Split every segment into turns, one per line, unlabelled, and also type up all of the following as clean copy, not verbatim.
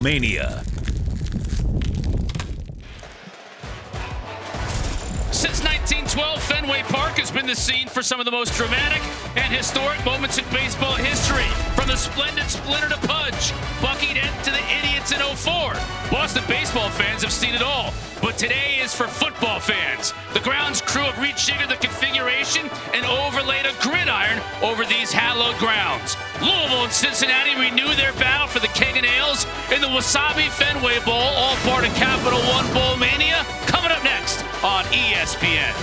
Mania.
Since 1912, Fenway Park has been the scene for some of the most dramatic and historic moments in baseball history. From the splendid Splinter to Pudge, Bucky Dent to the Idiots in '04. Boston baseball fans have seen it all, but today is for football fans. The grounds crew have rejiggered the configuration and overlaid a gridiron over these hallowed grounds. Louisville and Cincinnati renew their battle for the Keg of Nails in the Wasabi Fenway Bowl, all part of Capital One Bowl Mania. Coming up next on ESPN.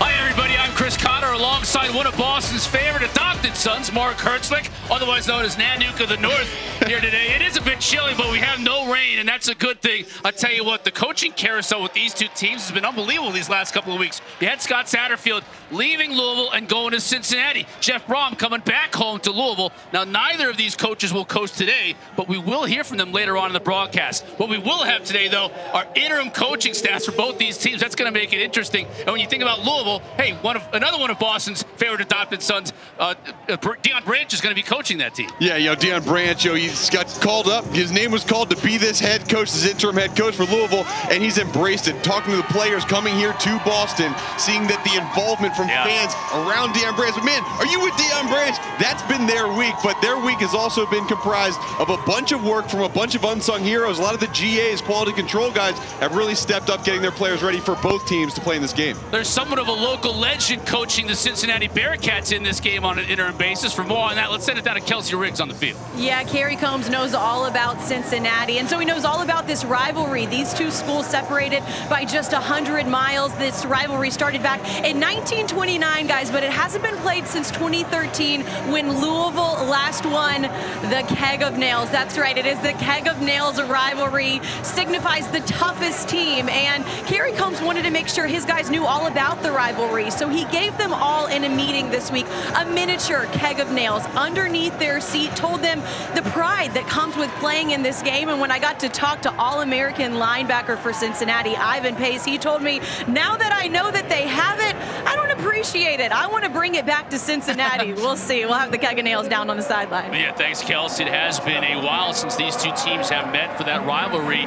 Hi everybody, I'm Chris Cotter alongside one of Boston's favorite adopted sons, Mark Herzlich, otherwise known as Nanook of the North, here today. It is a bit chilly, but we have no rain, and that's a good thing. I'll tell you what, the coaching carousel with these two teams has been unbelievable these last couple of weeks. You had Scott Satterfield leaving Louisville and going to Cincinnati. Jeff Brom coming back home to Louisville. Now, neither of these coaches will coach today, but we will hear from them later on in the broadcast. What we will have today, though, are interim coaching staffs for both these teams. That's going to make it interesting. And when you think about Louisville, hey, another one of Boston's favorite adopted sons, Deion Branch, is going to be coaching that team.
Yeah, Deion Branch, he's got called up. His name was called to be this head coach, this interim head coach for Louisville, and he's embraced it. Talking to the players coming here to Boston, seeing that the involvement from fans around Deion Branch. But man, are you with Deion Branch? That's been their week, but their week has also been comprised of a bunch of work from a bunch of unsung heroes. A lot of the GAs, quality control guys, have really stepped up getting their players ready for both teams to play in this game.
There's somewhat of a local legend coaching the Cincinnati Bearcats in this game on an interim basis. For more on that, let's send it down to Kelsey Riggs on the field.
Yeah, Kerry Combs knows all about Cincinnati, and so he knows all about this rivalry. These two schools separated by just 100 miles. This rivalry started back in 1929, guys, but it hasn't been played since 2013 when Louisville last won the Keg of Nails. That's right, it is the Keg of Nails rivalry, signifies the toughest team, and Kerry Combs wanted to make sure his guys knew all about the rivalry, so he gave them all in a meeting this week a miniature Keg of Nails underneath their seat, told them the pride that comes with playing in this game. And when I got to talk to All-American linebacker for Cincinnati, Ivan Pace, he told me, now that I know that they have it, I don't appreciate it. I want to bring it back to Cincinnati. We'll see. We'll have the Keg of Nails down on the sideline.
Yeah, thanks, Kelsey. It has been a while since these two teams have met for that rivalry,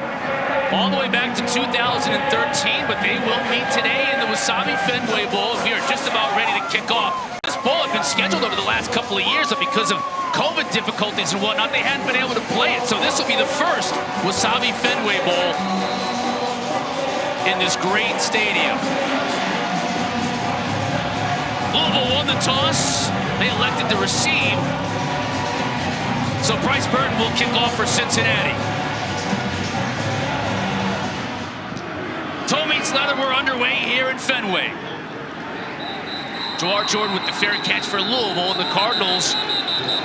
all the way back to 2013, but they will meet today in the Wasabi Fenway Bowl. We are just about ready to kick off. This bowl had been scheduled over the last couple of years, but because of COVID difficulties and whatnot, they hadn't been able to play it. So this will be the first Wasabi Fenway Bowl in this great stadium. Louisville won the toss. They elected to receive. So Bryce Burton will kick off for Cincinnati. Toe meets leather, we're underway here in Fenway. Jawhar Jordan with the fair catch for Louisville, and the Cardinals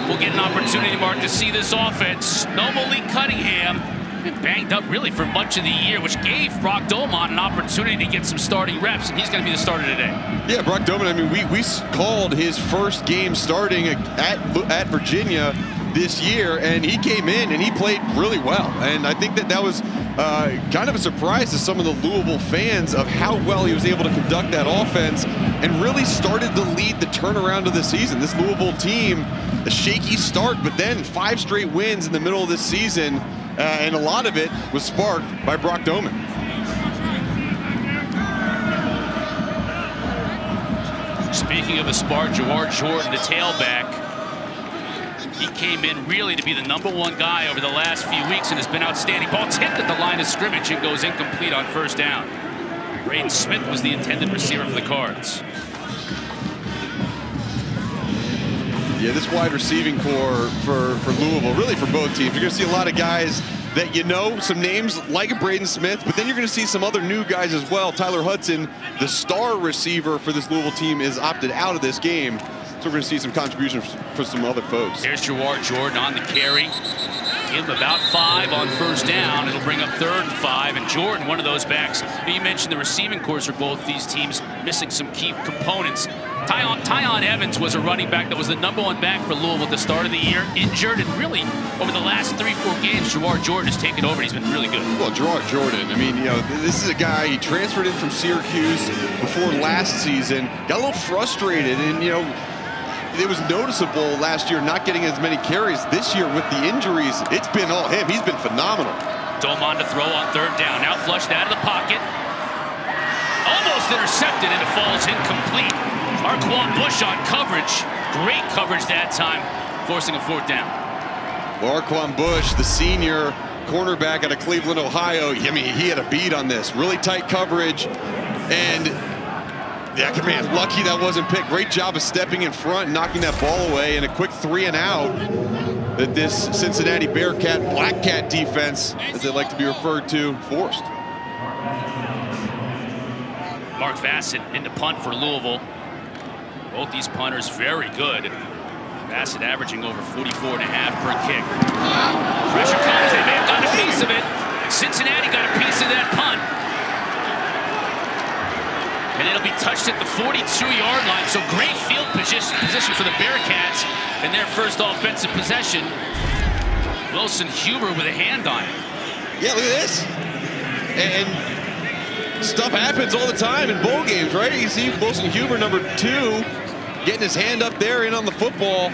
will get an opportunity, Mark, to see this offense. No Malik Cunningham, been banged up really for much of the year, which gave Brock Domon an opportunity to get some starting reps, and he's going to be the starter today. Yeah,
Brock Domon, I mean, we called his first game starting at Virginia this year, and he came in and he played really well. And I think that was kind of a surprise to some of the Louisville fans of how well he was able to conduct that offense and really started to lead the turnaround of the season. This Louisville team, a shaky start, but then 5 straight wins in the middle of this season, and a lot of it was sparked by Brock Domon.
Speaking of a spark, Jawhar Jordan, the tailback, he came in really to be the #1 guy over the last few weeks and has been outstanding. Ball tipped at the line of scrimmage and goes incomplete on first down. Braden Smith was the intended receiver for the Cards.
Yeah, this wide receiving core for Louisville, really for both teams. You're going to see a lot of guys that some names like a Braden Smith, but then you're going to see some other new guys as well. Tyler Hudson, the star receiver for this Louisville team, is opted out of this game. So we're going to see some contributions for some other folks.
There's Jawhar Jordan on the carry. Give him about 5 on first down. It'll bring up 3rd and 5. And Jordan, one of those backs. You mentioned the receiving cores for both these teams missing some key components. Tyon Evans was a running back that was the #1 back for Louisville at the start of the year, injured, and really over the last 3-4 games, Jawhar Jordan has taken over. He's been really good.
Well, Jawhar Jordan, I mean, this is a guy, he transferred in from Syracuse before last season, got a little frustrated, and it was noticeable last year not getting as many carries. This year with the injuries, it's been all him. He's been phenomenal.
Doman to throw on 3rd down. Now flushed out of the pocket. Almost intercepted, and it falls incomplete. Arquon Bush on coverage. Great coverage that time, forcing a 4th down.
Well, Arquon Bush, the senior cornerback out of Cleveland, Ohio, I mean, he had a beat on this. Really tight coverage. And yeah, man, lucky that wasn't picked. Great job of stepping in front and knocking that ball away, and a quick 3 and out that this Cincinnati Bearcat, Black Cat defense, as they like to be referred to, forced.
Mark Vassett into punt for Louisville. Both these punters very good. Vassett averaging over 44.5 per kick. Pressure comes, they may have got a piece of it. Cincinnati got a piece of that punt. And it'll be touched at the 42-yard line. So great field position for the Bearcats in their first offensive possession. Wilson Huber with a hand on it.
Yeah, look at this. And stuff happens all the time in bowl games, right? You see Wilson Huber, number 2, getting his hand up there in on the football.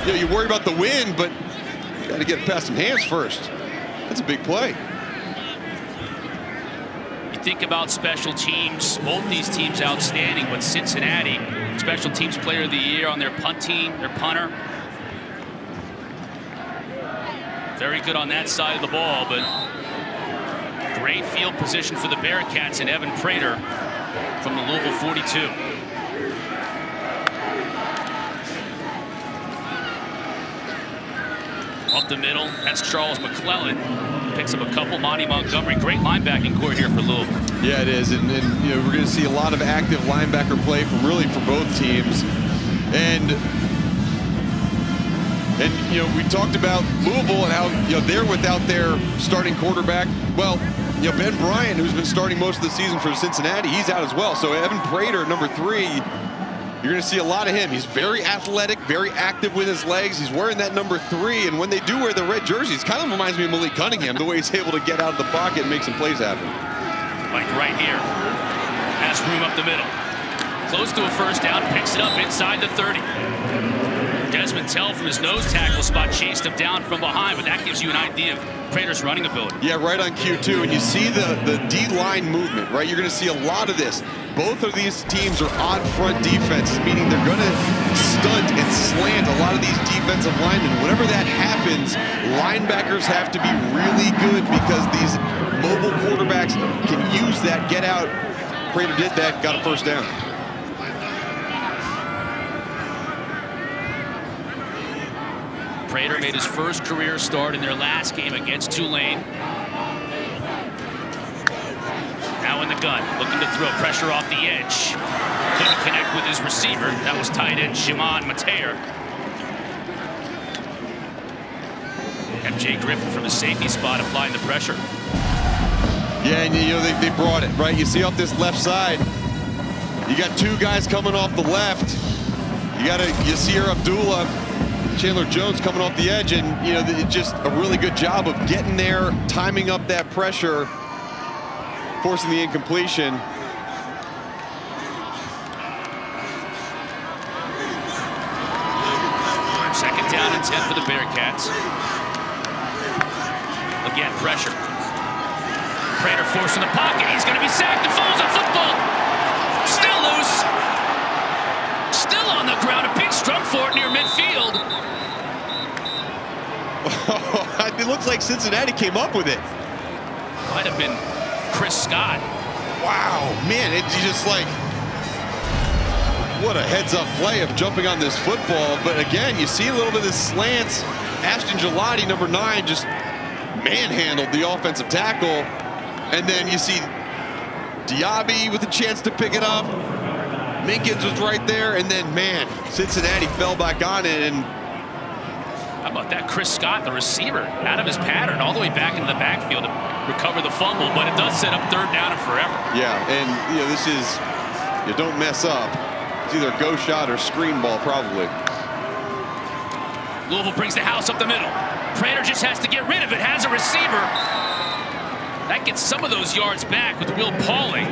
You know, you worry about the wind, but you got to get it past some hands first. That's a big play.
You think about special teams, both these teams outstanding, but Cincinnati, special teams player of the year on their punt team, their punter. Very good on that side of the ball, but great field position for the Bearcats and Evan Prater from the Louisville 42. Up the middle, that's Charles McClellan. Picks up a couple. Monty Montgomery, great linebacking core here for Louisville.
Yeah, it is, and you know, we're going to see a lot of active linebacker play from both teams. And you know, we talked about Louisville and how, you know, they're without their starting quarterback. Well, you know, Ben Bryant, who's been starting most of the season for Cincinnati, he's out as well. So Evan Prater, number 3, you're going to see a lot of him. He's very athletic, very active with his legs. He's wearing that number 3, and when they do wear the red jerseys, kind of reminds me of Malik Cunningham, the way he's able to get out of the pocket and make some plays happen.
Like right here, has room up the middle. Close to a 1st down, picks it up inside the 30. Desmond Tell from his nose tackle spot chased him down from behind, but that gives you an idea of Prater's running ability. Yeah,
right on cue too, and you see the D-line movement, right? You're going to see a lot of this. Both of these teams are odd front defenses, meaning they're going to stunt and slant a lot of these defensive linemen. Whenever that happens, linebackers have to be really good because these mobile quarterbacks can use that get out. Prater did that, got a 1st down.
Prater made his first career start in their last game against Tulane. Now in the gun, looking to throw, pressure off the edge. Couldn't connect with his receiver. That was tight end Shimon Mateer. MJ Griffin from the safety spot applying the pressure.
Yeah, and you know, they brought it, right? You see off this left side, you got 2 guys coming off the left. You got Yasir Abdullah, Chandler Jones coming off the edge, and you know, it's just a really good job of getting there, timing up that pressure, forcing the incompletion.
Second down and 10 for the Bearcats. Again, pressure. Prater forcing the pocket. He's going to be sacked. It falls on football. Still loose. Still on the ground. A big scrum for it near midfield.
It looks like Cincinnati came up with it.
Might have been Chris Scott.
Wow, man, it's just like, what a heads-up play of jumping on this football. But again, you see a little bit of this slants. Ashton Gelati, number 9, just manhandled the offensive tackle. And then you see Diaby with a chance to pick it up. Minkins was right there. And then, man, Cincinnati fell back on it. And
how about that? Chris Scott, the receiver, out of his pattern, all the way back into the backfield to recover the fumble. But it does set up 3rd down and forever.
Yeah, and you know, this is, you don't mess up. It's either a go shot or screen ball, probably.
Louisville brings the house up the middle. Prater just has to get rid of it. Has a receiver. That gets some of those yards back with Will Pauling.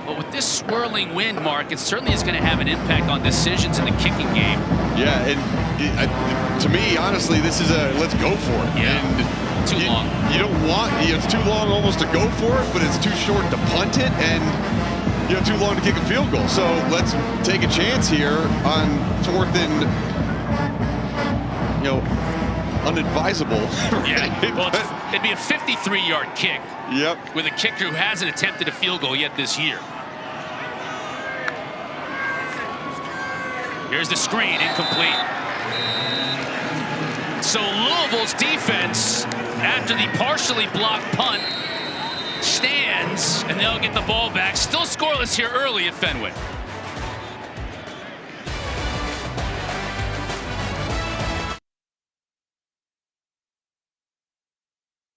But But with this swirling wind, Mark, it certainly is going to have an impact on decisions in the kicking game.
Yeah, and to me, honestly, this is a let's go for it.
Yeah,
and
too long.
You don't want, it's too long almost to go for it, but it's too short to punt it, and too long to kick a field goal. So let's take a chance here on 4th and, unadvisable.
Yeah, well, it'd be a 53-yard kick.
Yep. With
a kicker who hasn't attempted a field goal yet this year. Here's the screen, incomplete. So Louisville's defense, after the partially blocked punt, stands, and they'll get the ball back. Still scoreless here early at Fenway.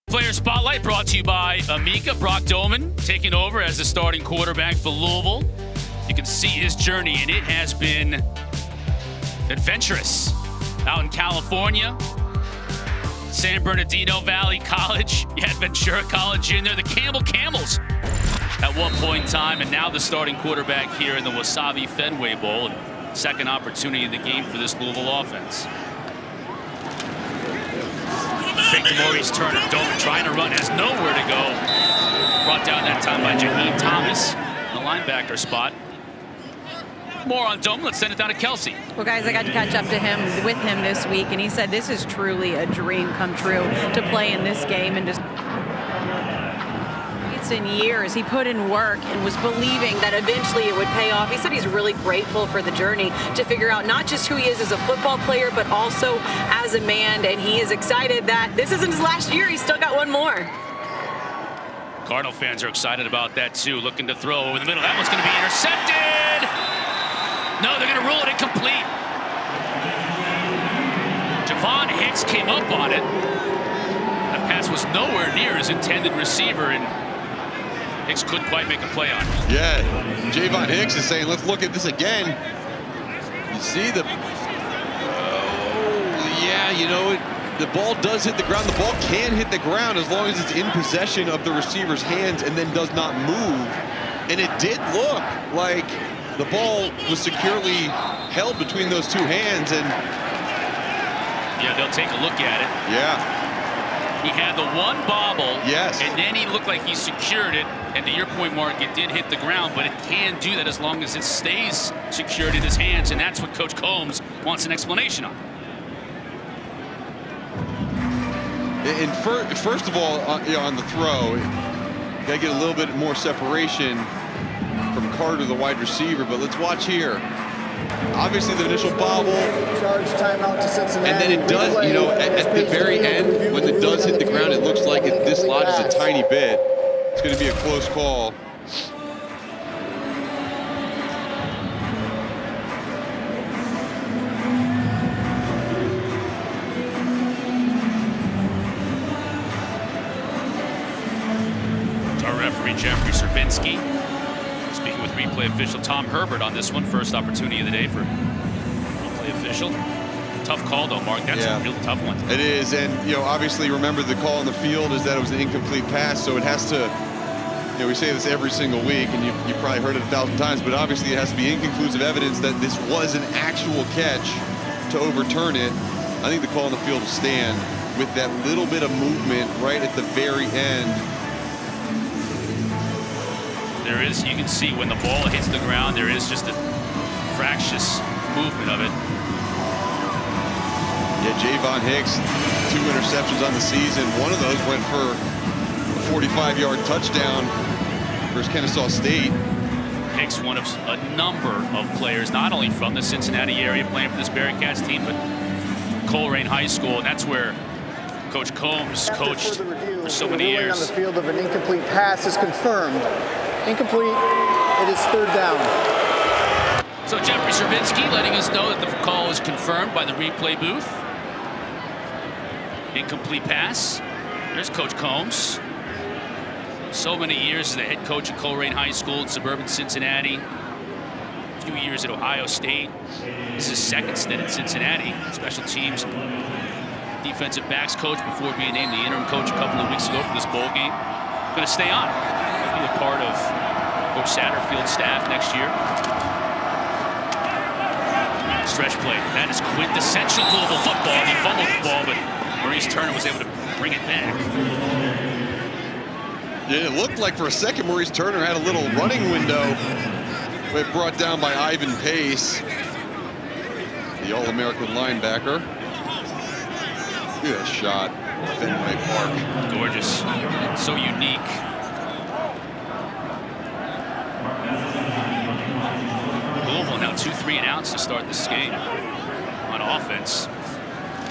Player Spotlight brought to you by Amica. Brock Doman taking over as the starting quarterback for Louisville. You can see his journey, and it has been adventurous. Out in California, San Bernardino Valley College, you had Ventura College in there, the Campbell Camels at one point in time, and now the starting quarterback here in the Wasabi Fenway Bowl. And second opportunity of the game for this Louisville offense. Fake to Maurice Turner. Doman trying to run, has nowhere to go. Brought down that time by Jaheim Thomas in the linebacker spot. More on Doman. Let's send it down to Kelsey.
Well, guys, I got to catch up to him with him this week, and he said this is truly a dream come true to play in this game and just. In years, he put in work and was believing that eventually it would pay off. He said he's really grateful for the journey to figure out not just who he is as a football player, but also as a man. And he is excited that this isn't his last year. He's still got one more.
Cardinal fans are excited about that too. Looking to throw over the middle. That one's going to be intercepted. No, they're going to rule it incomplete. Javon Hicks came up on it. That pass was nowhere near his intended receiver, and Hicks couldn't quite make a play on it.
Yeah, Javon Hicks is saying, let's look at this again. You see the, the ball does hit the ground. The ball can hit the ground as long as it's in possession of the receiver's hands and then does not move. And it did look like the ball was securely held between those two hands. And
yeah, they'll take a look at it.
Yeah.
He had the one bobble,
yes,
and then he looked like he secured it. And to your point, Mark, it did hit the ground, but it can do that as long as it stays secured in his hands, and that's what Coach Combs wants an explanation on.
And first of all, on the throw, got to get a little bit more separation from Carter, the wide receiver. But let's watch here. Obviously, the initial bobble, and then it does, at the very end, when it does hit the ground, it looks like it dislodges a tiny bit. It's going to be a close call.
Our referee, Jeffrey Servinski. Speaking with replay official Tom Herbert on this one. First opportunity of the day for replay official. Tough call, though, Mark. That's a real tough one.
It is, and, obviously, remember the call on the field is that it was an incomplete pass, so it has to, we say this every single week, and you probably heard it 1,000 times, but obviously it has to be inconclusive evidence that this was an actual catch to overturn it. I think the call on the field will stand with that little bit of movement right at the very end.
There is, you can see when the ball hits the ground, there is just a fractious movement of it.
Yeah, Javon Hicks, 2 interceptions on the season. One of those went for a 45-yard touchdown versus Kennesaw State.
Hicks, one of a number of players, not only from the Cincinnati area playing for this Bearcats team, but Colerain High School, and that's where Coach Combs coached for so many years.
On the field of an incomplete pass is confirmed. Incomplete, it is 3rd down.
So Jeffrey Servinski letting us know that the call is confirmed by the replay booth. Incomplete pass. There's Coach Combs. So many years as the head coach at Colerain High School in suburban Cincinnati. A few years at Ohio State. This is his second stint at Cincinnati. Special teams defensive backs coach before being named the interim coach a couple of weeks ago for this bowl game. Going to stay on. Be a part of Coach Satterfield staff next year. Stretch play. That is quintessential Louisville football. He fumbled the ball, but Maurice Turner was able to bring it back.
Yeah, it looked like for a second Maurice Turner had a little running window, but brought down by Ivan Pace, the All-American linebacker. Look at that shot, Fenway Park.
Gorgeous, so unique. Louisville now 2 3-and-outs to start this game on offense.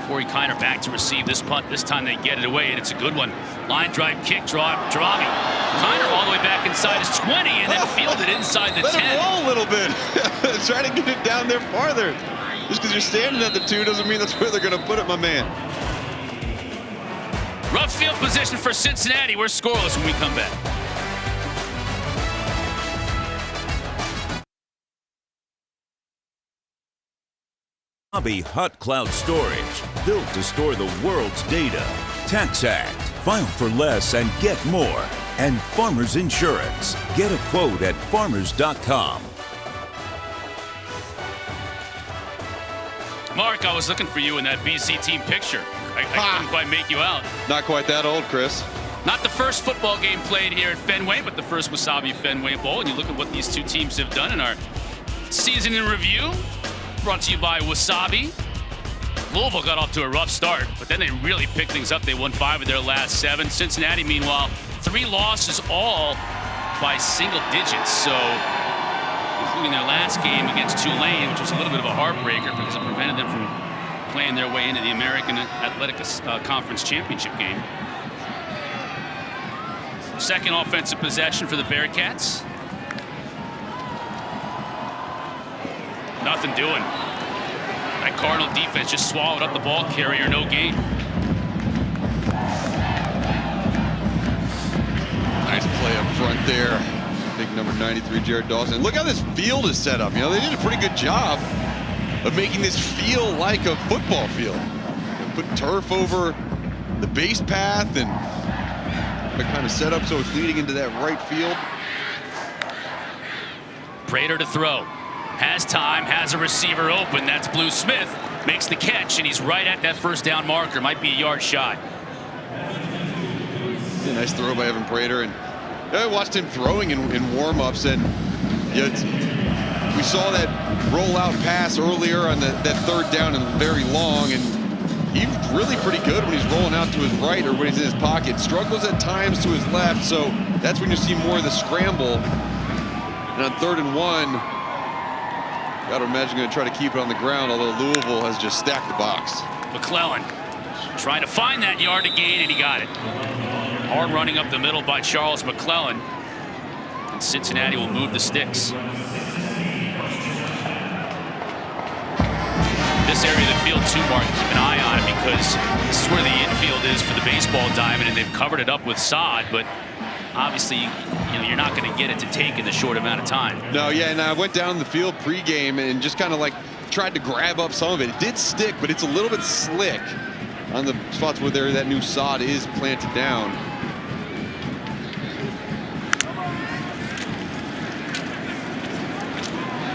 Corey Kiner back to receive this punt. This time they get it away, and it's a good one. Line drive kick, Dramami. Kiner all the way back inside his 20, and then fielded inside the 10.
Let it roll a little bit. Try to get it down there farther. Just because you're standing at the 2 doesn't mean that's where they're going to put it, my man.
Rough field position for Cincinnati. We're scoreless when we come back.
Hobby Hot Cloud Storage, built to store the world's data. TaxAct, file for less and get more. And Farmers Insurance. Get a quote at farmers.com.
Mark, I was looking for you in that BC team picture. I couldn't quite make you out.
Not quite that old, Chris.
Not the first football game played here at Fenway, but the first Wasabi Fenway Bowl. And you look at what these two teams have done in our season in review. Brought to you by Wasabi. Louisville got off to a rough start, but then they really picked things up. They won 5 of their last 7. Cincinnati, meanwhile, 3 losses, all by single digits. So, including their last game against Tulane, which was a little bit of a heartbreaker because it prevented them from playing their way into the American Athletic Conference Championship game. Second offensive possession for the Bearcats. Nothing doing. That Cardinal defense just swallowed up the ball carrier, no gain.
Nice play up front there. Big number 93, Jared Dawson. Look how this field is set up. You know, they did a pretty good job of making this feel like a football field. They put turf over the base path and kind of set up so it's leading into that right field.
Prater to throw. Has time, has a receiver open. That's Blue Smith. Makes the catch, and he's right at that first down marker. Might be a yard shy.
Yeah, nice throw by Evan Prater. And I watched him throwing in warm-ups, and we saw that rollout pass earlier on that third down and very long, and he's really pretty good when he's rolling out to his right or when he's in his pocket. Struggles at times to his left, so that's when you see more of the scramble. And on 3rd and 1, got to imagine going to try to keep it on the ground, although Louisville has just stacked the box.
McClellan trying to find that yard to gain, and he got it. Hard running up the middle by Charles McClellan. And Cincinnati will move the sticks. This area of the field too, Mark, keep an eye on it because this is where the infield is for the baseball diamond, and they've covered it up with sod, but obviously, you're not going to get it to take in the short amount of time.
No, yeah, and I went down the field pregame and just kind of like tried to grab up some of it. It did stick, but it's a little bit slick on the spots where that new sod is planted down.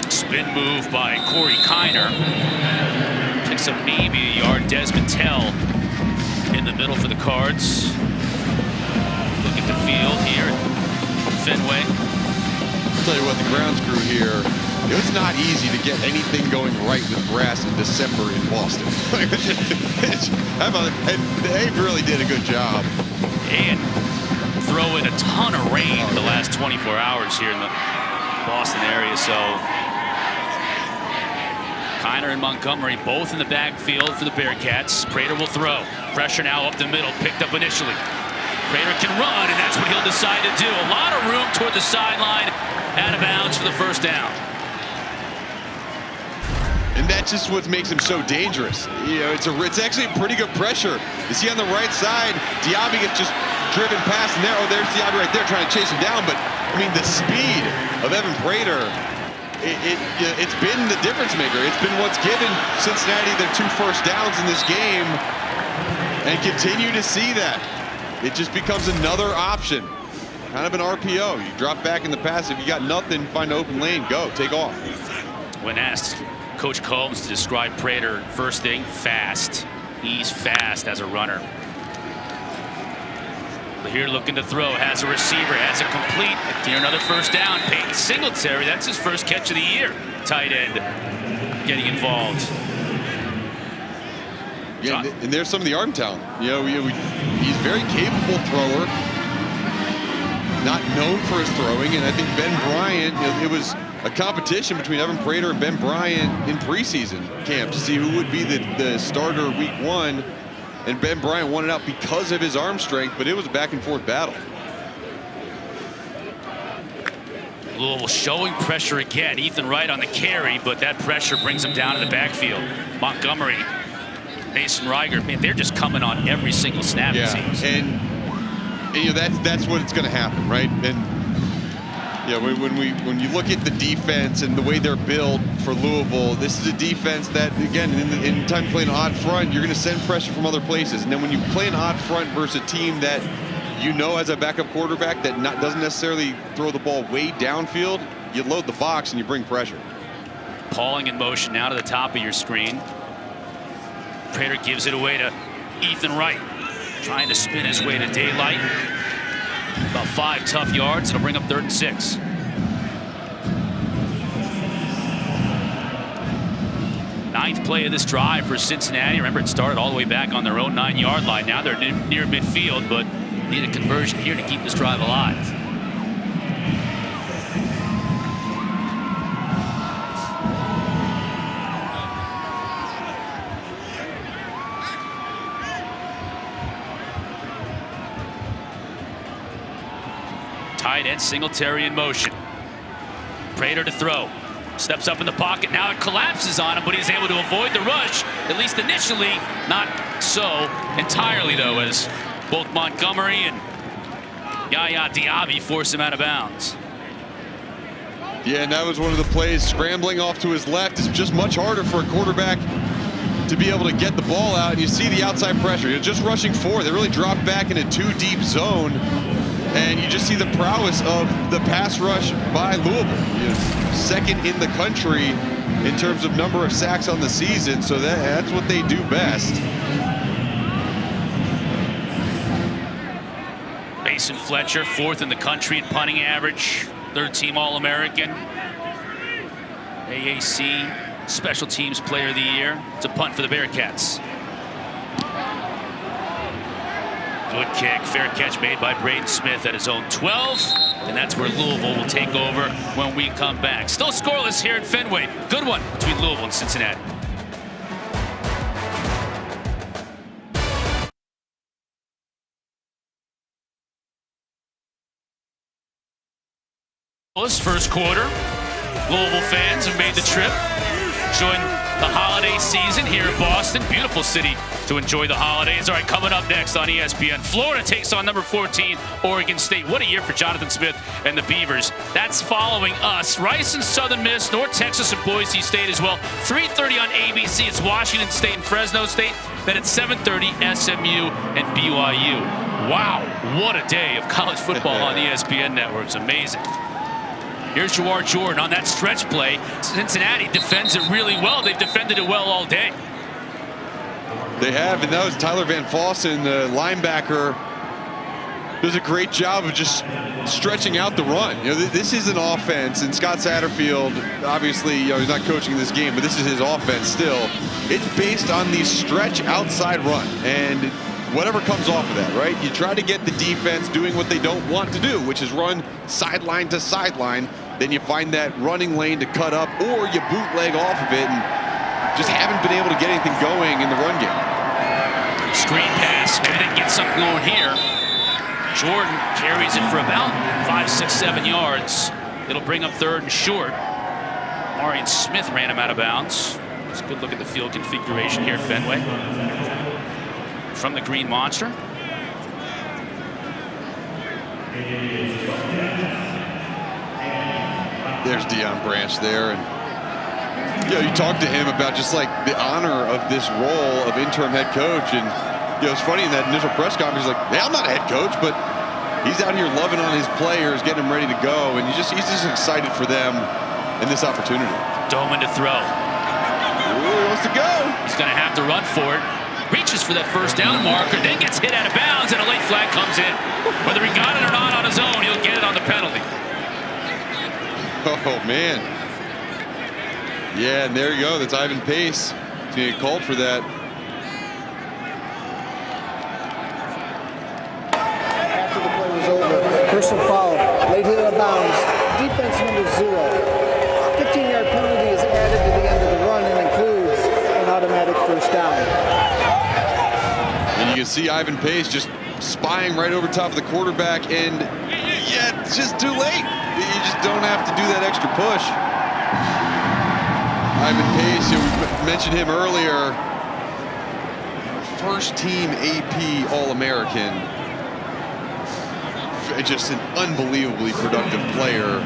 Spin move by Corey Kiner. Picks up maybe a yard. Desmond Tell in the middle for the Cards. Look at the field here at Fenway.
I'll tell you what, the grounds crew here, it was not easy to get anything going right with grass in December in Boston. And they really did a good job.
And throw in a ton of rain the last 24 hours here in the Boston area. So Kiner and Montgomery both in the backfield for the Bearcats. Prater will throw. Pressure now up the middle, picked up initially. Prater can run, and that's what he'll decide to do. A lot of room toward the sideline, out of bounds for the first down.
And that's just what makes him so dangerous. It's actually pretty good pressure. You see on the right side, Diaby gets just driven past, and there's Diaby right there trying to chase him down. But I mean, the speed of Evan Prater, it's been the difference maker. It's been what's given Cincinnati their 2 first downs in this game, and continue to see that. It just becomes another option. kind of an RPO. You drop back in the pass. If you got nothing, find an open lane, go, take off.
When asked Coach Combs to describe Prater, first thing, fast. He's fast as a runner. But here looking to throw, has a receiver, has it complete. Here another first down. Peyton Singletary, that's his first catch of the year. Tight end getting involved.
Yeah, and there's some of the arm talent. You know, he's a very capable thrower. Not known for his throwing, and I think Ben Bryant, it was a competition between Evan Prater and Ben Bryant in preseason camp to see who would be the starter week 1. And Ben Bryant won it out because of his arm strength, but it was a back and forth battle.
Louisville showing pressure again. Ethan Wright on the carry, but that pressure brings him down to the backfield. Montgomery, Mason Reiger, man, they're just coming on every single snap, it seems.
And you know, that's what it's going to happen, right? And yeah, when you look at the defense and the way they're built for Louisville, this is a defense that, again, in time playing an odd front, you're going to send pressure from other places. And then when you play an odd front versus a team that you know as a backup quarterback that doesn't necessarily throw the ball way downfield, you load the box and you bring pressure.
Pauling in motion now to the top of your screen. Prater gives it away to Ethan Wright, trying to spin his way to daylight. About 5 tough yards. It'll bring up 3rd and 6. Ninth play of this drive for Cincinnati. Remember, it started all the way back on their own 9-yard line. Now they're near midfield, but need a conversion here to keep this drive alive. Tight end Singletary in motion. Prater to throw. Steps up in the pocket. Now it collapses on him, but he's able to avoid the rush, at least initially. Not so entirely, though, as both Montgomery and Yaya Diaby force him out of bounds.
Yeah, and that was one of the plays. Scrambling off to his left is just much harder for a quarterback to be able to get the ball out. And you see the outside pressure. You're just rushing forward. They really drop back in a 2-deep zone. And you just see the prowess of the pass rush by Louisville. Second in the country in terms of number of sacks on the season. So that's what they do best.
Mason Fletcher, 4th in the country in punting average. 3rd team All-American. AAC Special Teams Player of the Year. It's a punt for the Bearcats. Good kick, fair catch made by Braden Smith at his own 12. And that's where Louisville will take over when we come back. Still scoreless here at Fenway. Good one between Louisville and Cincinnati. First quarter, Louisville fans have made the trip, join the holiday season here in Boston. Beautiful city to enjoy the holidays. All right, coming up next on ESPN, Florida takes on number 14, Oregon State. What a year for Jonathan Smith and the Beavers. That's following us. Rice and Southern Miss, North Texas and Boise State as well. 3:30 on ABC. It's Washington State and Fresno State. Then at 7:30, SMU and BYU. Wow, what a day of college football on the ESPN network. It's amazing. Here's Jawar Jordan on that stretch play. Cincinnati defends it really well. They've defended it well all day.
They have, and that was Tyler Van Fossen, the linebacker. Does a great job of just stretching out the run. You know, this is an offense, and Scott Satterfield, obviously, you know, he's not coaching this game, but this is his offense still. It's based on the stretch outside run, and whatever comes off of that, right? You try to get the defense doing what they don't want to do, which is run sideline to sideline. Then you find that running lane to cut up, or you bootleg off of it, and just haven't been able to get anything going in the run game.
Screen pass, maybe they can get something going here. Jordan carries it for about 5, 6, 7 yards. It'll bring up 3rd and short. Marion Smith ran him out of bounds. It's a good look at the field configuration here at Fenway. From the Green Monster.
There's Deion Branch there, and you know, you talk to him about just like the honor of this role of interim head coach, and you know, it's funny in that initial press conference, he's like, "Yeah, I'm not a head coach, but He's out here loving on his players, getting them ready to go, and he's just excited for them and this opportunity.
Doman to throw.
Ooh, he wants to go.
He's going to have to run for it. Reaches for that first down marker, then gets hit out of bounds, and a late flag comes in. Whether he got it or not on his own, he'll get it on the penalty.
Oh, man. Yeah, and there you go. That's Ivan Pace. He's going to get called for that.
After the play was over, personal foul, late hit out of bounds, defense number 0. 15-yard penalty is added to the end of the run and includes an automatic first down.
And you can see Ivan Pace just spying right over top of the quarterback, and yeah, it's just too late. You just don't have to do that extra push. Ivan Pace, we mentioned him earlier, first team AP All-American. Just an unbelievably productive player,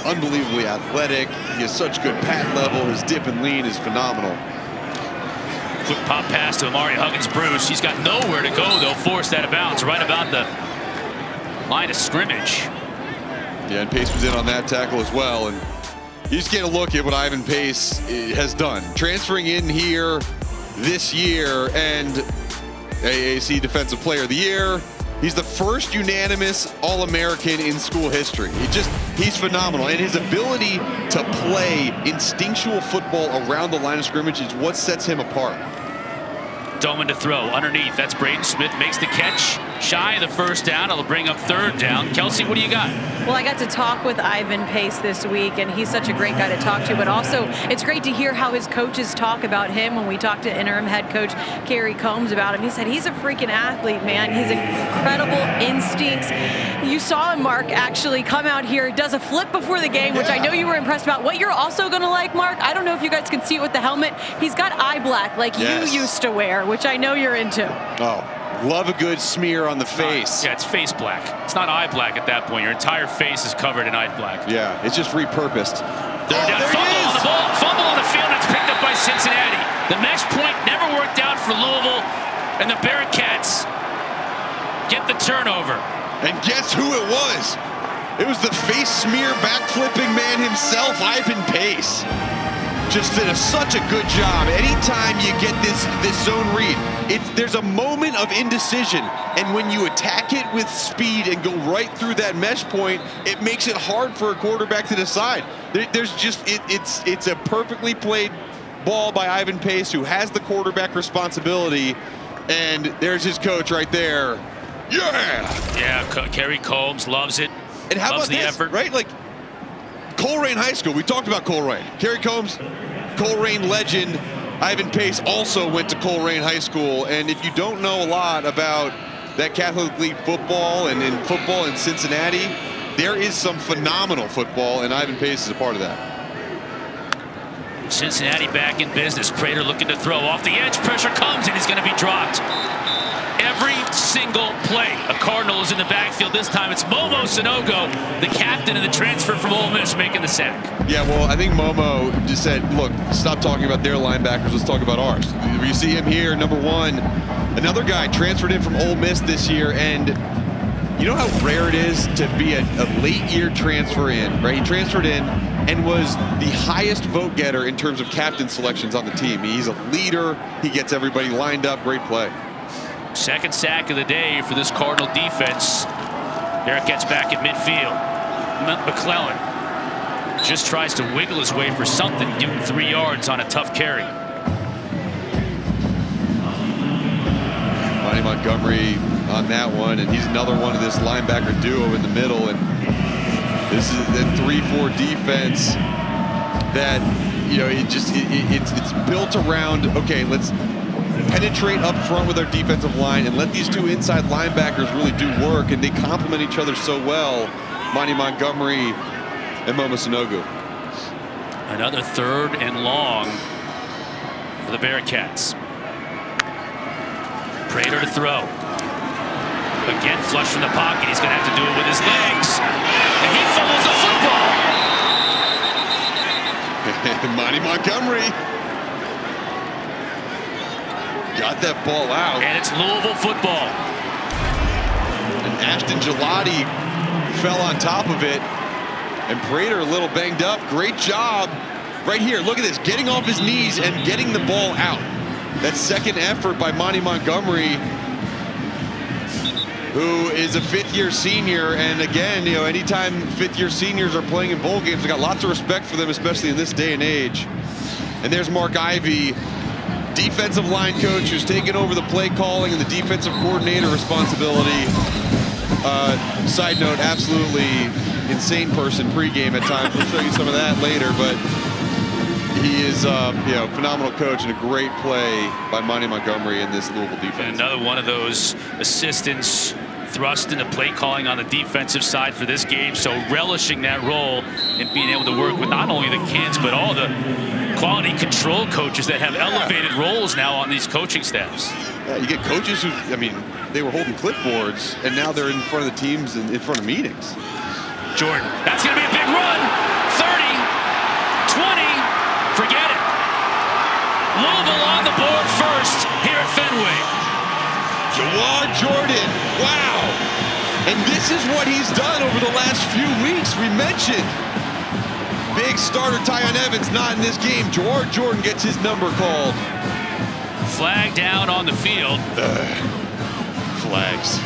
unbelievably athletic. He has such good pad level. His dip and lean is phenomenal.
Quick pop pass to Amari Huggins-Bruce. He's got nowhere to go, though, forced out of bounds right about the line of scrimmage.
Yeah, and Pace was in on that tackle as well. And you just get a look at what Ivan Pace has done. Transferring in here this year and AAC Defensive Player of the Year. He's the first unanimous All-American in school history. He's phenomenal. And his ability to play instinctual football around the line of scrimmage is what sets him apart.
Doman to throw underneath. That's Braden Smith, makes the catch. Shy of the first down. It'll bring up third down. Kelsey, what do you got?
Well, I got to talk with Ivan Pace this week, and he's such a great guy to talk to. But also, it's great to hear how his coaches talk about him. When we talked to interim head coach Kerry Combs about him, he said he's a freaking athlete, man. His incredible instincts. You saw him, Mark, actually come out here, does a flip before the game, which I know you were impressed about. What you're also going to like, Mark, I don't know if you guys can see it with the helmet. He's got eye black like you used to wear, which I know you're into.
Oh, love a good smear on the face.
Yeah, it's face black. It's not eye black at that point. Your entire face is covered in eye black.
Yeah, it's just repurposed.
They're down. Fumble on the ball. Fumble on the field. It's picked up by Cincinnati. The mesh point never worked out for Louisville, and the Bearcats get the turnover.
And guess who it was? It was the face smear backflipping man himself, Ivan Pace. Just did such a good job. Anytime you get this zone read, there's a moment of indecision, and when you attack it with speed and go right through that mesh point, it makes it hard for a quarterback to decide. It's a perfectly played ball by Ivan Pace, who has the quarterback responsibility, and there's his coach right there. Yeah,
Kerry Combs loves it.
And how
loves
about
the
this,
effort,
right? Like Coleraine High School. We talked about Coleraine. Kerry Combs, Coleraine legend. Ivan Pace also went to Coleraine High School. And if you don't know a lot about that Catholic League football and in football in Cincinnati, there is some phenomenal football, and Ivan Pace is a part of that.
Cincinnati back in business. Prater looking to throw off the edge. Pressure comes, and he's going to be dropped. Every single play, a Cardinal is in the backfield. This time it's Momo Sanogo, the captain of the transfer from Ole Miss, making the sack.
Yeah, well, I think Momo just said, look, stop talking about their linebackers. Let's talk about ours. You see him here, number 1. Another guy transferred in from Ole Miss this year, and you know how rare it is to be a late year transfer in, right? He transferred in and was the highest vote getter in terms of captain selections on the team. He's a leader. He gets everybody lined up. Great play.
Second sack of the day for this Cardinal defense. Derek gets back at midfield. McClellan just tries to wiggle his way for something, give him 3 yards on a tough carry.
Monty Montgomery on that one, and he's another one of this linebacker duo in the middle. And this is the 3-4 defense that, you know, it's built around, okay, let's penetrate up front with our defensive line and let these two inside linebackers really do work, and they complement each other so well, Monty Montgomery and Momo Sanogo.
Another 3rd and long for the Bearcats. Prater to throw. Again, flush from the pocket. He's going to have to do it with his legs. And he fumbles the football.
Monty Montgomery got that ball out.
And it's Louisville football.
And Ashton Gelati fell on top of it. And Prater a little banged up. Great job right here. Look at this, getting off his knees and getting the ball out. That second effort by Monty Montgomery, who is a fifth-year senior. And again, you know, anytime fifth-year seniors are playing in bowl games, I got lots of respect for them, especially in this day and age. And there's Mark Ivey, defensive line coach, who's taken over the play calling and the defensive coordinator responsibility. Side note, absolutely insane person pregame at times. We'll show you some of that later, but he is you know, phenomenal coach and a great play by Monty Montgomery in this Louisville defense.
And another one of those assistants thrust into play calling on the defensive side for this game, so relishing that role and being able to work with not only the kids but all the quality control coaches that have elevated roles now on these coaching staffs.
Yeah, you get coaches who, I mean, they were holding clipboards and now they're in front of the teams and in front of meetings.
Jordan, that's going to be a big run. 30, 20, forget it. Louisville on the board first here at Fenway.
Jawar Jordan, wow. And this is what he's done over the last few weeks. We mentioned big starter Tyon Evans not in this game. Jawar Jordan gets his number called.
Flag down on the field.
Flags.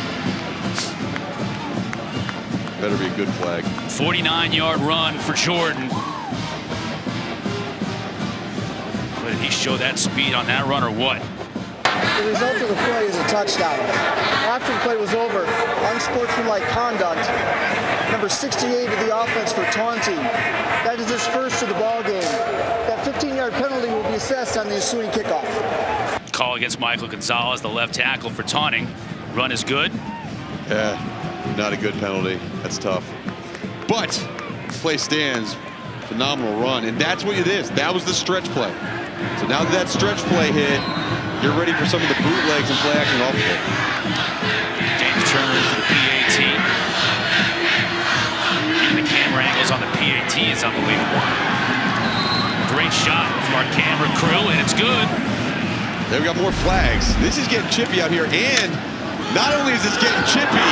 Better be a good flag.
49-yard run for Jordan. But did he show that speed on that run or what?
The result of the play is a touchdown. After the play was over, unsportsmanlike conduct, number 68 of the offense for taunting. That is his first of the ball game. That 15-yard penalty will be assessed on the ensuing kickoff.
Call against Michael Gonzalez, the left tackle, for taunting. Run is good.
Yeah, not a good penalty. That's tough. But play stands, phenomenal run, and that's what it is. That was the stretch play. So now that stretch play hit, you're ready for some of the bootlegs and play action off of it.
James Turner for the PAT. Even the camera angles on the PAT is unbelievable. Great shot from our camera crew, and it's good.
They've got more flags. This is getting chippy out here, and not only is this getting chippy,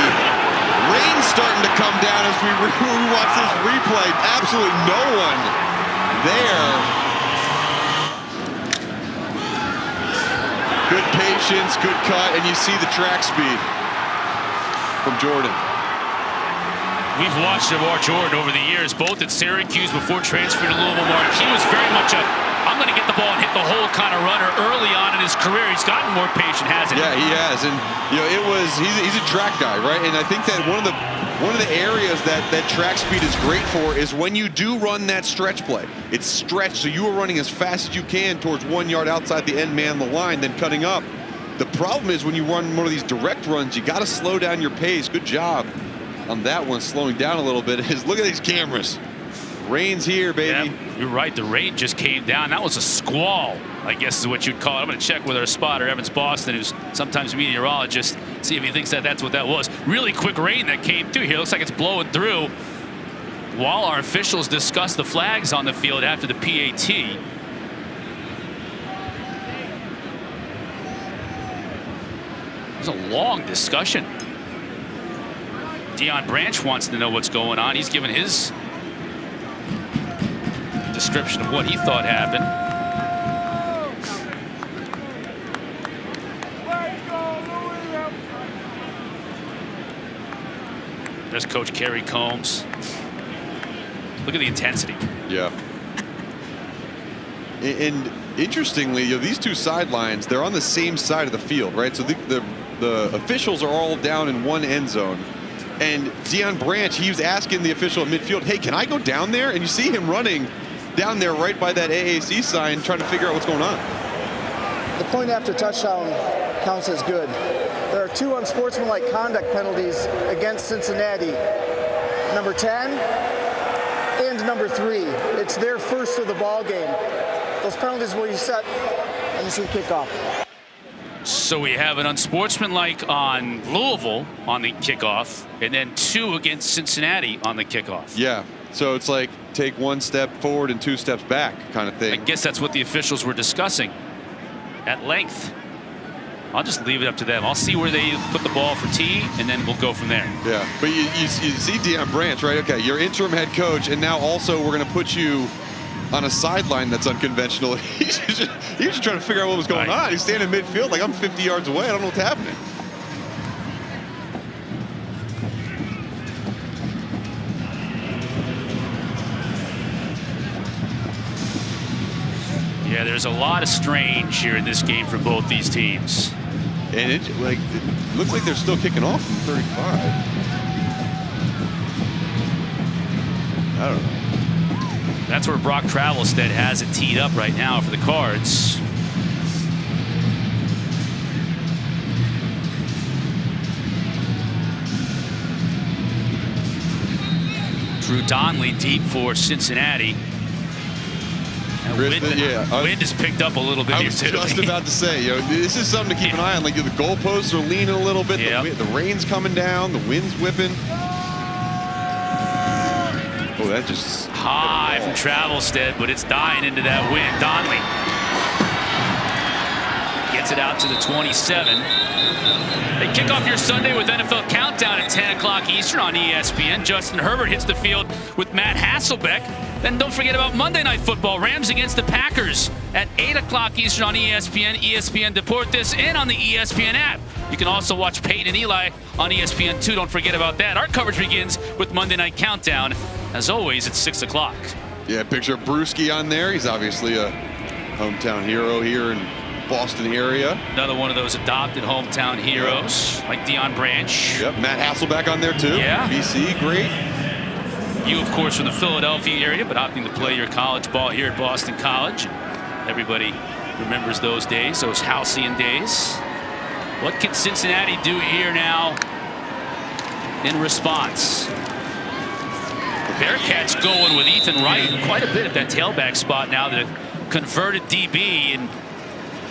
rain's starting to come down as we watch this replay. Absolutely no one there. Good patience, good cut, and you see the track speed from Jordan.
We've watched Jawar Jordan over the years, both at Syracuse before transferring to Louisville. Mark, he was very much a, I'm going to get the ball and hit the hole kind of runner early on in his career. He's gotten more patient, hasn't he?
Yeah, he has, and you know, he's a track guy, right? And I think that one of the areas that track speed is great for is when you do run that stretch play. It's stretched, so you are running as fast as you can towards 1 yard outside the end man of the line, then cutting up. The problem is when you run one of these direct runs, you got to slow down your pace. Good job on that one, slowing down a little bit. Look at these cameras. Rain's here, baby.
Yeah, you're right. The rain just came down. That was a squall, I guess is what you'd call it. I'm going to check with our spotter, Evans Boston, who's sometimes a meteorologist, see if he thinks that that's what that was. Really quick rain that came through here. Looks like it's blowing through while our officials discuss the flags on the field after the PAT. There's a long discussion. Deion Branch wants to know what's going on. He's given his description of what he thought happened. There's Coach Kerry Combs. Look at the intensity.
Yeah. And interestingly, you know, these two sidelines, they're on the same side of the field, right? So the officials are all down in one end zone. And Deion Branch, he was asking the official at midfield, hey, can I go down there? And you see him running down there right by that AAC sign, trying to figure out what's going on.
The point after touchdown counts as good. There are two unsportsmanlike conduct penalties against Cincinnati. Number 10 and number 3. It's their first of the ball game. Those penalties will be set on the kickoff.
So we have an unsportsmanlike on Louisville on the kickoff, and then 2 against Cincinnati on the kickoff.
Yeah. So it's like take 1 step forward and 2 steps back kind of thing.
I guess that's what the officials were discussing at length. I'll just leave it up to them. I'll see where they put the ball for T, and then we'll go from there.
Yeah, but you see Deion Branch, right? Okay, you're interim head coach, and now also we're going to put you on a sideline that's unconventional. He's just trying to figure out what was going on. He's standing in midfield like I'm 50 yards away. I don't know what's happening.
Yeah, there's a lot of strange here in this game for both these teams.
And it looks like they're still kicking off from 35. I don't know.
That's where Brock Travelstead has it teed up right now for the Cards. Drew Donnelly deep for Cincinnati. And wind has picked up a little bit
I
here
was
too.
just about to say, this is something to keep an eye on. Like the goalposts are leaning a little bit.
Yep.
The rain's coming down. The wind's whipping. Oh, that just
high from Travelstead, but it's dying into that wind. Donnelly gets it out to the 27. They kick off your Sunday with NFL Countdown at 10 o'clock Eastern on ESPN. Justin Herbert hits the field with Matt Hasselbeck. Then don't forget about Monday Night Football. Rams against the Packers at 8 o'clock Eastern on ESPN, ESPN Deportes, and on the ESPN app. You can also watch Peyton and Eli on ESPN2. Don't forget about that. Our coverage begins with Monday Night Countdown. As always, it's 6 o'clock.
Yeah, picture of Brewski on there. He's obviously a hometown hero here in Boston area.
Another one of those adopted hometown heroes, like Deion Branch.
Yep, Matt Hasselbeck on there too.
Yeah.
BC, great.
You, of course, from the Philadelphia area, but opting to play your college ball here at Boston College. Everybody remembers those days, those halcyon days. What can Cincinnati do here now in response? The Bearcats going with Ethan Wright quite a bit at that tailback spot now, the converted DB, and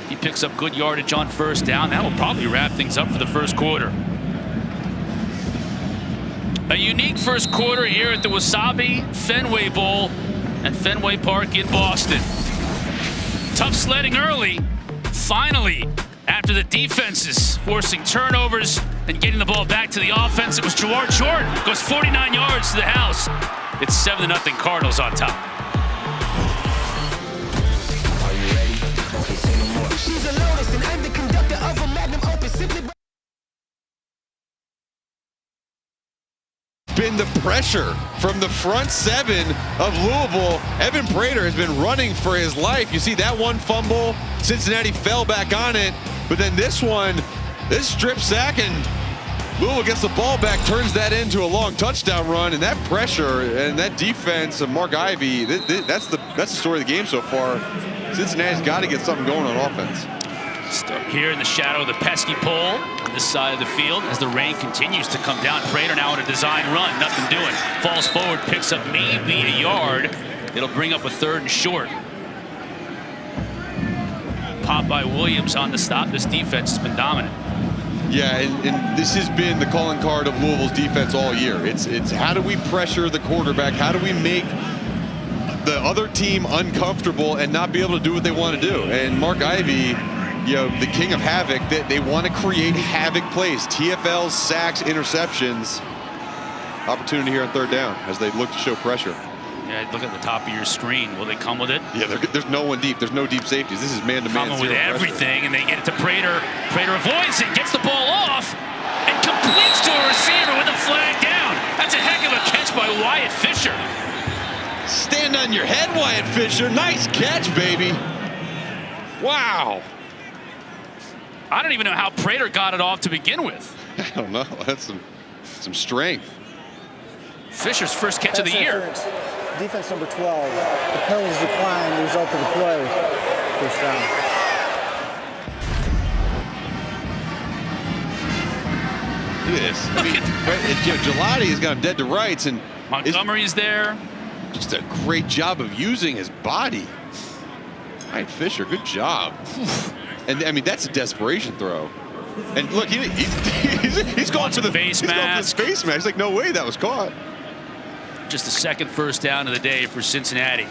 he picks up good yardage on first down. That will probably wrap things up for the first quarter. A unique first quarter here at the Wasabi Fenway Bowl at Fenway Park in Boston. Tough sledding early. Finally, after the defenses forcing turnovers and getting the ball back to the offense, it was Jaward Jordan. Goes 49 yards to the house. It's 7-0 Cardinals on top.
Been the pressure from the front seven of Louisville. Evan Prater has been running for his life. You see that one fumble, Cincinnati fell back on it, but then this one, this strip sack, and Louisville gets the ball back, turns that into a long touchdown run, and that pressure and that defense of Mark Ivey, that's the story of the game so far. Cincinnati's got to get something going on offense.
Stuck here in the shadow of the pesky pole on this side of the field as the rain continues to come down. Prater now on a design run, nothing doing. Falls forward, picks up maybe a yard. It'll bring up a 3rd and short. Pop by Williams on the stop. This defense has been dominant.
Yeah, and this has been the calling card of Louisville's defense all year. It's how do we pressure the quarterback? How do we make the other team uncomfortable and not be able to do what they want to do? And Mark Ivey, the king of havoc, that they want to create havoc plays, TFLs, sacks, interceptions. Opportunity here on 3rd down as they look to show pressure.
Yeah, look at the top of your screen. Will they come with it?
Yeah, there's no one deep. There's no deep safeties. This is man-to-man.
Coming with everything, and they get it to Prater. Prater avoids it, gets the ball off, and completes to a receiver with a flag down. That's a heck of a catch by Wyatt Fisher.
Stand on your head, Wyatt Fisher. Nice catch, baby. Wow.
I don't even know how Prater got it off to begin with.
I don't know. That's some strength.
Fisher's first catch of the year.
Defense number 12. The penalties decline, the result of the play. First down.
Look at this. I mean, Gelati has got him dead to rights, and
Montgomery's there.
Just a great job of using his body. Wyatt Fisher, good job. And I mean, that's a desperation throw. And look, he's going for the face mask. Face mask. He's like, no way that was caught.
Just the 2nd first down of the day for Cincinnati.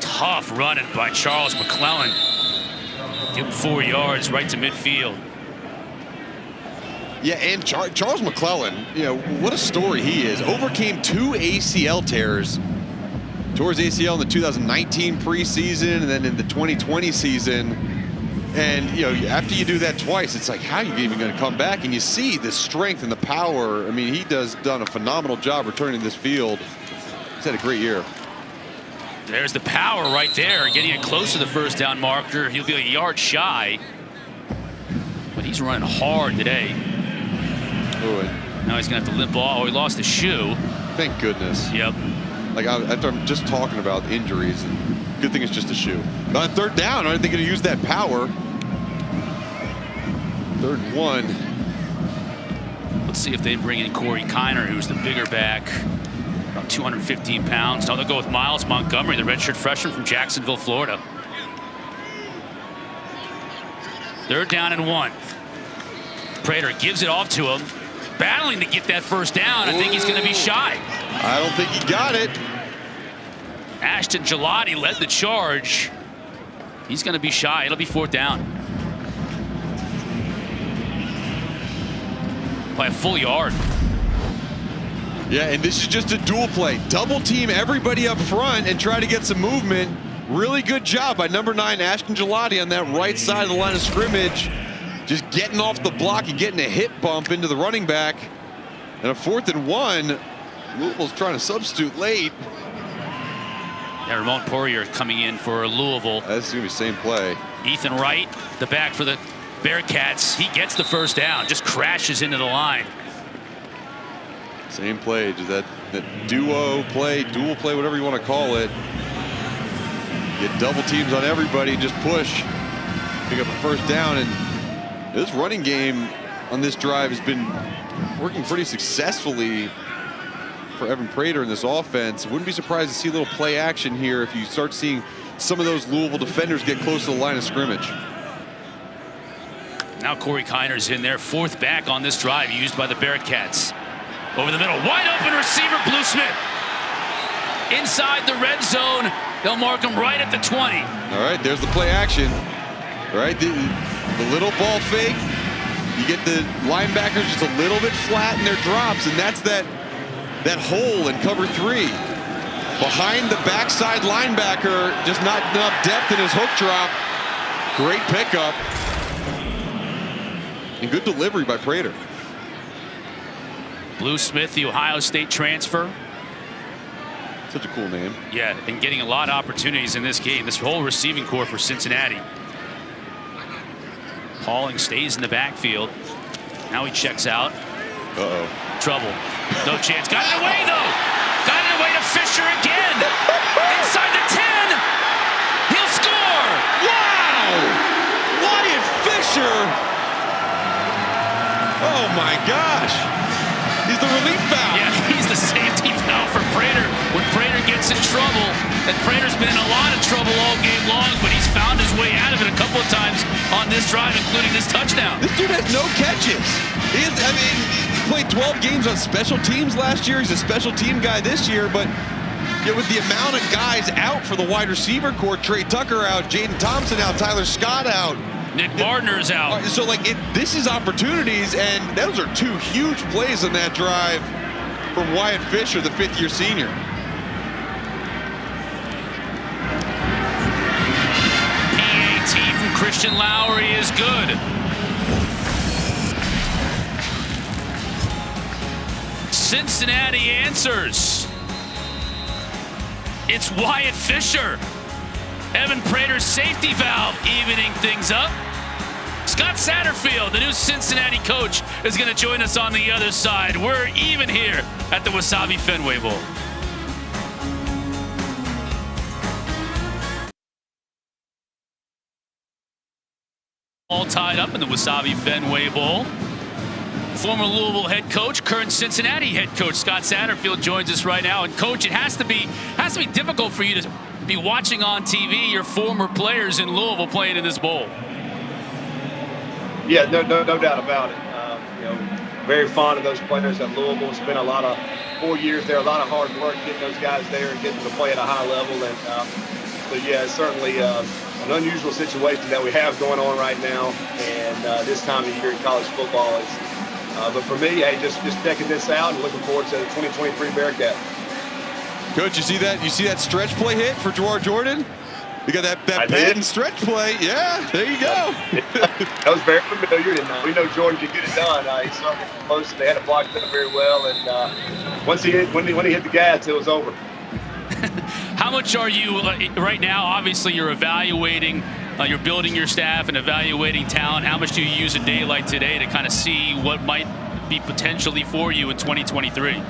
Tough running by Charles McClellan. Give him 4 yards right to midfield.
Yeah, and Charles McClellan, you know, what a story he is. Overcame 2 ACL tears. Tore his ACL in the 2019 preseason and then in the 2020 season. And, you know, after you do that twice, it's like, how are you even going to come back? And you see the strength and the power. I mean, he done a phenomenal job returning this field. He's had a great year.
There's the power right there, getting it close to the first down marker. He'll be a yard shy, but he's running hard today.
Ooh,
Now he's going to have to limp off. Oh, he lost his shoe.
thank goodness.
Yep.
Like, after I'm just talking about injuries, and good thing it's just a shoe. But on third down, I think they're going to use that power. 3rd and 1.
Let's see if they bring in Corey Kiner, who's the bigger back, about 215 pounds. No, they'll go with Miles Montgomery, the redshirt freshman from Jacksonville, Florida. 3rd down and 1. Prater gives it off to him, battling to get that first down. I think he's going to be shy.
I don't think he got it.
Ashton Gelati led the charge. He's going to be shy. It'll be 4th down. By a full yard.
Yeah, and this is just a dual play. Double team everybody up front and try to get some movement. Really good job by number 9, Ashton Gelati, on that right side of the line of scrimmage. Just getting off the block and getting a hip bump into the running back. And a 4th and 1. Louisville's trying to substitute late.
Yeah, Ramon Poirier coming in for Louisville.
That's going to be the same play.
Ethan Wright, the back for the Bearcats. He gets the first down, just crashes into the line.
Same play, just that duo play, dual play, whatever you want to call it. Get double teams on everybody, just push. Pick up a first down, and this running game on this drive has been working pretty successfully for Evan Prater in this offense. Wouldn't be surprised to see a little play action here if you start seeing some of those Louisville defenders get close to the line of scrimmage.
Now Corey Kiner's in there, 4th back on this drive, used by the Bearcats. Over the middle, wide open receiver, Blue Smith. Inside the red zone, they'll mark him right at the 20.
All right, there's the play action. All right, the little ball fake. You get the linebackers just a little bit flat in their drops, and that's that hole in cover 3. Behind the backside linebacker, just not enough depth in his hook drop. Great pickup. And good delivery by Prater.
Blue Smith, the Ohio State transfer.
Such a cool name.
Yeah, and getting a lot of opportunities in this game. This whole receiving core for Cincinnati. Pauling stays in the backfield. Now he checks out.
Uh-oh.
Trouble. No chance. Got it away, though. Got it away to Fisher again. Inside the 10. He'll score.
Wow! Wyatt Fisher. Oh, my gosh. He's the relief valve.
Yeah, he's the safety valve for Prater when Prater gets in trouble. And Prater's been in a lot of trouble all game long, but he's found his way out of it a couple of times on this drive, including this touchdown.
This dude has no catches. He played 12 games on special teams last year. He's a special team guy this year, but with the amount of guys out for the wide receiver core, Trey Tucker out, Jaden Thompson out, Tyler Scott out.
Nick Gardner's out.
So, this is opportunities, and those are 2 huge plays on that drive from Wyatt Fisher, the 5th-year senior.
PAT from Christian Lowry is good. Cincinnati answers. It's Wyatt Fisher. Evan Prater's safety valve evening things up. Scott Satterfield, the new Cincinnati coach, is going to join us on the other side. We're even here at the Wasabi Fenway Bowl. All tied up in the Wasabi Fenway Bowl. Former Louisville head coach, current Cincinnati head coach Scott Satterfield joins us right now. And coach, it has to be difficult for you to be watching on TV your former players in Louisville playing in this bowl.
Yeah, no doubt about it. Very fond of those players at Louisville. Spent a lot of 4 years there, a lot of hard work getting those guys there and getting them to play at a high level. And so yeah, certainly an unusual situation that we have going on right now, and this time of year in college football is. But for me, hey, just checking this out and looking forward to the 2023 Bearcat.
Coach, you see that? You see that stretch play hit for Jawhar Jordan? You got that patent stretch play. Yeah, there you go.
That was very familiar, and we know Jordan can get it done. He started close. They had it blocked up very well, and once he hit, when he hit the gas, it was over.
How much are you right now? Obviously, you're evaluating, you're building your staff and evaluating talent. How much do you use a day like today to kind of see what might be potentially for you in 2023?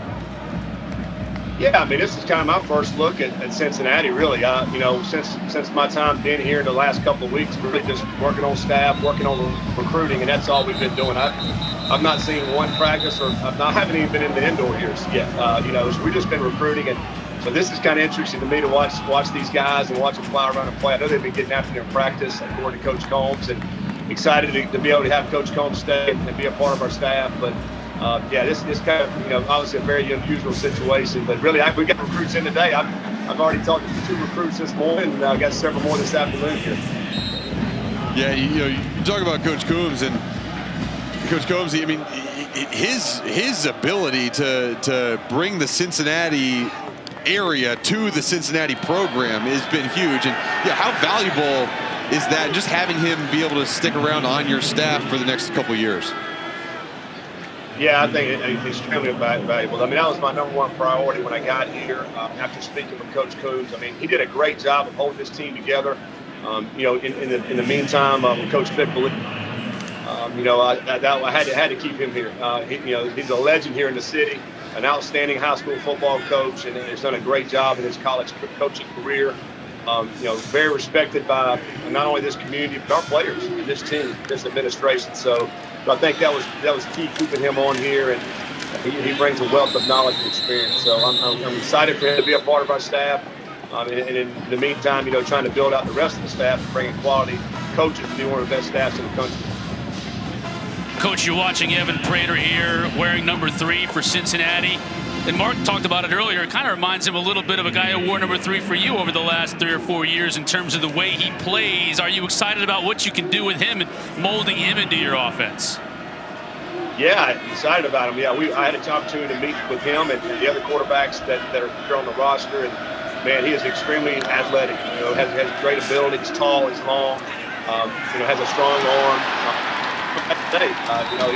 Yeah, I mean, this is kind of my first look at Cincinnati, really. You know, since my time being here in the last couple of weeks, really just working on staff, working on recruiting, and that's all we've been doing. I've not seen one practice, or I haven't even been in the indoor years yet. You know, so we've just been recruiting, and so this is kind of interesting to me to watch these guys and watch them fly around and play. I know they've been getting after their practice, according to Coach Combs, and excited to be able to have Coach Combs stay and be a part of our staff, but. Yeah, this kind of, you know, obviously a very unusual situation, but really we got recruits in today. I've already talked to 2 recruits this morning, and I got several more this afternoon here.
Yeah, you know, you talk about Coach Combs, and Coach Combs, I mean, his ability to bring the Cincinnati area to the Cincinnati program has been huge, and yeah, how valuable is that? Just having him be able to stick around on your staff for the next couple of years.
Yeah, I think it's extremely valuable. I mean, that was my #1 priority when I got here. After speaking with Coach Combs, I mean, he did a great job of holding this team together. You know, in the meantime, with Coach Fickle, you know, I had to keep him here. You know, he's a legend here in the city, an outstanding high school football coach, and has done a great job in his college coaching career. You know, very respected by not only this community but our players, this team, this administration. So I think that was key, keeping him on here, and he brings a wealth of knowledge and experience. So I'm excited for him to be a part of our staff. And in the meantime, you know, trying to build out the rest of the staff and bringing quality coaches to be one of the best staffs in the country.
Coach, you're watching Evan Prater here wearing #3 for Cincinnati. And Mark talked about it earlier. It kind of reminds him a little bit of a guy who wore #3 for you over the last 3 or 4 years in terms of the way he plays. Are you excited about what you can do with him and molding him into your offense?
Yeah, I'm excited about him. Yeah, I had an opportunity to meet with him and the other quarterbacks that are here on the roster. And, man, he is extremely athletic. You know, has great ability. He's tall, he's long, you know, has a strong arm. You know,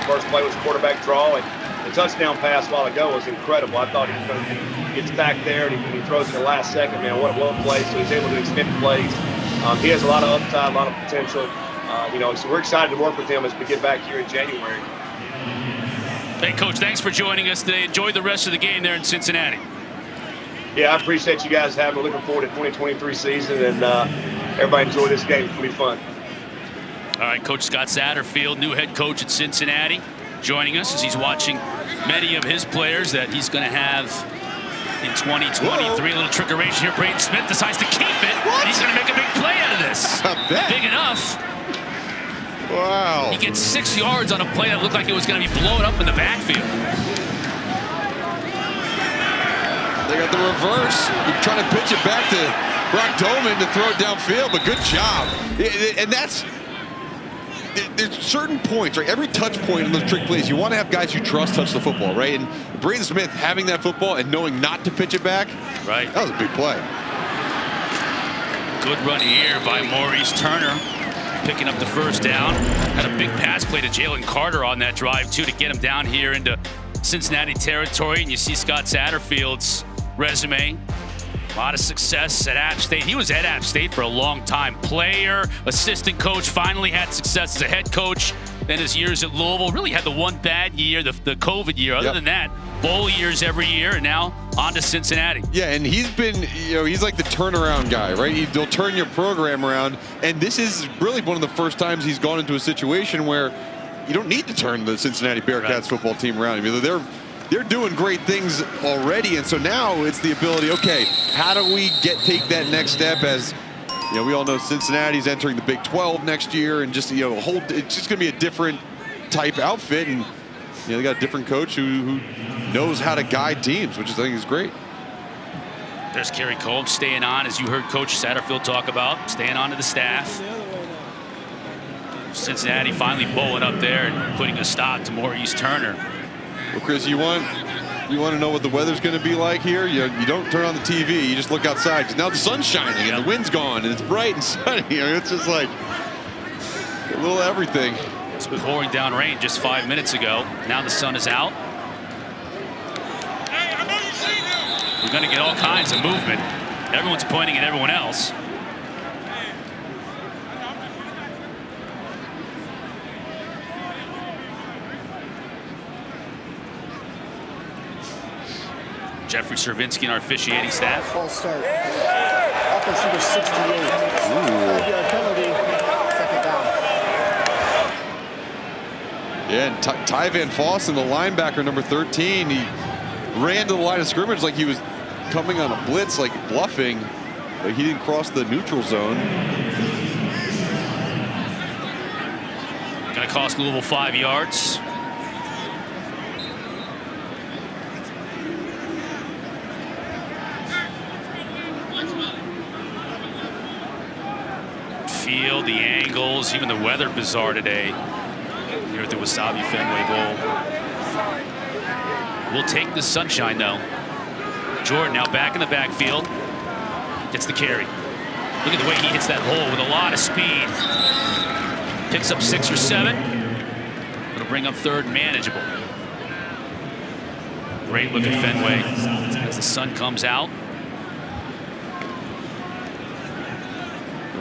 first play was quarterback draw, and the touchdown pass a while ago was incredible. I thought he was going to get back there, and he throws it the last second. Man, what a play! So he's able to extend plays. He has a lot of upside, a lot of potential. You know, so we're excited to work with him as we get back here in January.
Hey, Coach, thanks for joining us today. Enjoy the rest of the game there in Cincinnati.
Yeah, I appreciate you guys having me. Looking forward to the 2023 season, and everybody enjoy this game. It's going to be fun.
All right, Coach Scott Satterfield, new head coach at Cincinnati, joining us as he's watching many of his players that he's going to have in 2023. Whoa. A little trickeration here. Braden Smith decides to keep it. And he's going to make a big play out of this. Big enough.
Wow.
He gets 6 yards on a play that looked like it was going to be blown up in the backfield.
They got the reverse. You're trying to pitch it back to Brock Doman to throw it downfield, but good job. And there's certain points, right? Every touch point in those trick plays, you want to have guys you trust touch the football, right? And Braden Smith having that football and knowing not to pitch it back,
right?
That was a big play.
Good run here by Maurice Turner, picking up the first down. Had a big pass play to Jalen Carter on that drive, too, to get him down here into Cincinnati territory. And you see Scott Satterfield's resume. A lot of success at App State. He was at App State for a long time. Player, assistant coach, finally had success as a head coach. Then his years at Louisville, really had the one bad year, the COVID year. Other than that, bowl years every year, and now on to Cincinnati.
Yeah, and he's been, you know, he's like the turnaround guy, right? He'll turn your program around, and this is really one of the first times he's gone into a situation where you don't need to turn the Cincinnati Bearcats football team around. I mean, they're doing great things already, and so now it's the ability, okay, how do we take that next step? As you know, we all know Cincinnati's entering the Big 12 next year, and just, you know, it's just going to be a different type outfit, and you know, they got a different coach who knows how to guide teams, which I think is great.
There's Kerry Combs staying on, as you heard Coach Satterfield talk about, staying on to the staff. Cincinnati finally bowling up there and putting a stop to Maurice Turner.
Well, Chris, you want to know what the weather's going to be like here? You don't turn on the TV. You just look outside. 'Cause now the sun's shining and the wind's gone and it's bright and sunny. It's just like a little everything.
It's been pouring down rain just 5 minutes ago. Now the sun is out. We're going to get all kinds of movement. Everyone's pointing at everyone else. Jeffrey Cervinsky and our officiating staff.
False start. Offense number 68. 5-yard penalty. Second down.
Yeah, and Ty Van Fossen, the linebacker, number 13, he ran to the line of scrimmage like he was coming on a blitz, like bluffing, but he didn't cross the neutral zone.
Going to cost Louisville 5 yards. Field, the angles, even the weather bizarre today here at the Wasabi Fenway Bowl. We'll take the sunshine though. Jordan now back in the backfield. Gets the carry. Look at the way he hits that hole with a lot of speed. Picks up 6 or 7. It'll bring up third manageable. Great look at Fenway as the sun comes out.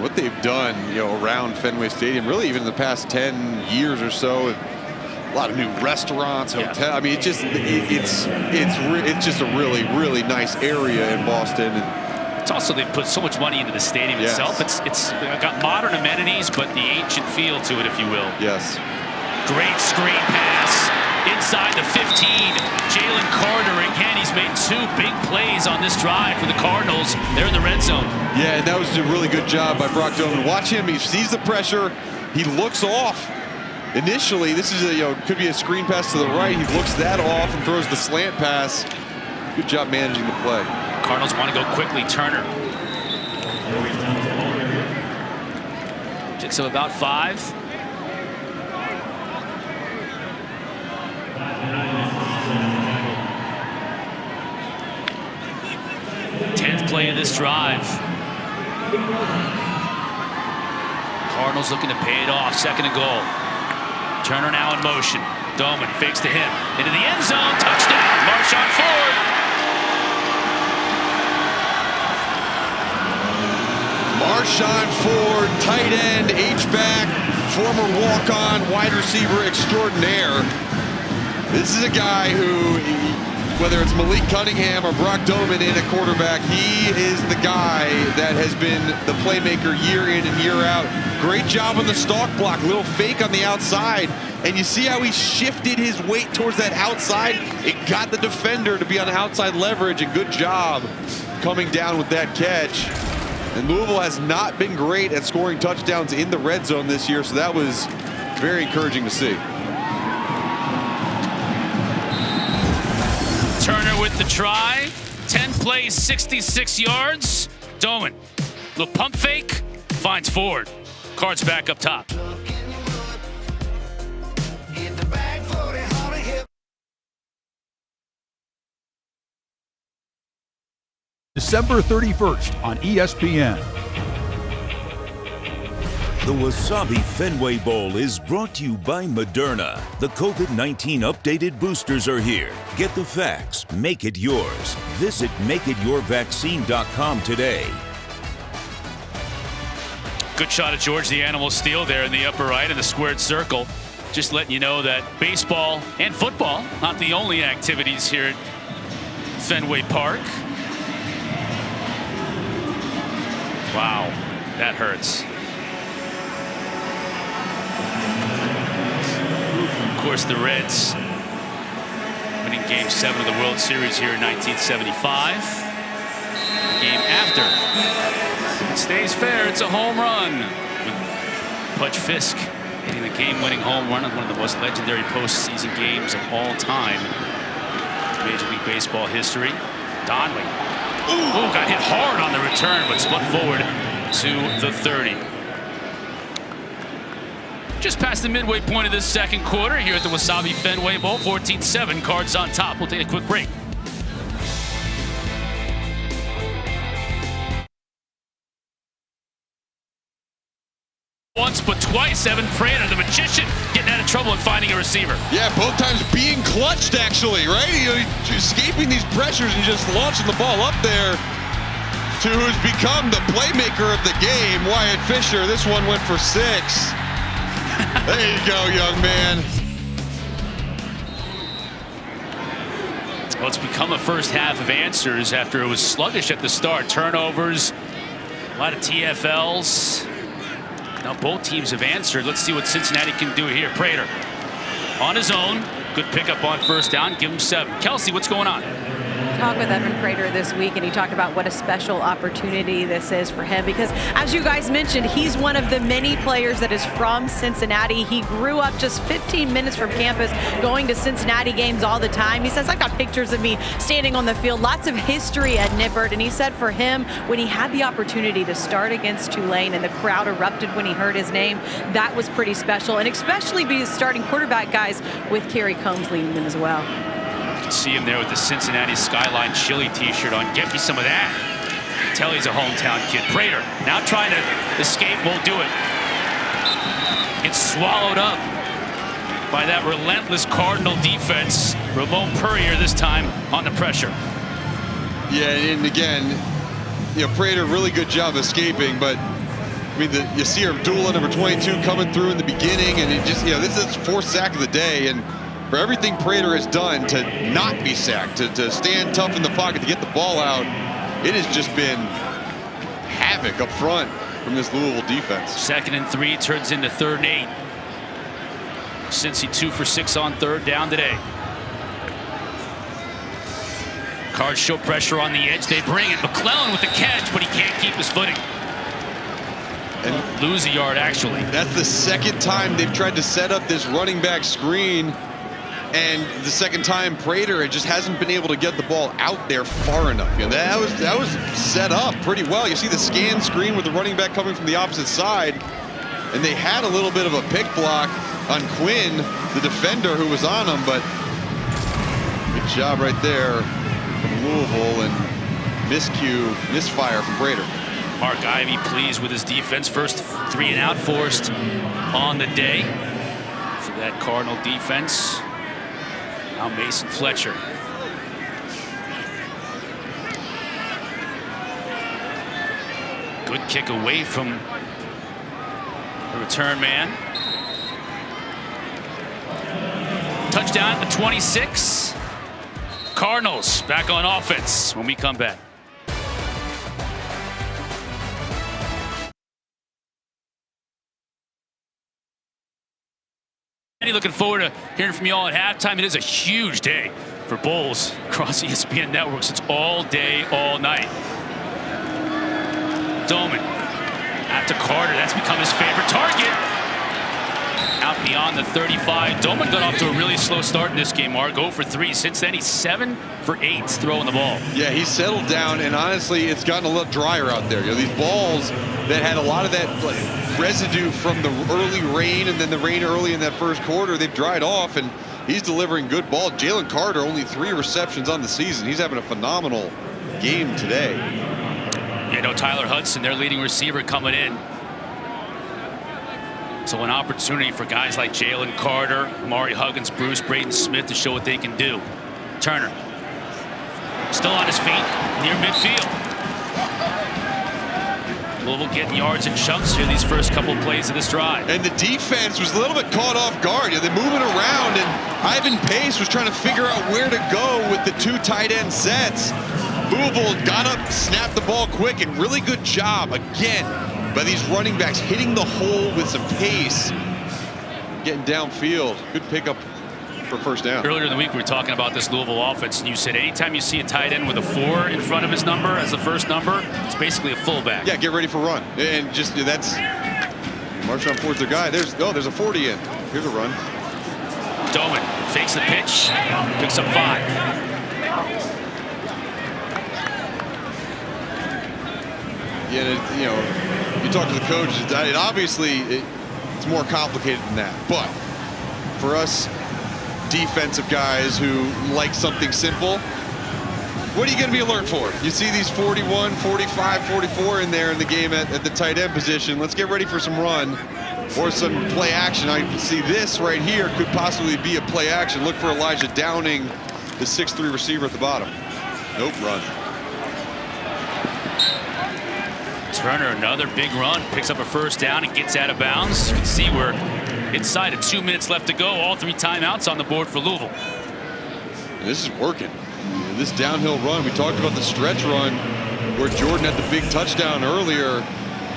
What they've done, around Fenway Stadium, really even in the past 10 years or so, a lot of new restaurants, hotels. I mean, it's just a really nice area in Boston. And
it's also, they've put so much money into the stadium itself. It's got modern amenities, but the ancient feel to it, if you will.
Yes.
Great screen pass inside the 15. Jalen Carter again. He's made 2 big plays on this drive for the Cardinals. They're in the red zone.
Yeah, and that was a really good job by Brock Doman. Watch him. He sees the pressure. He looks off. Initially, this is could be a screen pass to the right. He looks that off and throws the slant pass. Good job managing the play.
Cardinals want to go quickly. Turner picks up about 5. Play of this drive. Cardinals looking to pay it off. 2nd and goal. Turner now in motion. Doman fakes to him. Into the end zone. Touchdown. Marshawn Ford.
Marshawn Ford, tight end, H-back, former walk-on, wide receiver extraordinaire. This is a guy who, whether it's Malik Cunningham or Brock Doman in a quarterback, he is the guy that has been the playmaker year in and year out. Great job on the stalk block, little fake on the outside, and you see how he shifted his weight towards that outside. It got the defender to be on outside leverage, and good job coming down with that catch. And Louisville has not been great at scoring touchdowns in the red zone this year, so that was very encouraging to see.
Turner with the try. 10 plays, 66 yards. Doman, little pump fake, finds Ford. Cards back up top.
December 31st on ESPN.
The Wasabi Fenway Bowl is brought to you by Moderna. The COVID-19 updated boosters are here. Get the facts. Make it yours. Visit makeityourvaccine.com today.
Good shot at George the Animal Steele there in the upper right in the squared circle. Just letting you know that baseball and football, not the only activities here at Fenway Park. Wow, that hurts. Of course, the Reds winning Game 7 of the World Series here in 1975. Game after. If it stays fair, it's a home run. With Pudge Fisk hitting the game-winning home run on one of the most legendary postseason games of all time in Major League Baseball history. Donnelly Ooh, got hit hard on the return, but spun forward to the 30. Just past the midway point of this second quarter here at the Wasabi Fenway Bowl. 14-7, Cards on top. We'll take a quick break. Once but twice, Evan Prater, the magician, getting out of trouble and finding a receiver.
Yeah, both times being clutched, actually, right? Escaping these pressures and just launching the ball up there to who's become the playmaker of the game, Wyatt Fisher. This one went for 6. There you go, young man.
Well, it's become a first half of answers after it was sluggish at the start. Turnovers, a lot of TFLs. Now both teams have answered. Let's see what Cincinnati can do here. Prater on his own. Good pickup on first down. Give him 7. Kelsey, what's going on?
Talk with Evan Prater this week, and he talked about what a special opportunity this is for him because, as you guys mentioned, he's one of the many players that is from Cincinnati. He grew up just 15 minutes from campus, going to Cincinnati games all the time. He says, I got pictures of me standing on the field, lots of history at Nippert, and he said for him, when he had the opportunity to start against Tulane and the crowd erupted when he heard his name, that was pretty special, and especially be starting quarterback guys with Kerry Combs leading them as well.
See him there with the Cincinnati Skyline Chili t-shirt on. Get me some of that. Tell he's a hometown kid. Prater now trying to escape, won't do it. It's swallowed up by that relentless Cardinal defense. Ramon Purrier this time on the pressure.
Yeah, and again, Prater, really good job escaping, but I mean, you see Abdullah, number 22, coming through in the beginning, and it just, this is his 4th sack of the day, and for everything Prater has done to not be sacked, to stand tough in the pocket, to get the ball out, it has just been havoc up front from this Louisville defense. 2nd
and 3 turns into 3rd and 8. Cincy 2 for 6 on 3rd down today. Cards show pressure on the edge. They bring it. McClellan with the catch, but he can't keep his footing. And lose a yard, actually.
That's the 2nd time they've tried to set up this running back screen. And the 2nd time, Prater, it just hasn't been able to get the ball out there far enough. That was set up pretty well. You see the scan screen with the running back coming from the opposite side, and they had a little bit of a pick block on Quinn, the defender who was on him, but good job right there from Louisville, and misfire from Prater.
Mark Ivey pleased with his defense. First 3 and out forced on the day for that Cardinal defense. Now Mason Fletcher. Good kick away from the return man. Touchdown at the 26. Cardinals back on offense when we come back. Looking forward to hearing from you all at halftime. It is a huge day for Bulls across ESPN networks. It's all day, all night. Doman out to Carter. That's become his favorite target. Out beyond the 35. Doman got off to a really slow start in this game, Mark. 0 for 3. Since then, he's 7 for 8 throwing the ball. Yeah, he's settled down, and honestly, it's gotten a little drier out there. These balls that had a lot of that residue from the early rain and then the rain early in that first quarter, they've dried off, and he's delivering good ball. Jalen Carter, only 3 receptions on the season. He's having a phenomenal game today. Tyler Hudson, their leading receiver, coming in. So an opportunity for guys like Jalen Carter, Mari Huggins, Bruce, Braden Smith to show what they can do. Turner still on his feet near midfield. Louisville getting yards and chunks here these first couple plays of this drive. And the defense was a little bit caught off guard. They're moving around, and Ivan Pace was trying to figure out where to go with the 2 tight end sets. Louisville got up, snapped the ball quick, and really good job again by these running backs hitting the hole with some pace, getting downfield. Good pickup for first down. Earlier in the week, we were talking about this Louisville offense, and you said anytime you see a tight end with a 4 in front of his number as the first number, it's basically a fullback. Yeah, get ready for run. And just that's Marshawn Ford's their guy. There's a 40 in. Here's a run. Doman fakes the pitch, picks up 5.
you know, you talk to the coaches. It obviously it's more complicated than that. But for us defensive guys who like something simple, what are you going to be alert for? You see these 41, 45, 44 in there in the game at the tight end position. Let's get ready for some run or some play action. I can see this right here could possibly be a play action. Look for Elijah Downing, the 6'3" receiver at the bottom. Nope, run.
Turner, another big run, picks up a first down and gets out of bounds. You can see we're inside of 2 minutes left to go. All 3 timeouts on the board for Louisville.
And this is working. This downhill run, we talked about the stretch run where Jordan had the big touchdown earlier,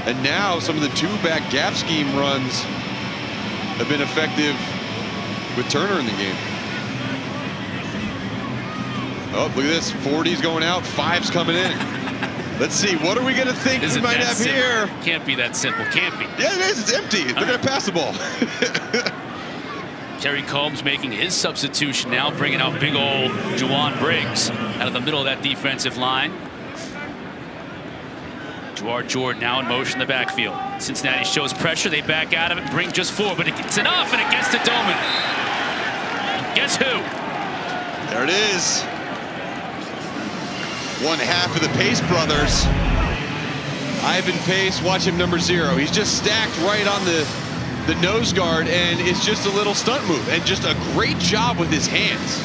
and now some of the 2-back gap scheme runs have been effective with Turner in the game. Oh, look at this, 40's going out, 5's coming in. Let's see, what are we going to think we might have here?
Can't be that simple, can't be.
Yeah, it is, it's empty. They're going to pass the ball.
Terry Combs making his substitution now, bringing out big old Juwan Briggs out of the middle of that defensive line. Jawar Jordan now in motion in the backfield. Cincinnati shows pressure, they back out of it, bring just 4, but it's enough, and it gets to Doman. Guess who?
There it is. One half of the Pace brothers. Ivan Pace, watch him, number 0. He's just stacked right on the nose guard, and it's just a little stunt move, and just a great job with his hands.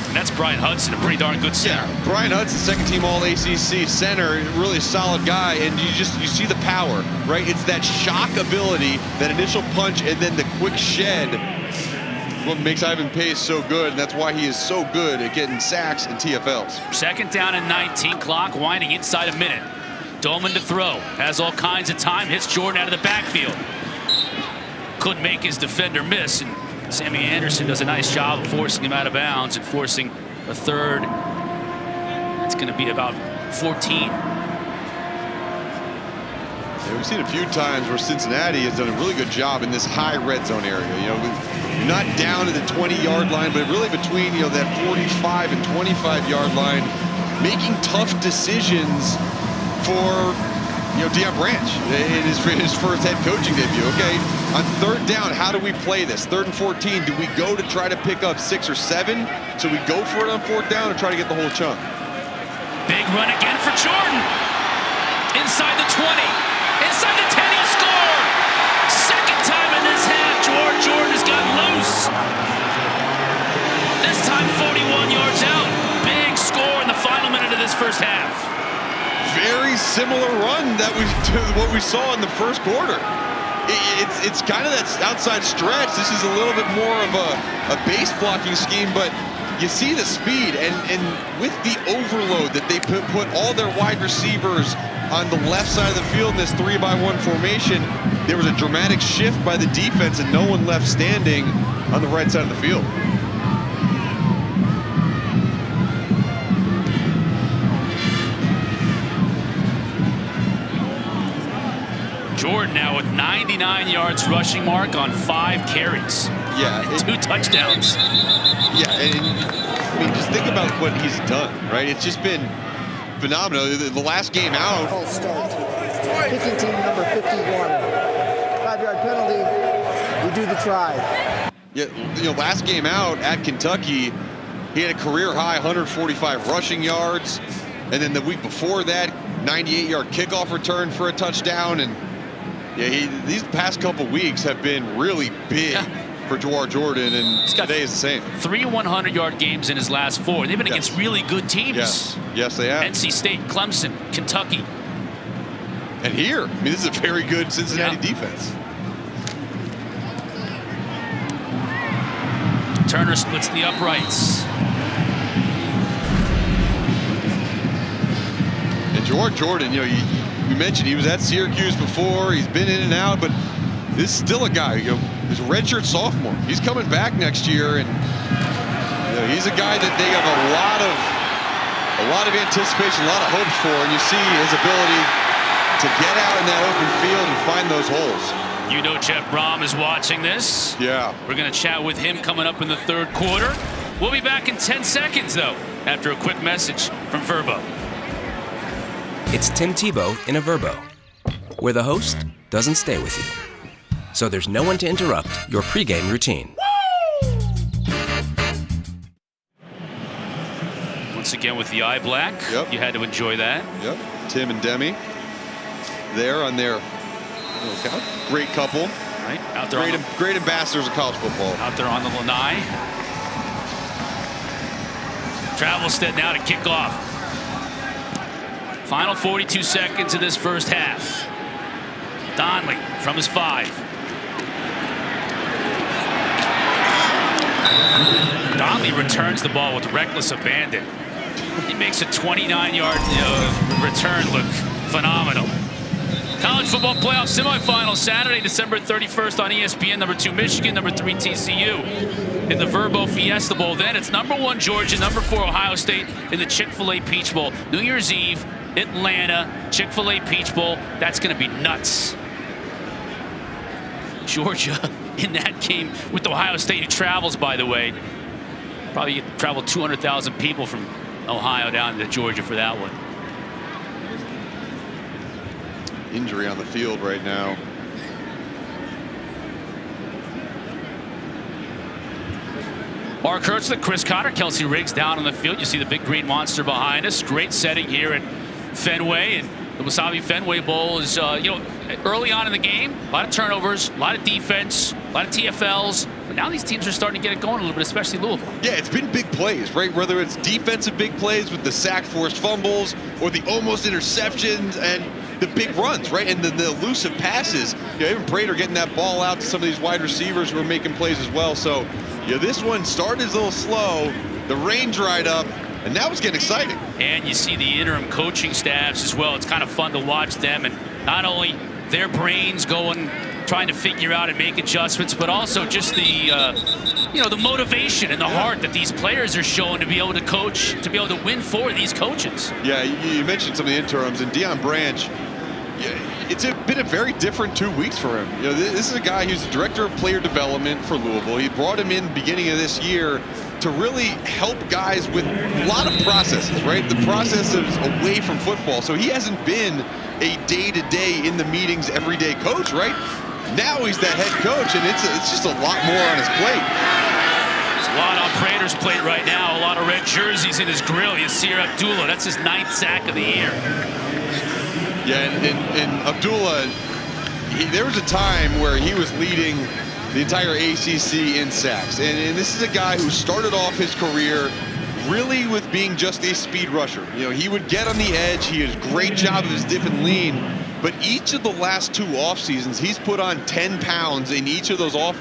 And that's Brian Hudson, a pretty darn good center.
Yeah, Brian Hudson, second-team All-ACC center, really solid guy, and you see the power, right? It's that shock ability, that initial punch, and then the quick shed. What makes Ivan Pace so good, and that's why he is so good at getting sacks and TFLs.
2nd down and 19, clock winding inside a minute. Doman to throw, has all kinds of time, hits Jordan out of the backfield. Couldn't make his defender miss, and Sammy Anderson does a nice job of forcing him out of bounds and forcing a third. It's going to be about 14.
Yeah, we've seen a few times where Cincinnati has done a really good job in this high red zone area. You know, you're not down to the 20-yard line, but really between, you know, that 45 and 25-yard line, making tough decisions for, you know, Deion Branch in his first head coaching debut. Okay, on 3rd down, how do we play this? 3rd and 14, do we go to try to pick up 6 or 7? So we go for it on 4th down or try to get the whole chunk?
Big run again for Jordan. Inside the 20, inside the 10, he'll score. 2nd time in this half, Jawar Jordan has gotten loose. This time 41 yards out. Big score in the final minute of this first half.
Very similar run that to what we saw in the first quarter. It's kind of that outside stretch. This is a little bit more of a base blocking scheme, but you see the speed, and with the overload that they put all their wide receivers on the left side of the field in this 3-by-1 formation, there was a dramatic shift by the defense and no one left standing on the right side of the field.
Jordan now with 99 yards rushing mark on 5 carries.
Yeah.
And 2 touchdowns.
Yeah, and I mean, just think about what he's done, right? It's just been phenomenal. The last game out.
False start. Kicking team number 51. 5-yard penalty. We do the try.
Yeah, you know, last game out at Kentucky, he had a career high 145 rushing yards, and then the week before that, 98-yard kickoff return for a touchdown. And yeah, these past couple weeks have been really big for Jawar Jordan, and today is the same.
3 100-yard games in his last 4. They've been against really good teams.
Yes, they have.
NC State, Clemson, Kentucky.
And here, I mean, this is a very good Cincinnati defense.
Turner splits the uprights.
And Jawar Jordan, you know, you mentioned he was at Syracuse before. He's been in and out, but this is still a guy, you know, he's a redshirt sophomore. He's coming back next year, and you know, he's a guy that they have a lot of anticipation, a lot of hopes for, and you see his ability to get out in that open field and find those holes.
You know Jeff Brom is watching this.
Yeah.
We're going to chat with him coming up in the 3rd quarter. We'll be back in 10 seconds, though, after a quick message from Verbo.
It's Tim Tebow in a Verbo. where the host doesn't stay with you. So there's no one to interrupt your pregame routine.
Once again with the eye black.
Yep.
You had to enjoy that.
Yep. Tim and Demi there on their great couple.
Right out there.
Great ambassadors of college football.
Out there on the lanai. Travelstead now to kick off. Final 42 seconds of this first half. Donley from his 5. Donley returns the ball with reckless abandon. He makes a 29-yard return look phenomenal. College football playoff semifinals Saturday, December 31st on ESPN. Number 2 Michigan, number 3 TCU in the Verbo Fiesta Bowl. Then it's number 1 Georgia, number 4 Ohio State in the Chick-fil-A Peach Bowl. New Year's Eve, Atlanta, Chick-fil-A Peach Bowl. That's going to be nuts. Georgia in that game with Ohio State, who travels, by the way. Probably traveled 200,000 people from Ohio down to Georgia for that one.
Injury on the field right now.
Mark Herzlich, Chris Cotter, Kelsey Riggs down on the field. You see the big green monster behind us. Great setting here at Fenway, and the Wasabi Fenway Bowl is, early on in the game, a lot of turnovers, a lot of defense, a lot of TFLs. But now these teams are starting to get it going a little bit, especially Louisville.
Yeah, it's been big plays, right? Whether it's defensive big plays with the sack forced fumbles or the almost interceptions and the big runs, right? And the elusive passes. Even Prater getting that ball out to some of these wide receivers who are making plays as well. So, this one started a little slow. The rain dried up, and now it's getting exciting.
And you see the interim coaching staffs as well. It's kind of fun to watch them, and not only their brains going, trying to figure out and make adjustments, but also just the the motivation and the heart that these players are showing to be able to coach, to be able to win for these coaches.
Yeah, you mentioned some of the interims, and Deion Branch, it's been a very different 2 weeks for him. This is a guy who's the director of player development for Louisville. He brought him in beginning of this year to really help guys with a lot of processes, right? The processes away from football. So he hasn't been a day-to-day in the meetings everyday coach, right? Now he's that head coach, and it's just a lot more on his plate.
There's a lot on Prater's plate right now. A lot of red jerseys in his grill. Yasir Abdullah, that's his 9th sack of the year.
Yeah, and Abdullah, there was a time where he was leading the entire ACC in sacks. And this is a guy who started off his career really with being just a speed rusher. He would get on the edge. He did a great job of his dip and lean. But each of the last 2 off seasons, he's put on 10 pounds in each of those off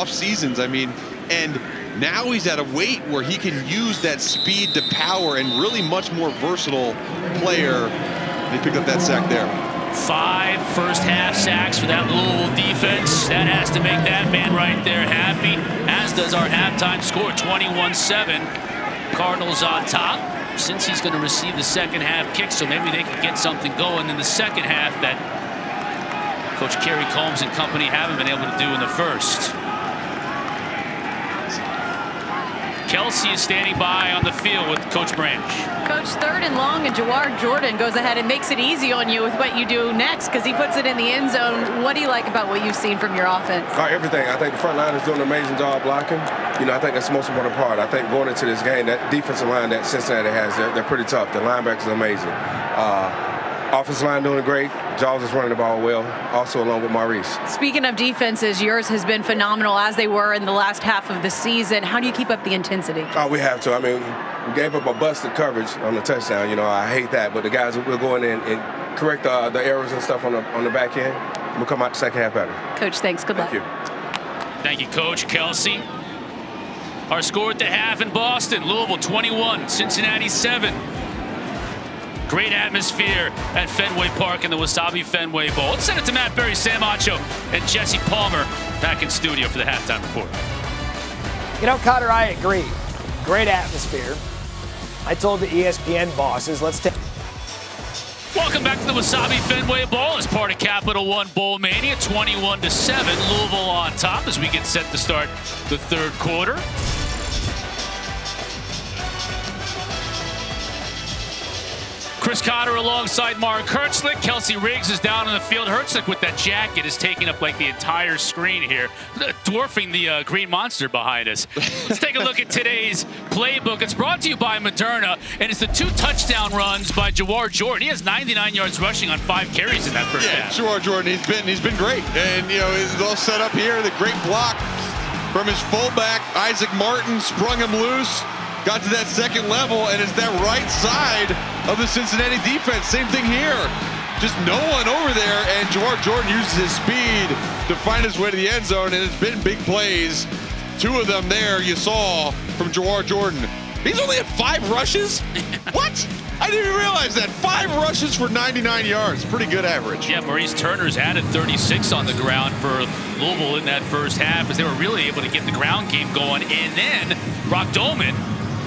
seasons, and now he's at a weight where he can use that speed to power and really much more versatile player. They picked up that sack there. 5 first-half sacks for that Louisville defense. That has to make that man right there happy, as does our halftime score, 21-7. Cardinals on top, since he's going to receive the second-half kick, so maybe they can get something going in the second half that Coach Kerry Combs and company haven't been able to do in the first. Kelsey is standing by on the field with Coach Branch.
Coach, 3rd and long, and Jawar Jordan goes ahead and makes it easy on you with what you do next, because he puts it in the end zone. What do you like about what you've seen from your offense?
Everything. I think the front line is doing an amazing job blocking. I think that's the most important part. I think going into this game, that defensive line that Cincinnati has, they're pretty tough. The linebackers are amazing. Offensive line doing great. Jaws is running the ball well, also along with Maurice.
Speaking of defenses, yours has been phenomenal, as they were in the last half of the season. How do you keep up the intensity?
Oh, we have to. We gave up a busted coverage on the touchdown. I hate that, but the guys will go in and correct the errors and stuff on the back end. We'll come out the second half better.
Coach, thanks. Good luck.
Thank you.
Thank you, Coach. Kelsey. Our score at the half in Boston. Louisville 21, Cincinnati 7. Great atmosphere at Fenway Park in the Wasabi Fenway Bowl. Let's send it to Matt Berry, Sam Acho, and Jesse Palmer back in studio for the halftime report.
Cotter, I agree. Great atmosphere. I told the ESPN bosses, let's take.
Welcome back to the Wasabi Fenway Bowl as part of Capital One Bowl Mania. 21-7, Louisville on top as we get set to start the 3rd quarter. Chris Cotter alongside Mark Hertzlich. Kelsey Riggs is down on the field. Hertzlich with that jacket is taking up like the entire screen here, dwarfing the Green Monster behind us. Let's take a look at today's playbook. It's brought to you by Moderna, and it's the 2 touchdown runs by Jawhar Jordan. He has 99 yards rushing on 5 carries in that first half.
Jawhar Jordan, he's been great, and it's all set up here. The great block from his fullback, Isaac Martin, sprung him loose. Got to that second level, and it's that right side of the Cincinnati defense. Same thing here. Just no one over there, and Jawhar Jordan uses his speed to find his way to the end zone, and it's been big plays. 2 of them there you saw from Jawhar Jordan. He's only had 5 rushes? What? I didn't even realize that. 5 rushes for 99 yards. Pretty good average.
Yeah, Maurice Turner's added 36 on the ground for Louisville in that first half as they were really able to get the ground game going. And then Brock Dolman,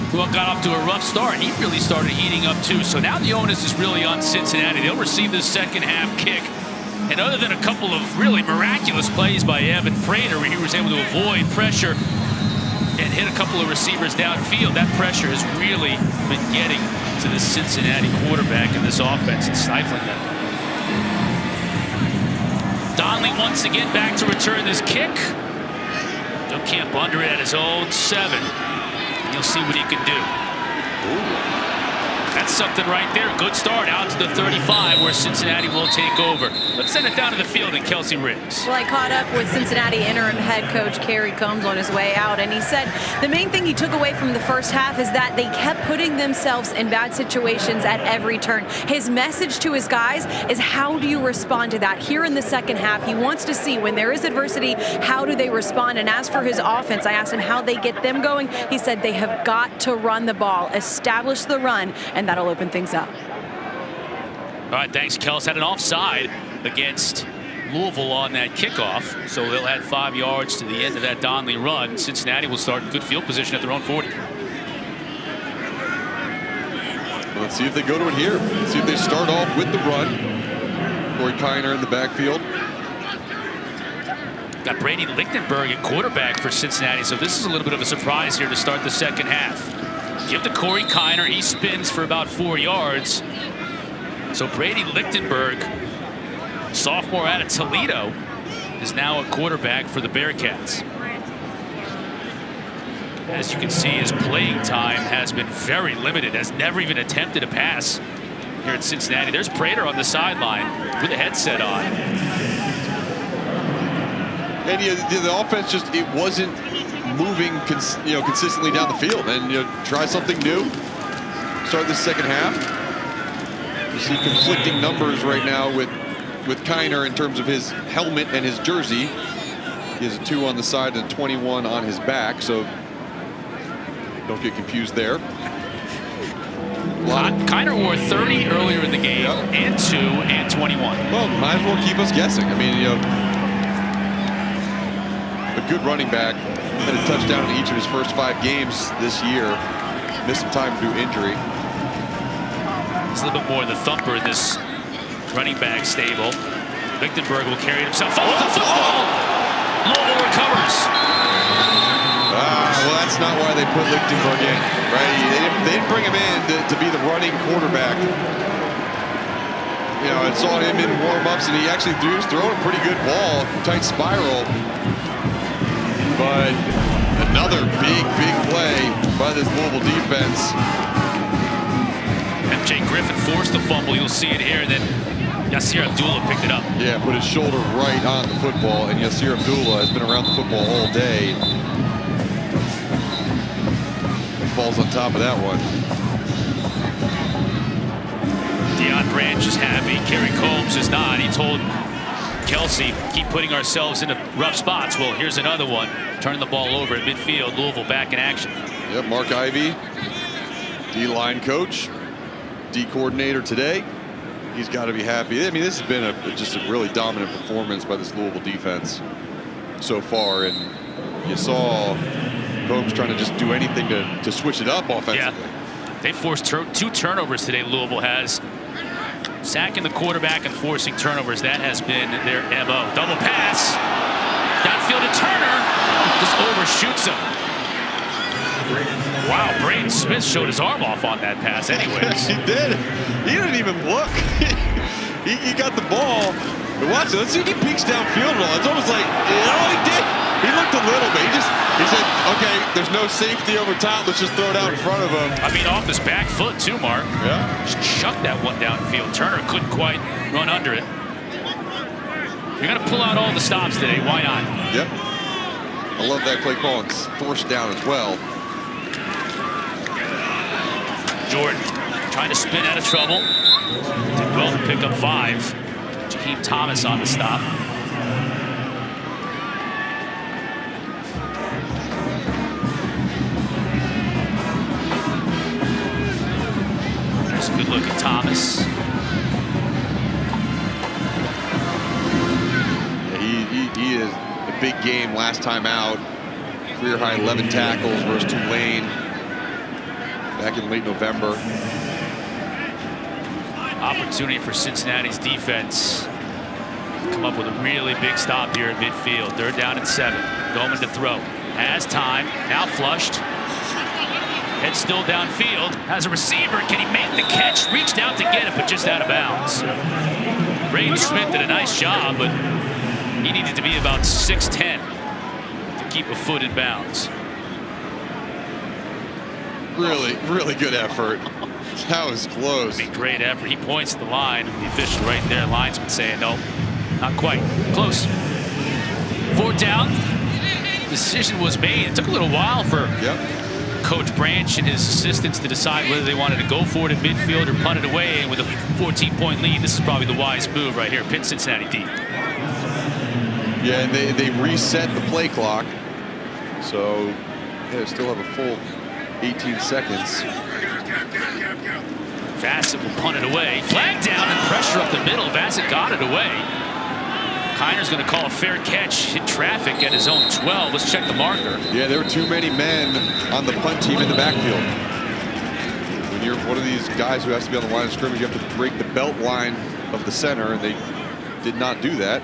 who got off to a rough start, he really started heating up too. So now the onus is really on Cincinnati. They'll receive the second half kick. And other than a couple of really miraculous plays by Evan Prater, where he was able to avoid pressure and hit a couple of receivers downfield, that pressure has really been getting to the Cincinnati quarterback in this offense and stifling them. Donley once again back to return this kick. Camp under it at his own 7. You'll see what he can do. Ooh. That's something right there. Good start out to the 35 where Cincinnati will take over. Let's send it down to the field and Kelsey Riggs.
Well, I caught up with Cincinnati interim head coach Kerry Combs on his way out, and he said the main thing he took away from the first half is that they kept putting themselves in bad situations at every turn. His message to his guys is, how do you respond to that? Here in the second half, he wants to see when there is adversity, how do they respond? And as for his offense, I asked him how they get them going. He said they have got to run the ball, establish the run, and that'll open things up.
All right, thanks, Kels. Had an offside against Louisville on that kickoff, so they'll add 5 yards to the end of that Donley run. Cincinnati will start in good field position at their own 40.
Well, let's see if they go to it here. Let's see if they start off with the run. Corey Kiner in the backfield.
Got Brady Lichtenberg at quarterback for Cincinnati, so this is a little bit of a surprise here to start the second half. Give to Corey Kiner. He spins for about 4 yards. So Brady Lichtenberg, sophomore out of Toledo, is now a quarterback for the Bearcats. As you can see, his playing time has been very limited, has never even attempted a pass here at Cincinnati. There's Prater on the sideline with a headset on.
And the offense just, it wasn't moving consistently down the field, and try something new. Start the second half. You see conflicting numbers right now with Kiner in terms of his helmet and his jersey. He has a 2 on the side and a 21 on his back, so don't get confused there.
Kiner wore 30 earlier in the game, and 2 and 21.
Well, might as well keep us guessing. I mean, a good running back. Had a touchdown in each of his first 5 games this year. Missed some time due to injury.
He's a little bit more the thumper in this running back stable. Lichtenberg will carry it himself. Oh, the football! Louisville recovers.
Well, that's not why they put Lichtenberg in, right? They didn't bring him in to be the running quarterback. I saw him in warm-ups, and he actually was throwing a pretty good ball, tight spiral. But another big play by this Louisville defense.
MJ Griffin forced the fumble. You'll see it here. And then Yasir Abdullah picked it up.
Yeah, put his shoulder right on the football. And Yasir Abdullah has been around the football all day. He falls on top of that one.
Deion Branch is happy. Kerry Combs is not. He told Kelsey, keep putting ourselves into rough spots. Well, here's another one. Turning the ball over at midfield. Louisville back in action.
Yep, Mark Ivey, D-line coach, D coordinator today. He's got to be happy. I mean, this has been just a really dominant performance by this Louisville defense so far. And you saw Combs trying to just do anything to switch it up offensively.
Yeah, they forced 2 turnovers today, Louisville has. Sacking the quarterback and forcing turnovers, that has been their MO. Double pass. Downfield to Turner. Just overshoots him. Wow, Braden Smith showed his arm off on that pass anyways.
He did. He didn't even look. he got the ball. But watch it. Let's see if he peeks downfield at all. It's almost like, you know what he did? He looked a little bit. He said, okay, there's no safety over top. Let's just throw it out in front of him.
I mean, off his back foot too, Mark.
Yeah.
Just chucked that one downfield. Turner couldn't quite run under it. You're going to pull out all the stops today. Why not?
Yep. I love that play call and first down as well.
Jordan trying to spin out of trouble. Did well to pick up 5. Jaheim Thomas on the stop. There's a good look at Thomas.
Yeah, he is a big game last time out. Career high 11 tackles versus Tulane back in late November.
Opportunity for Cincinnati's defense to come up with a really big stop here at midfield. 3rd down and 7. Goldman to throw. Has time. Now flushed. Head still downfield. Has a receiver. Can he make the catch? Reached out to get it, but just out of bounds. Braden Smith did a nice job, but he needed to be about 6'10" to keep a foot in bounds.
Really good effort. That was close.
I mean, great effort. He points to the line. The official right there, linesman saying, no, not quite. Close. 4th down. Decision was made. It took a little while for Coach Branch and his assistants to decide whether they wanted to go for it at midfield or punt it away. And with a 14-point lead, this is probably the wise move right here. Pin Cincinnati deep.
Yeah, and they reset the play clock. So they still have a full 18 seconds.
Vassett will punt it away. Flag down and pressure up the middle. Vassett got it away. Kiner's going to call a fair catch. Hit traffic at his own 12. Let's check the marker.
Yeah, there were too many men on the punt team in the backfield. When you're one of these guys who has to be on the line of scrimmage, you have to break the belt line of the center, and they did not do that.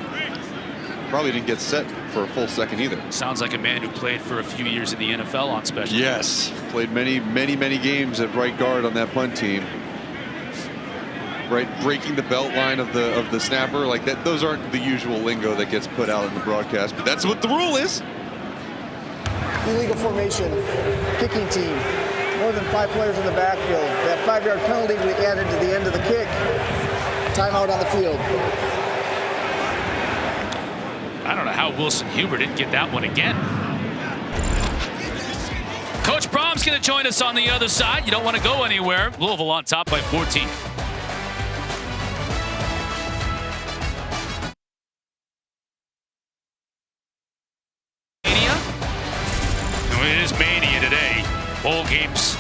Probably didn't get set for a full second either.
Sounds like a man who played for a few years in the NFL on special.
Yes, played many games at right guard on that punt team. Right, breaking the belt line of the snapper like that. Those aren't the usual lingo that gets put out in the broadcast, but that's what the rule is.
Illegal formation, kicking team. More than 5 players in the backfield. That 5-yard penalty we added to the end of the kick. Timeout on the field.
I don't know how Wilson Huber didn't get that one again. Coach Brom's going to join us on the other side. You don't want to go anywhere. Louisville on top by 14. It is mania today. Bowl games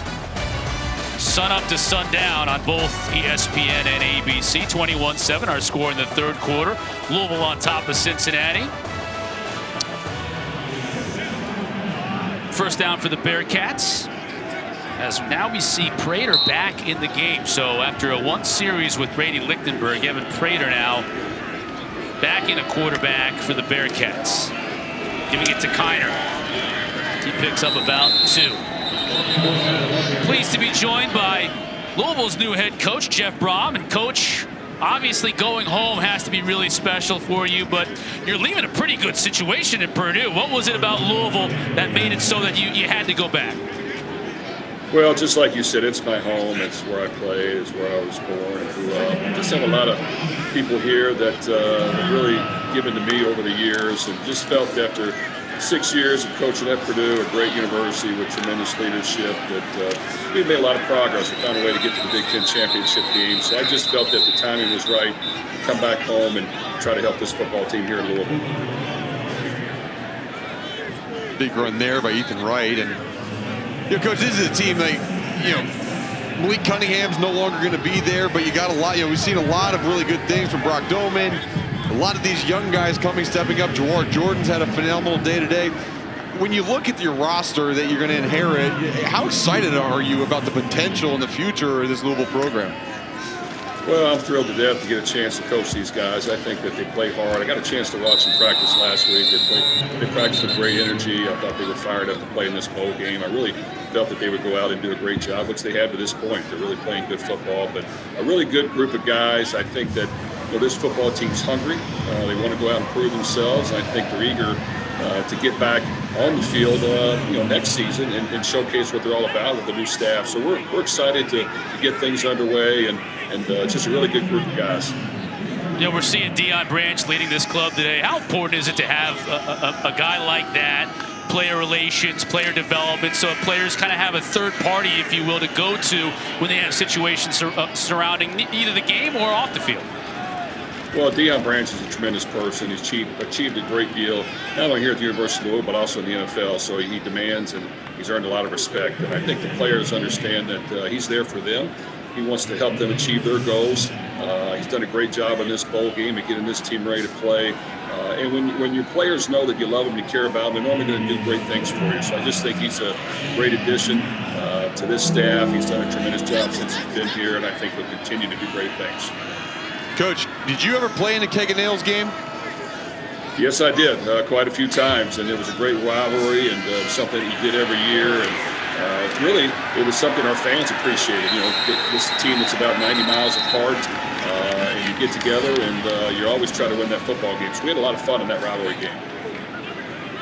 sun up to sundown on both ESPN and ABC. 21-7 our score in the 3rd quarter. Louisville on top of Cincinnati. First down for the Bearcats. As now we see Prater back in the game. So after a 1 series with Brady Lichtenberg, Evan Prater now back in a quarterback for the Bearcats. Giving it to Kiner. He picks up about 2. Pleased to be joined by Louisville's new head coach, Jeff Brom. And Coach, obviously going home has to be really special for you, but you're leaving a pretty good situation at Purdue. What was it about Louisville that made it so that you had to go back?
Well, just like you said, it's my home. It's where I play. It's where I was born and grew up. I just have a lot of people here that have really given to me over the years, and just felt after 6 years of coaching at Purdue, a great university with tremendous leadership, that we've made a lot of progress. We found a way to get to the Big Ten championship game. So I just felt that the timing was right to come back home and try to help this football team here in Louisville.
Big run there by Ethan Wright. And, Coach, this is a team like, Malik Cunningham's no longer going to be there, but you got a lot, we've seen a lot of really good things from Brock Doman. A lot of these young guys stepping up. Jawar Jordan's had a phenomenal day today. When you look at your roster that you're going to inherit, how excited are you about the potential in the future of this Louisville program?
Well, I'm thrilled to death to get a chance to coach these guys. I think that they play hard. I got a chance to watch them practice last week. They practiced with great energy. I thought they were fired up to play in this bowl game. I really felt that they would go out and do a great job, which they have to this point. They're really playing good football, but a really good group of guys. I think that this football team's hungry. They want to go out and prove themselves, and I think they're eager to get back on the field, next season and showcase what they're all about with the new staff. So we're excited to get things underway, and it's just a really good group of guys.
We're seeing Deion Branch leading this club today. How important is it to have a guy like that? Player relations, player development, so players kind of have a third party, if you will, to go to when they have situations surrounding either the game or off the field.
Well, Deion Branch is a tremendous person. He's achieved a great deal, not only here at the University of Louisville, but also in the NFL. So he demands and he's earned a lot of respect. And I think the players understand that he's there for them. He wants to help them achieve their goals. He's done a great job in this bowl game at getting this team ready to play. And when your players know that you love them, you care about them, they're normally going to do great things for you. So I just think he's a great addition to this staff. He's done a tremendous job since he's been here, and I think he'll continue to do great things.
Coach, did you ever play in a Keg and Nails game?
Yes, I did, quite a few times, and it was a great rivalry and something that you did every year. And really, it was something our fans appreciated. This team that's about 90 miles apart, and you get together, and you always try to win that football game. So we had a lot of fun in that rivalry game.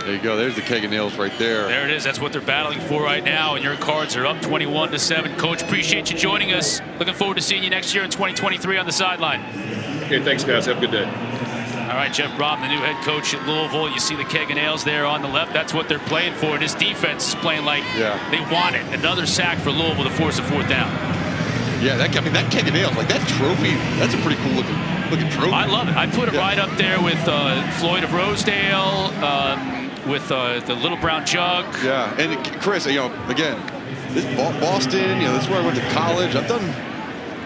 There you go. There's the Keg and Nails right there.
There it is. That's what they're battling for right now. And your Cards are up 21-7. Coach, appreciate you joining us. Looking forward to seeing you next year in 2023 on the sideline.
Okay, thanks, guys. Have a good day.
All right, Jeff Broughton, the new head coach at Louisville. You see the Keg and Nails there on the left. That's what they're playing for. And this defense is playing like they want it. Another sack for Louisville to force a fourth down.
Yeah, that Keg and Nails, like that trophy, that's a pretty cool looking trophy.
I love it. I put it right up there with Floyd of Rosedale, with the Little Brown Jug.
Yeah, and Chris, again, this Boston, this is where I went to college. I've done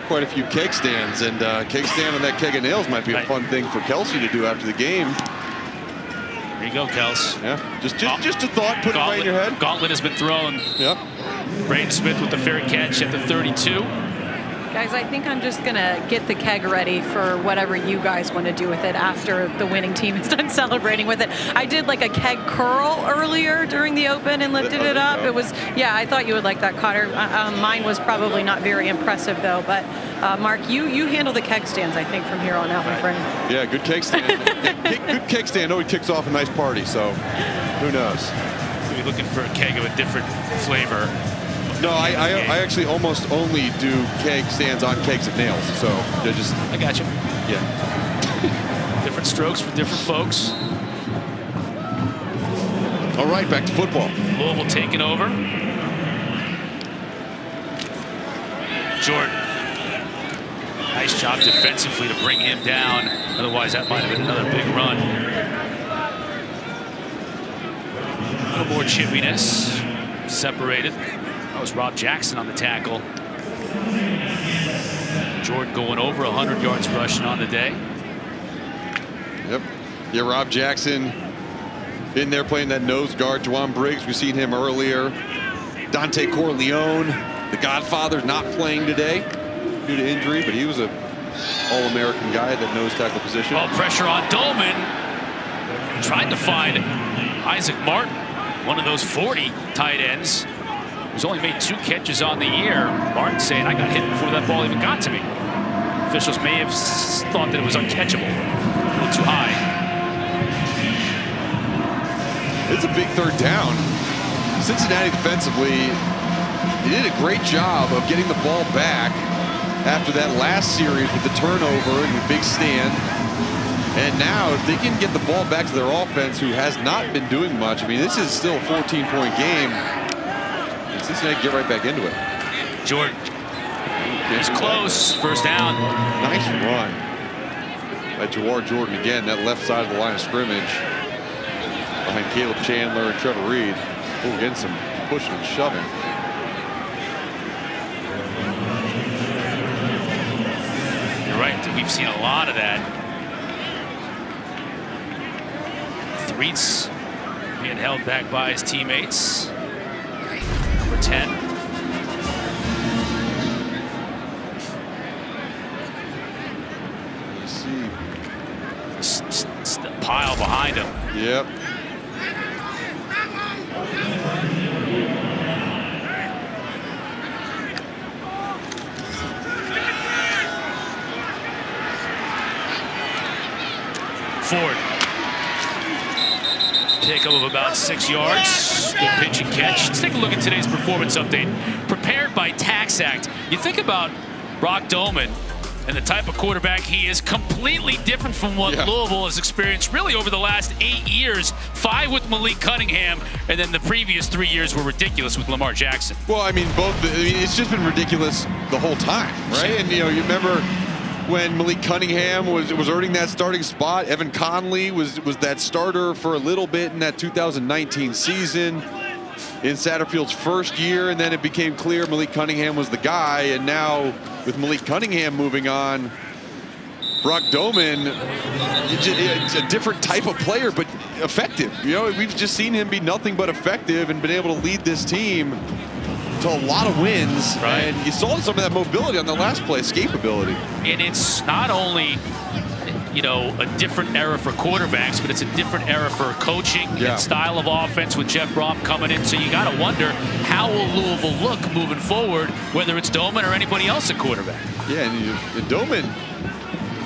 quite a few keg stands, and keg stand on that Keg and Nails might be a fun thing for Kelsey to do after the game.
There you go, Kels.
Yeah, just a thought, put it right in your head.
Gauntlet has been thrown.
Yep.
Braden Smith with the fair catch at the 32.
Guys, I think I'm just going to get the keg ready for whatever you guys want to do with it after the winning team is done celebrating with it. I did like a keg curl earlier during the open and lifted it up. It was, I thought you would like that, Cotter. Mine was probably not very impressive, though. But, Mark, you handle the keg stands, I think, from here on out, my friend.
Yeah, good keg stand. Good keg stand always kicks off a nice party, so who knows?
We'll be looking for a keg of a different flavor.
No, I actually almost only do keg stands on kegs of nails. So they're just.
I got you.
Yeah.
Different strokes for different folks.
All right, back to football.
Louisville taking over. Jordan. Nice job defensively to bring him down. Otherwise, that might have been another big run. A little more chippiness. Separated. That was Rob Jackson on the tackle. Jordan going over 100 yards rushing on the day.
Yep. Yeah, Rob Jackson in there playing that nose guard. Juwan Briggs, we've seen him earlier. Dante Corleone, the Godfather's not playing today due to injury, but he was a All-American guy at that nose tackle position.
All pressure on Dolman. Tried to find Isaac Martin, one of those 40 tight ends. He's only made 2 catches on the year. Martin saying, I got hit before that ball even got to me. Officials may have thought that it was uncatchable. A little too high.
It's a big third down. Cincinnati defensively, they did a great job of getting the ball back after that last series with the turnover and the big stand. And now, if they can get the ball back to their offense, who has not been doing much, I mean, this is still a 14-point game. Cincinnati get right back into it.
Jordan. He's close. First down.
Nice run by Jawar Jordan again. That left side of the line of scrimmage behind Caleb Chandler and Trevor Reed. Oh, getting some pushing and shoving.
You're right. We've seen a lot of that. Threets being held back by his teammates. Number 10. well behind him.
Yep.
Ford. Pickup of about 6 yards. Good pitch and catch. Let's take a look at today's performance update. Prepared by TaxAct. You think about Brock Doman and the type of quarterback he is, completely different from what Louisville has experienced really over the last 8 years. 5 with Malik Cunningham, and then the previous 3 years were ridiculous with Lamar Jackson.
Well, I mean, it's just been ridiculous the whole time, right? And, you remember when Malik Cunningham was earning that starting spot. Evan Conley was that starter for a little bit in that 2019 season in Satterfield's first year, and then it became clear Malik Cunningham was the guy. And now with Malik Cunningham moving on, Brock Doman, it's a different type of player, but effective. We've just seen him be nothing but effective and been able to lead this team to a lot of wins.
Right.
And you saw some of that mobility on the last play, escapability.
And it's not only, a different era for quarterbacks, but it's a different era for coaching and style of offense with Jeff Brom coming in. So you got to wonder, how will Louisville look moving forward, whether it's Doman or anybody else at quarterback?
Yeah, and Doman,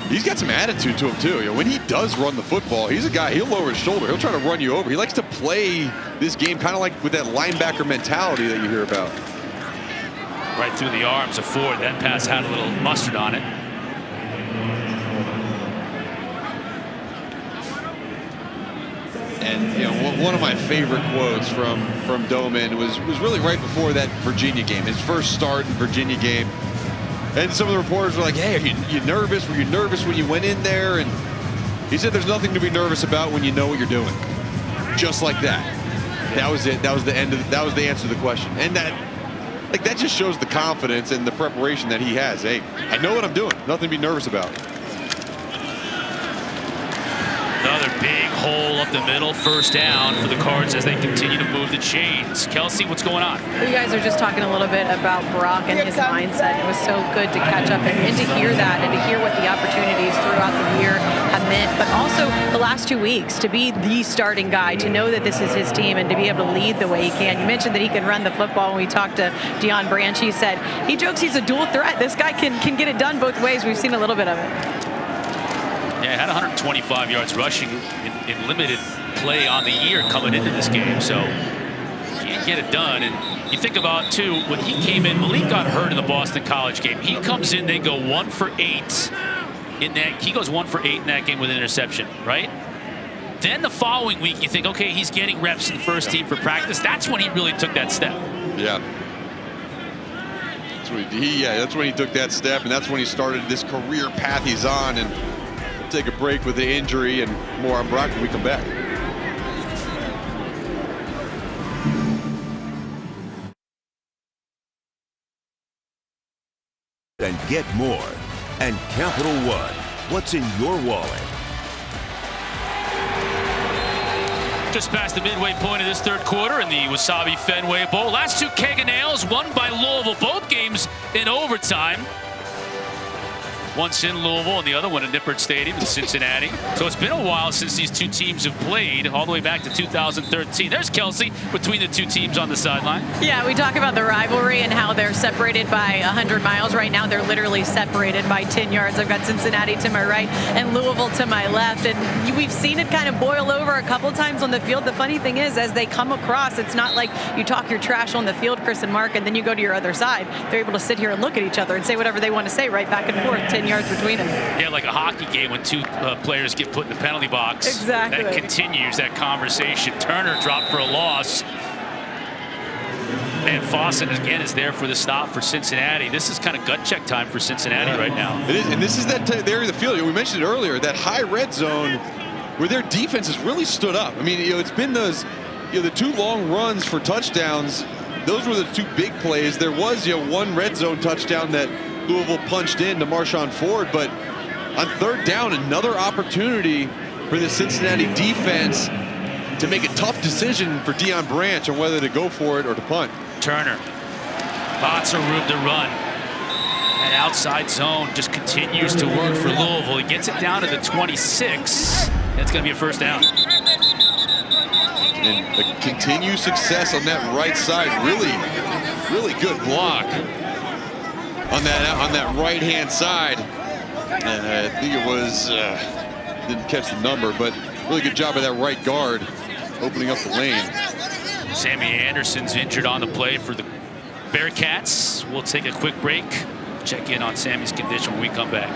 he's got some attitude to him too. When he does run the football, he's a guy, he'll lower his shoulder. He'll try to run you over. He likes to play this game kind of like with that linebacker mentality that you hear about.
Right through the arms of Ford. That pass had a little mustard on it.
And one of my favorite quotes from Doman was really right before that Virginia game, his first start in Virginia game. And some of the reporters were like, "Hey, are you nervous? Were you nervous when you went in there?" And he said, "There's nothing to be nervous about when you know what you're doing." Just like that. That was it. That was the end of. That was the answer to the question. And that just shows the confidence and the preparation that he has. Hey, I know what I'm doing. Nothing to be nervous about.
Another big hole up the middle, first down for the Cards as they continue to move the chains. Kelsey, what's going on?
You guys are just talking a little bit about Brock and his mindset. It was so good to catch up and to hear that and to hear what the opportunities throughout the year have meant, but also the last 2 weeks to be the starting guy, to know that this is his team and to be able to lead the way he can. You mentioned that he can run the football. When we talked to Deion Branch, he said he jokes he's a dual threat. This guy can get it done both ways. We've seen a little bit of it.
Yeah, had 125 yards rushing in limited play on the year coming into this game, so can't get it done. And you think about, too, when he came in, Malik got hurt in the Boston College game. He comes in, they go 1 for 8 in that. He goes 1 for 8 in that game with an interception, right? Then the following week, you think, okay, he's getting reps in the first team for practice. That's when he really took that step.
Yeah. That's when he took that step, and that's when he started this career path he's on. And take a break with the injury, and more on Brock when we come back.
And get more. And Capital One, what's in your wallet?
Just past the midway point of this third quarter in the Wasabi Fenway Bowl. Last 2 keg of nails won by Louisville. Both games in overtime. Once in Louisville and the other one at Nippert Stadium in Cincinnati. So it's been a while since these two teams have played, all the way back to 2013. There's Kelsey between the two teams on the sideline.
Yeah, we talk about the rivalry and how they're separated by 100 miles. Right now, they're literally separated by 10 yards. I've got Cincinnati to my right and Louisville to my left. And we've seen it kind of boil over a couple times on the field. The funny thing is, as they come across, it's not like you talk your trash on the field, Chris and Mark, and then you go to your other side. They're able to sit here and look at each other and say whatever they want to say right back and forth, 10 yards between them.
Yeah, like a hockey game when two players get put in the penalty box.
Exactly.
That continues that conversation. Turner dropped for a loss. And Fawcett, again, is there for the stop for Cincinnati. This is kind of gut check time for Cincinnati right now.
It is, and this is that area of the field. We mentioned it earlier, that high red zone where their defense has really stood up. I mean, it's been those, the 2 long runs for touchdowns. Those were the 2 big plays. There was, 1 red zone touchdown that Louisville punched in to Marshawn Ford, but on third down, another opportunity for the Cincinnati defense to make a tough decision for Deion Branch on whether to go for it or to punt.
Turner, lots of room to run. And outside zone just continues to work for Louisville. He gets it down to the 26, It's going to be a first down.
And a continued success on that right side. Really good block on that right-hand side. I think it was, didn't catch the number, but really good job of that right guard opening up the lane.
Sammy Anderson's injured on the play for the Bearcats. We'll take a quick break, check in on Sammy's condition when we come back.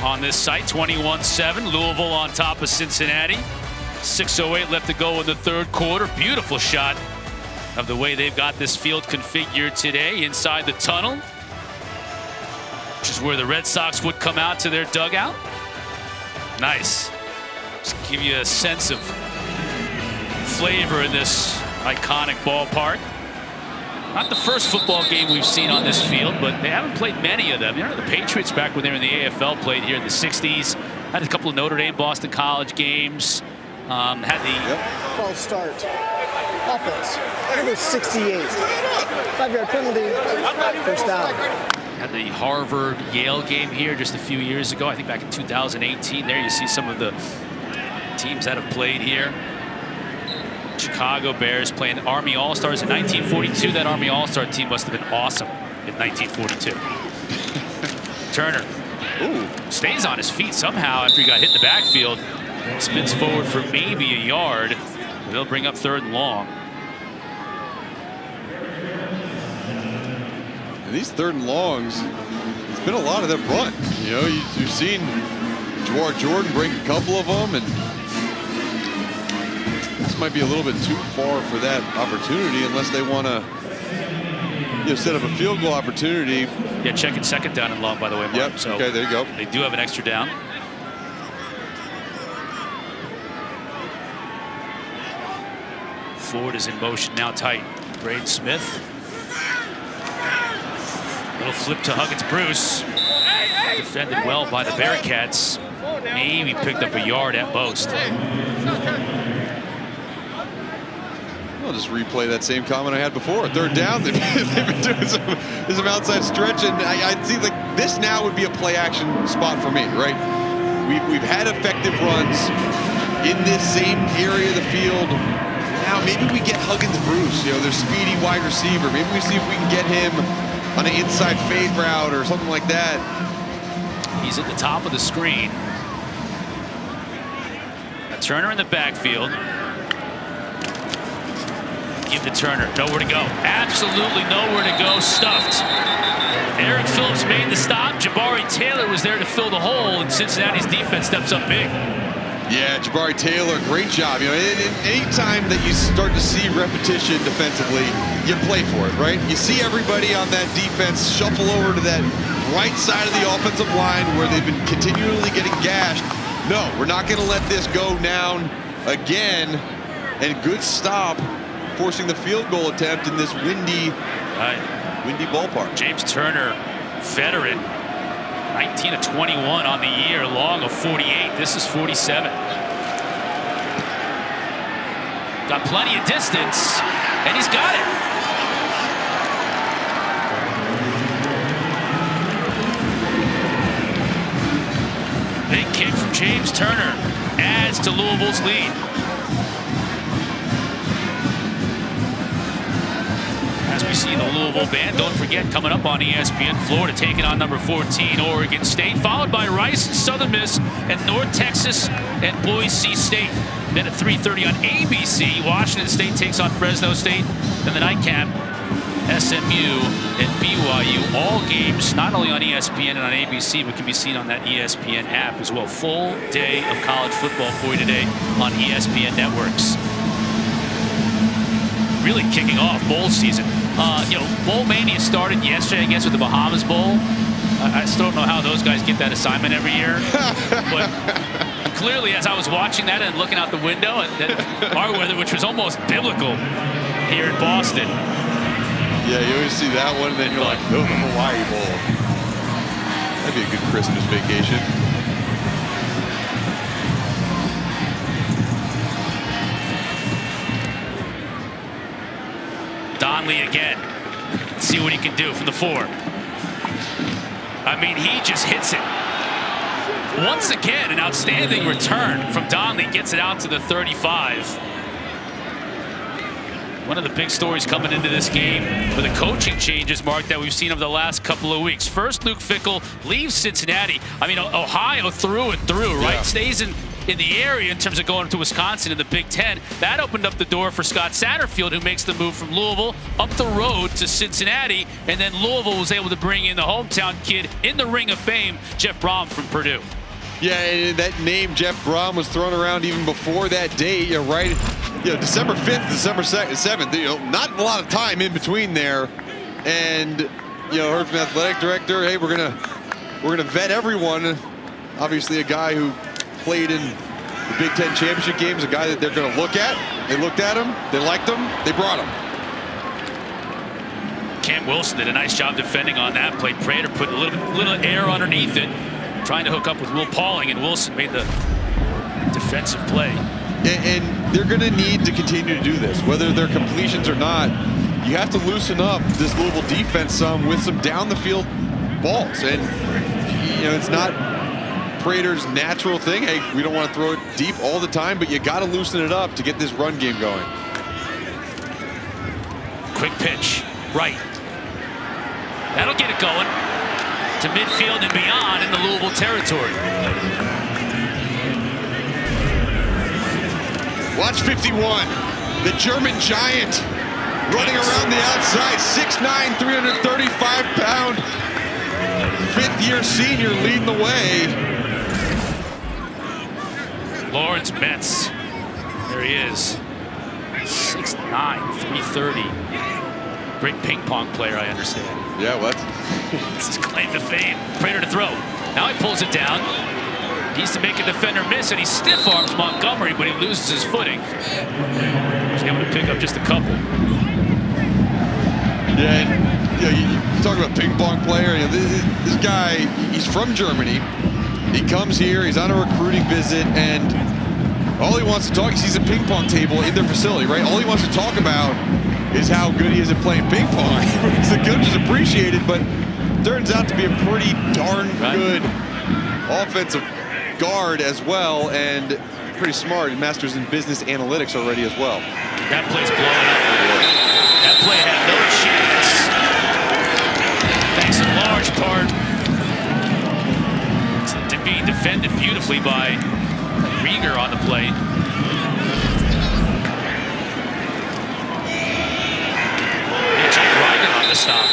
On this site, 21-7, Louisville on top of Cincinnati. 6:08 left to go in the third quarter. Beautiful shot of the way they've got this field configured today inside the tunnel, which is where the Red Sox would come out to their dugout. Nice. Just give you a sense of flavor in this iconic ballpark. Not the first football game we've seen on this field, but they haven't played many of them. You know, the Patriots back when they were in the AFL played here in the 60s. Had a couple of Notre Dame, Boston College games. Had the
false start. Offense. Number 68. 5-yard penalty. First down.
Had the Harvard-Yale game here just a few years ago. I think back in 2018. There you see some of the teams that have played here. Chicago Bears playing Army All-Stars in 1942. That Army All-Star team must have been awesome in 1942. Turner stays on his feet somehow after he got hit in the backfield. Spins forward for maybe a yard. They'll bring up 3rd and long.
And these 3rd and longs, it's been a lot of them run. You know, you've seen Jawar Jordan break a couple of them, and this might be a little bit too far for that opportunity unless they want to set up a field goal opportunity.
Yeah, checking 2nd down and long, by the way, Mark.
Yep,
so
okay, there you go.
They do have an extra down. Ford is in motion now tight. Braden Smith. Little flip to Huggins Bruce. Defended well by the Bearcats. Maybe picked up a yard at most.
I'll just replay that same comment I had before. 3rd down, they've been doing some outside stretch, and I see like this now would be a play action spot for me, right? We've had effective runs in this same area of the field. Now maybe we get Huggins Bruce, you know, their speedy wide receiver. Maybe we see if we can get him on an inside fade route or something like that.
He's at the top of the screen. A Turner in the backfield. Give to Turner, nowhere to go. Absolutely nowhere to go, stuffed. Eric Phillips made the stop. Jabari Taylor was there to fill the hole, and Cincinnati's defense steps up big.
Yeah, Jabari Taylor, great job. You know, any time that you start to see repetition defensively, you play for it, right? You see everybody on that defense shuffle over to that right side of the offensive line where they've been continually getting gashed. No, we're not going to let this go down again. And good stop, forcing the field goal attempt in this windy ballpark.
James Turner, veteran, 19 of 21 on the year, long of 48. This is 47. Got plenty of distance, and he's got it. Big kick from James Turner adds to Louisville's lead. As we see the Louisville band, don't forget, coming up on ESPN, Florida taking on number 14, Oregon State, followed by Rice and Southern Miss and North Texas and Boise State. Then at 3:30 on ABC, Washington State takes on Fresno State. Then the nightcap, SMU and BYU. All games not only on ESPN and on ABC, but can be seen on that ESPN app as well. Full day of college football for you today on ESPN networks. Really kicking off bowl season. You know, Bowl Mania started yesterday, I guess, with the Bahamas Bowl. I still don't know how those guys get that assignment every year. But clearly, as I was watching that and looking out the window, and our weather, which was almost biblical here in Boston.
Yeah, you always see that one, and then you're like, oh, the Hawaii Bowl. That'd be a good Christmas vacation.
Donley again. Let's see what he can do from the 4. I mean, he just hits it. Once again, an outstanding return from Donley. Gets it out to the 35. One of the big stories coming into this game were the coaching changes, Mark, that we've seen over the last couple of weeks. First, Luke Fickell leaves Cincinnati. I mean, Ohio through and through, right? Stays in the area in terms of going to Wisconsin in the Big Ten. That opened up the door for Scott Satterfield, who makes the move from Louisville up the road to Cincinnati. And then Louisville was able to bring in the hometown kid in the Ring of Fame, Jeff Brom from Purdue.
Yeah, and that name, Jeff Brom, was thrown around even before that date, right? December 5th, December 7th, not a lot of time in between there. And, heard from the athletic director, hey, we're gonna vet everyone. Obviously a guy who played in the Big Ten championship games, a guy that they're gonna look at. They looked at him, they liked him, they brought him.
Cam Wilson did a nice job defending on that play. Prater put a little air underneath it, trying to hook up with Will Pauling, and Wilson made the defensive play.
And they're going to need to continue to do this, whether they're completions or not. You have to loosen up this Louisville defense some with some down the field balls. And, it's not Prater's natural thing. Hey, we don't want to throw it deep all the time, but you got to loosen it up to get this run game going.
Quick pitch, right. That'll get it going to midfield and beyond in the Louisville territory.
Watch 51, the German giant running around the outside, 6'9", 335-pound, fifth-year senior leading the way.
Lawrence Metz, there he is, 6'9", 330. Great ping pong player, I understand.
Yeah, what?
This is claim to fame. Prater to throw. Now he pulls it down. Needs to make a defender miss, and he stiff arms Montgomery, but he loses his footing. He's able to pick up just a couple.
Yeah, and, you talk about ping pong player. This guy, he's from Germany. He comes here, he's on a recruiting visit, and all he wants to talk, he sees a ping pong table in their facility, right? All he wants to talk about is how good he is at playing ping pong. The coaches appreciate it, but turns out to be a pretty darn good offensive guard as well, and pretty smart, and masters in business analytics already as well.
That play's blowing up. That play had no chance. Thanks in large part to being defended beautifully by Rieger on the play. And Jake Rieger on the stop.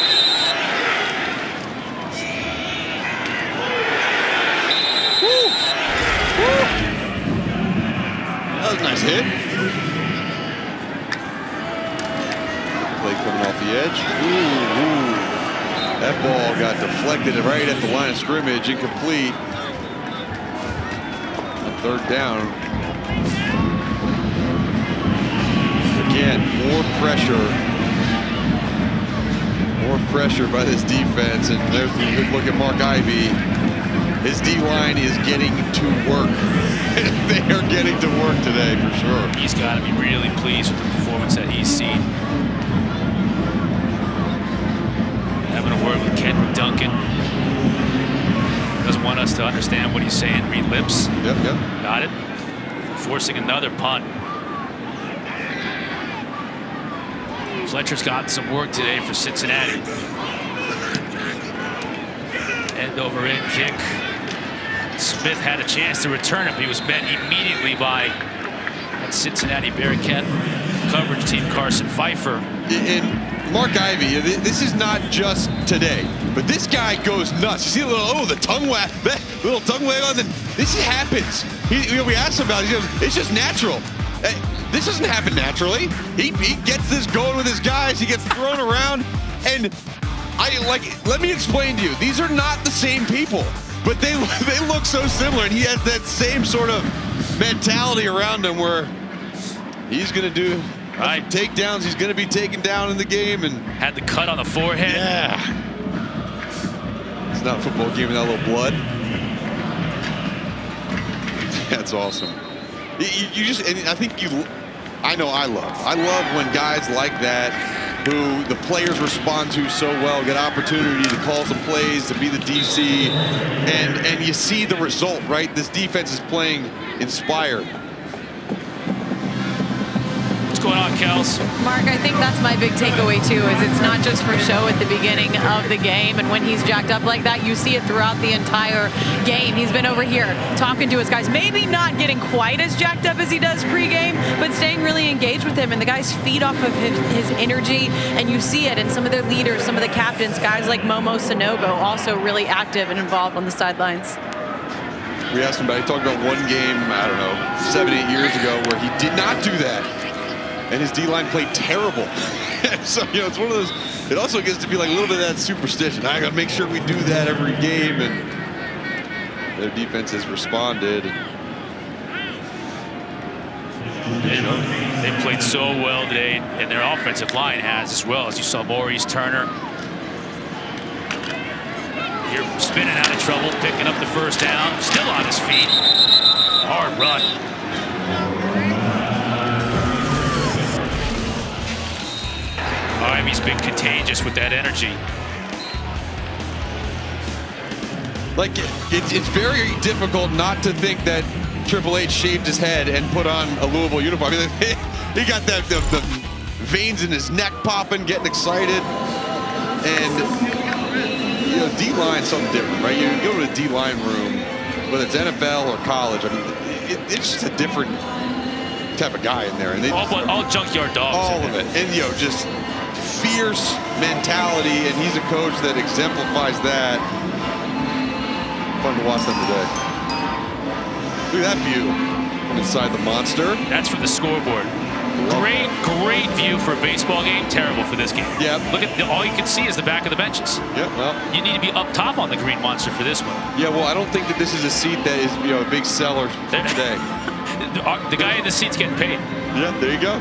That was a nice hit. Play coming off the edge. Ooh. That ball got deflected right at the line of scrimmage, incomplete. On third down. Again, more pressure. More pressure by this defense, and there's a good look at Mark Ivey. His D-line is getting to work. They are getting to work today, for sure.
He's got to be really pleased with the performance that he's seen. Having a word with Kendrick Duncan. Doesn't want us to understand what he's saying. Read lips.
Yep.
Got it. Forcing another punt. Fletcher's gotten some work today for Cincinnati. End over end kick. Smith had a chance to return it, but he was met immediately by that Cincinnati Bearcat coverage team, Carson Pfeiffer.
And Mark Ivey, this is not just today, but this guy goes nuts. You see a little, the tongue wag, that little tongue wag on. This happens. We asked him about it. He goes, it's just natural. This doesn't happen naturally. He gets this going with his guys. He gets thrown around, and let me explain to you. These are not the same people, but they look so similar, and he has that same sort of mentality around him where he's going to do takedowns. He's going to be taken down in the game, and
had the cut on the forehead.
Yeah, it's not a football game without a little blood. That's awesome. You just, and I think I love when guys like that who the players respond to so well, get opportunity to call some plays, to be the DC, and you see the result, right? This defense is playing inspired.
What's going on, Kels?
Mark, I think that's my big takeaway too, is it's not just for show at the beginning of the game, and when he's jacked up like that, you see it throughout the entire game. He's been over here talking to his guys, maybe not getting quite as jacked up as he does pregame, but staying really engaged with him, and the guys feed off of his energy, and you see it in some of their leaders, some of the captains, guys like Momo Sanogo, also really active and involved on the sidelines.
We asked him about, he talked about one game, I don't know, 7, 8 years ago where he did not do that. And his D-line played terrible. So, you know, it's one of those, it also gets to be like a little bit of that superstition. I got to make sure we do that every game. And their defense has responded.
They played so well today, and their offensive line has as well, as you saw Maurice Turner. You're spinning out of trouble, picking up the first down, still on his feet. Hard run. Ivey's been contagious with that energy.
Like, it's very difficult not to think that Triple H shaved his head and put on a Louisville uniform. I mean, he got the veins in his neck popping, getting excited. And, you know, D-line's something different, right? You go to the D-line room, whether it's NFL or college, I mean, it's just a different type of guy in there. And
all junkyard dogs.
All of it. And, you know, just fierce mentality, and he's a coach that exemplifies that. Fun to watch them today. Look at that view from inside the monster.
That's from the scoreboard. Great view for a baseball game. Terrible for this game.
Yeah.
Look at all you can see is the back of the benches.
Yeah. Well,
you need to be up top on the green monster for this one.
Yeah. Well, I don't think that this is a seat that is, you know, a big seller for today.
The guy in the seat's getting paid.
Yeah. There you go.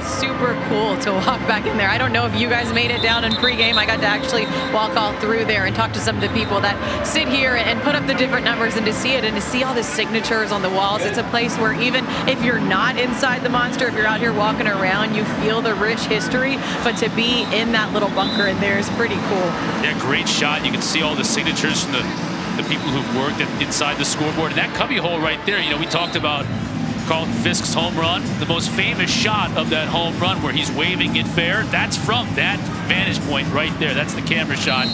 Super cool to walk back in there. I don't know if you guys made it down in pregame. I got to actually walk all through there and talk to some of the people that sit here and put up the different numbers, and to see it and to see all the signatures on the walls. It's a place where even if you're not inside the monster, if you're out here walking around, you feel the rich history, but to be in that little bunker in there is pretty cool.
Yeah, great shot. You can see all the signatures from the people who've worked inside the scoreboard. And that cubby hole right there, you know, we talked about Carlton Fisk's home run. The most famous shot of that home run where he's waving it fair, that's from that vantage point right there. That's the camera shot.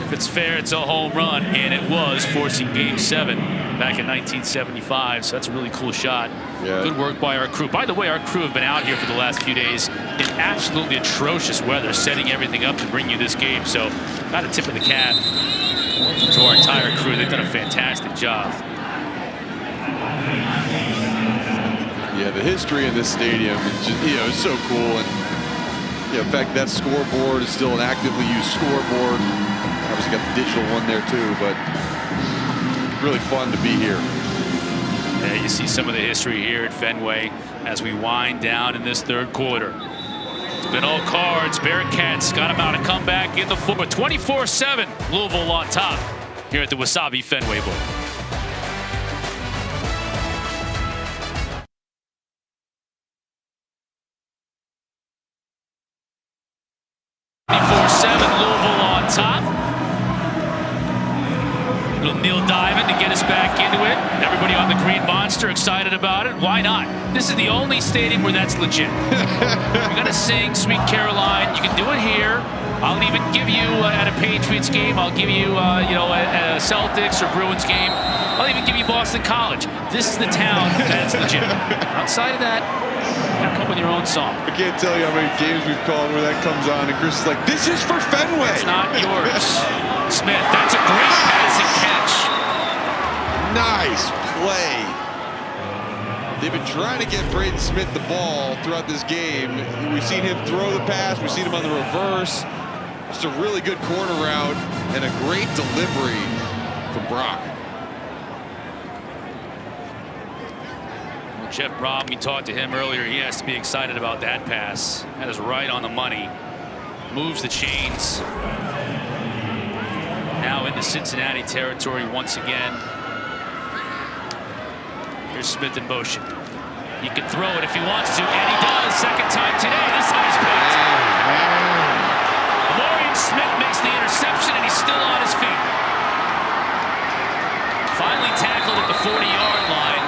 If it's fair, it's a home run, and it was, forcing Game 7 back in 1975. So that's a really cool shot.
Yeah.
Good work by our crew. By the way, our crew have been out here for the last few days in absolutely atrocious weather, setting everything up to bring you this game. So got a tip of the cap to our entire crew. They've done a fantastic job.
Yeah, the history in this stadium is just, you know, it's so cool. And, you know, in fact, that scoreboard is still an actively used scoreboard. Obviously got the digital one there too, but really fun to be here.
Yeah, you see some of the history here at Fenway as we wind down in this third quarter. It's been all cards. Bearcats got them out a comeback in the fourth. 24-7, Louisville on top here at the Wasabi Fenway Bowl. 24-7, Louisville on top. Little Neil Diamond to get us back into it. Everybody on the green monster excited about it. Why not? This is the only stadium where that's legit. You're gonna sing Sweet Caroline. You can do it here. I'll even give you at a Patriots game. I'll give you, you know, a Celtics or Bruins game. I'll even give you Boston College. This is the town that's legit. Outside of that, you gotta come with your own song.
I can't tell you how many games we've called where that comes on and Chris is like, this is for Fenway.
It's not yours. Smith, that's a great passing catch.
Nice play. They've been trying to get Braden Smith the ball throughout this game. We've seen him throw the pass. We've seen him on the reverse. Just a really good corner route and a great delivery from Brock.
Well, Jeff Brom, we talked to him earlier. He has to be excited about that pass. That is right on the money. Moves the chains. Now into Cincinnati territory once again. Here's Smith in motion. He can throw it if he wants to, and he does. Second time today. This time he's picked. Amorian Smith makes the interception, and he's still on his feet. Finally tackled at the 40-yard line.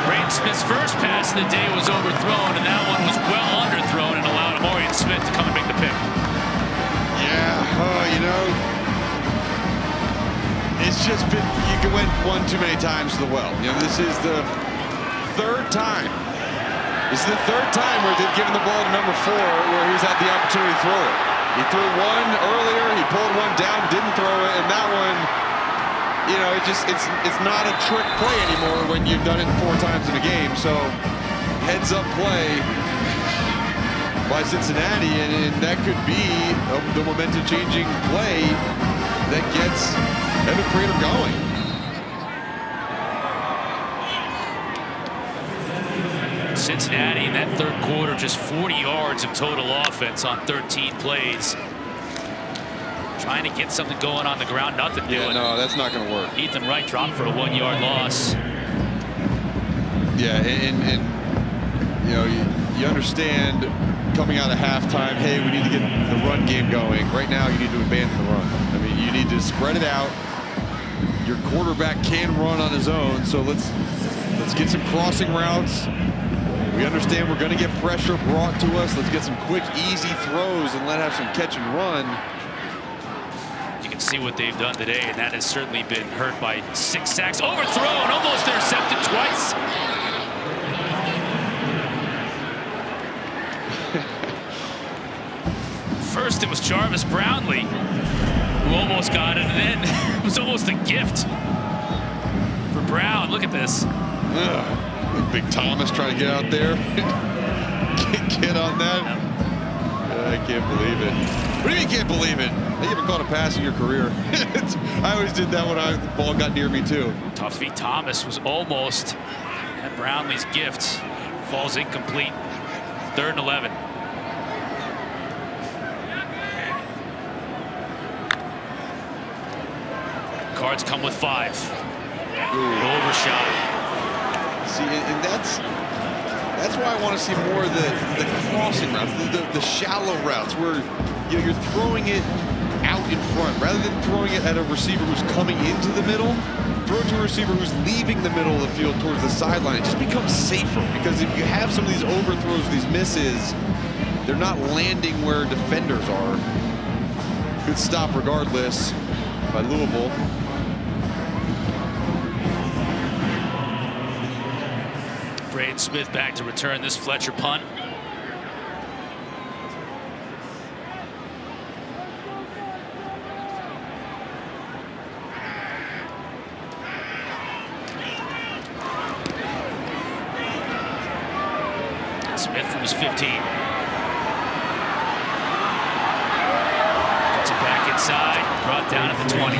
Braden Smith's first pass of the day was overthrown, and that one was well underthrown and allowed Amorian Smith to come and make the pick.
Yeah, you know, it's just been, you went one too many times to the well. You know, this is the third time. This is the third time where they've given the ball to number 4 where he's had the opportunity to throw it. He threw one earlier, he pulled one down, didn't throw it, and that one, you know, it's not a trick play anymore when you've done it 4 times in a game. So heads up play by Cincinnati, and that could be the momentum changing play that gets Evan Prater going.
Cincinnati in that third quarter, just 40 yards of total offense on 13 plays. Trying to get something going on the ground, nothing doing.
Yeah, no, that's not going to work.
Ethan Wright dropped for a 1-yard loss.
Yeah, and you know, you understand coming out of halftime, hey, we need to get the run game going. Right now, you need to abandon the run. I mean, you need to spread it out. Your quarterback can run on his own, so let's get some crossing routes. We understand we're going to get pressure brought to us. Let's get some quick, easy throws and let have some catch and run.
You can see what they've done today, and that has certainly been hurt by 6 sacks. Overthrown, almost intercepted twice. First, it was Jarvis Brownlee who almost got it, and then it was almost a gift for Brown. Look at this.
Big Thomas trying to get out there. Get on that. I can't believe it. What do you mean you can't believe it? You haven't caught a pass in your career. I always did that when the ball got near me too.
Tuffy Thomas was almost at Brownlee's gift. Falls incomplete. 3rd and 11. Cards come with 5. Overshot.
See, and that's why I want to see more of the crossing routes, the shallow routes where you're throwing it out in front rather than throwing it at a receiver who's coming into the middle. Throw it to a receiver who's leaving the middle of the field towards the sideline. It just becomes safer because if you have some of these overthrows, these misses, they're not landing where defenders are. Good stop regardless by Louisville.
Braden Smith back to return this Fletcher punt. Smith from his 15. Gets it back inside, brought down at the 20.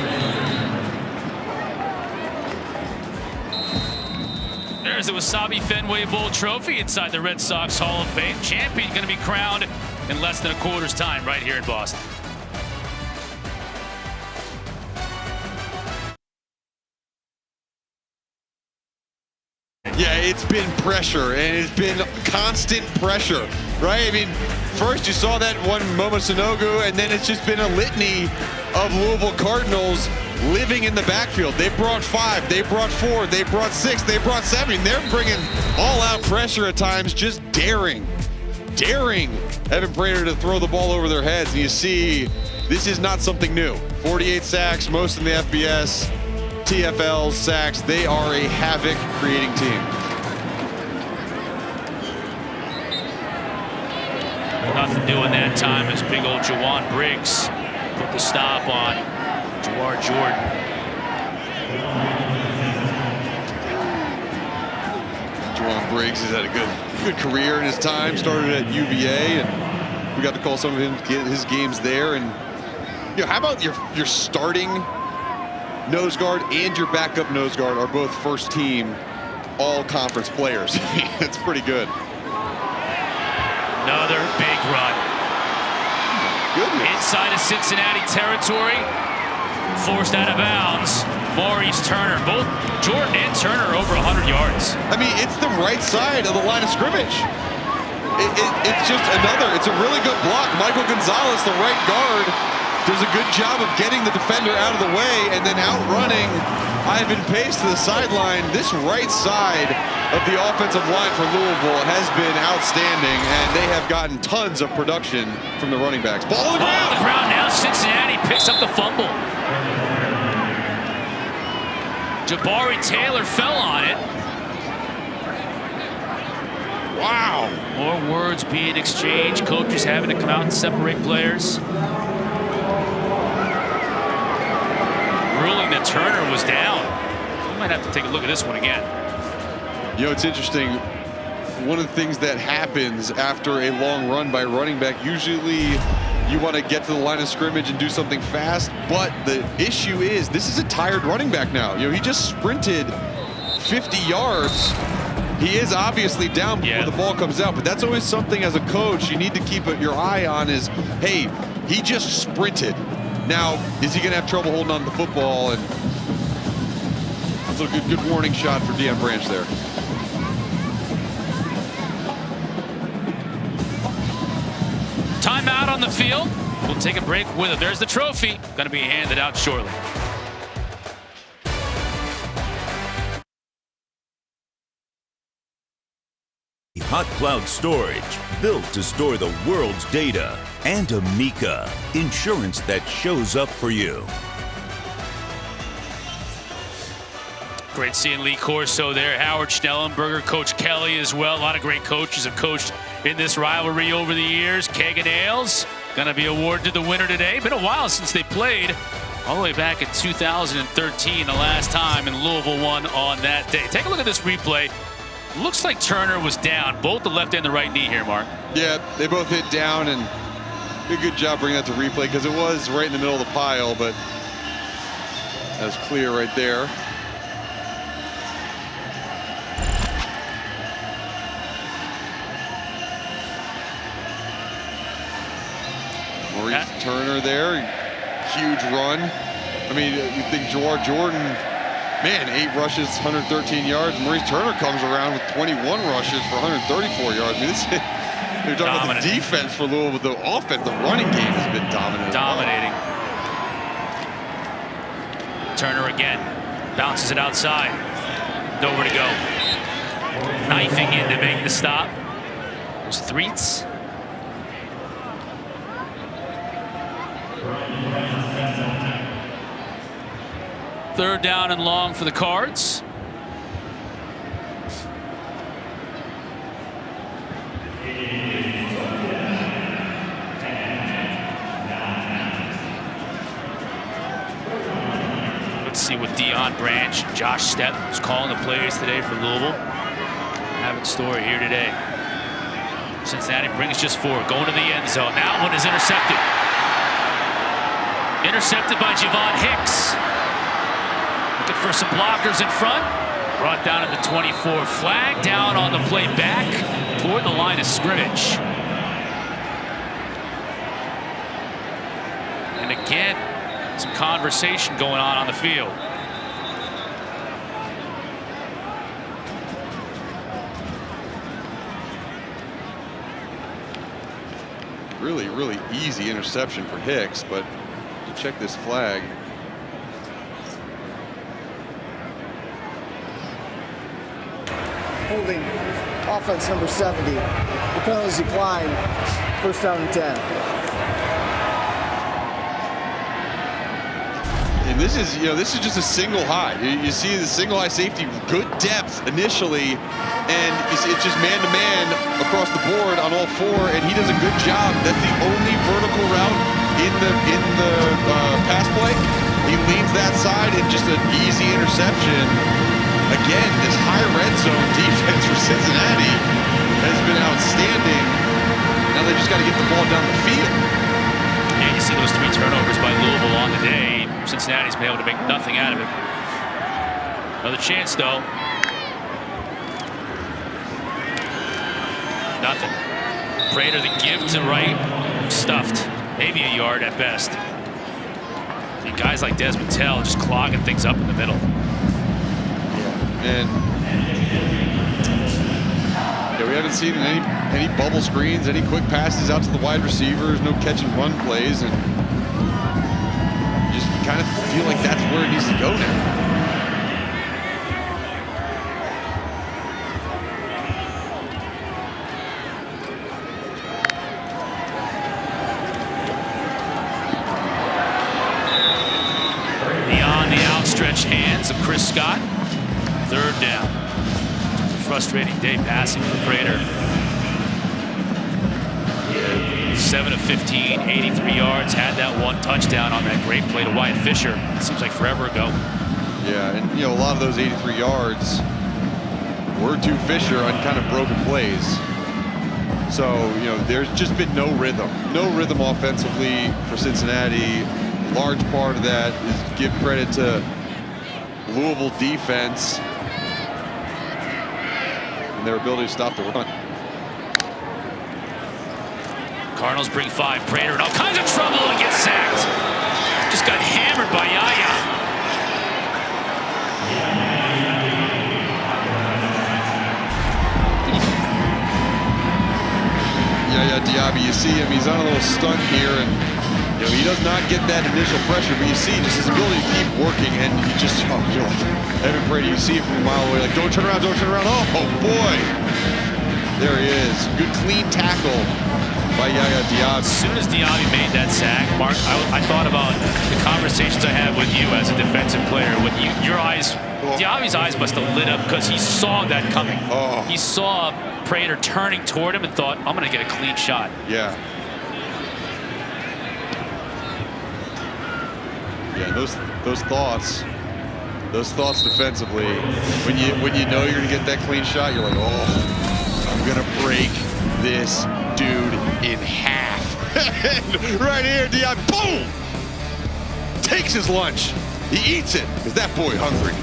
There's the Wasabi Fenway Bowl trophy inside the Red Sox Hall of Fame. Champion going to be crowned in less than a quarter's time right here in Boston.
Yeah, it's been pressure, and it's been constant pressure, right? I mean, first you saw that one Momo Sanogo, and then it's just been a litany of Louisville Cardinals living in the backfield. They brought 5, they brought 4, they brought 6, they brought 7. They're bringing all-out pressure at times, just daring Evan Prater to throw the ball over their heads. And you see, this is not something new. 48 sacks, most in the FBS. TFL sacks. They are a havoc-creating team.
Nothing doing that time as big old Jawan Briggs put the stop on Jawar Jordan.
Jawan Briggs has had a good career in his time. Started at UVA, and we got to call some of his games there. And you know, how about your starting nose guard and your backup nose guard are both first team all-conference players? That's pretty good.
Another big run.
Goodness.
Inside of Cincinnati territory. forced out of bounds. Maurice Turner, both Jordan and Turner over 100 yards.
I mean, it's the right side of the line of scrimmage. It's just it's a really good block. Michael Gonzalez, the right guard, does a good job of getting the defender out of the way and then outrunning Ivan Pace to the sideline. This right side of the offensive line for Louisville has been outstanding, and they have gotten tons of production from the running backs. Ball on the ground.
On the ground now. Cincinnati picks up the fumble. Jabari Taylor fell on it.
Wow.
More words being exchanged. Coaches having to come out and separate players. Ruling that Turner was down. We might have to take a look at this one again.
You know, it's interesting. One of the things that happens after a long run by running back, usually you want to get to the line of scrimmage and do something fast, but the issue is this is a tired running back now. You know, he just sprinted 50 yards. He is obviously down before the ball comes out, but that's always something as a coach you need to keep your eye on is, hey, he just sprinted. Now, is he going to have trouble holding on to the football? And that's a good warning shot for Deion Branch there.
Timeout on the field. We'll take a break with it. There's the trophy. Going to be handed out shortly.
Hot Cloud Storage, built to store the world's data. And Amica, insurance that shows up for you.
Great seeing Lee Corso there, Howard Schnellenberger, Coach Kelly as well. A lot of great coaches have coached in this rivalry over the years. Kagan Ailes going to be awarded to the winner today. Been a while since they played, all the way back in 2013, the last time, and Louisville won on that day. Take a look at this replay. Looks like Turner was down, both the left and the right knee here, Mark.
Yeah, they both hit down, and did a good job bringing that to replay because it was right in the middle of the pile, but that's clear right there. Maurice Turner there, huge run. I mean, you think Jawhar Jordan, man, 8 rushes, 113 yards. Maurice Turner comes around with 21 rushes for 134 yards. I mean, this, you're talking about the defense for Louisville, the offense, the running game has been dominant.
Dominating. Turner again, bounces it outside. Nowhere to go. Knifing in to make the stop. It was Threets. Third down and long for the Cards. Let's see what Deion Branch, Josh Stepp, who's calling the plays today for Louisville, have in store here today. Cincinnati brings just 4, going to the end zone. That one is intercepted. Intercepted by Javon Hicks. Looking for some blockers in front. Brought down at the 24. Flag down on the play back toward the line of scrimmage. And again, some conversation going on the field.
Really, really easy interception for Hicks, but to check this flag.
Holding offense number 70. The penalties decline. First down and 10.
And this is, you know, this is just a single high. You see the single high safety, good depth initially, and it's just man-to-man across the board on all 4, and he does a good job. That's the only vertical route in the pass play. He leans that side and just an easy interception. Again, this high red zone defense for Cincinnati has been outstanding. Now they just got to get the ball down the field.
Yeah, you see those 3 turnovers by Louisville on the day. Cincinnati's been able to make nothing out of it. Another chance, though. Nothing. Prater the give to right. Stuffed. Maybe a yard at best. And guys like Desmond Tell just clogging things up in the middle.
And yeah, we haven't seen any bubble screens, any quick passes out to the wide receivers, no catch and run plays, and you just kind of feel like that's where it needs to go now.
Beyond the outstretched hands of Chris Scott. 3rd down. Frustrating day passing for Prater. 7 of 15, 83 yards. Had that 1 touchdown on that great play to Wyatt Fisher. It seems like forever ago.
Yeah, and a lot of those 83 yards were to Fisher on kind of broken plays. So, there's just been no rhythm. No rhythm offensively for Cincinnati. Large part of that is give credit to Louisville defense and their ability to stop the run.
Cardinals bring 5. Prater in all kinds of trouble and gets sacked. Just got hammered by Yaya.
Yaya Diaby, you see him, he's on a little stunt here, and he does not get that initial pressure, but you see just his ability to keep working, and you just, you're like, Evan Prater, you see it from a mile away, like, don't turn around, oh boy! There he is, good clean tackle by Yaya Diaby.
As soon as Diaby made that sack, Mark, I thought about the conversations I had with you as a defensive player. With your eyes, Diaby's eyes must have lit up because he saw that coming.
Oh.
He saw Prater turning toward him and thought, I'm going to get a clean shot.
Yeah. Yeah, those thoughts defensively, when you know you're going to get that clean shot, you're like, oh, I'm going to break this dude in half. Right here, Diaby, boom! Takes his lunch. He eats it, because that boy hungry.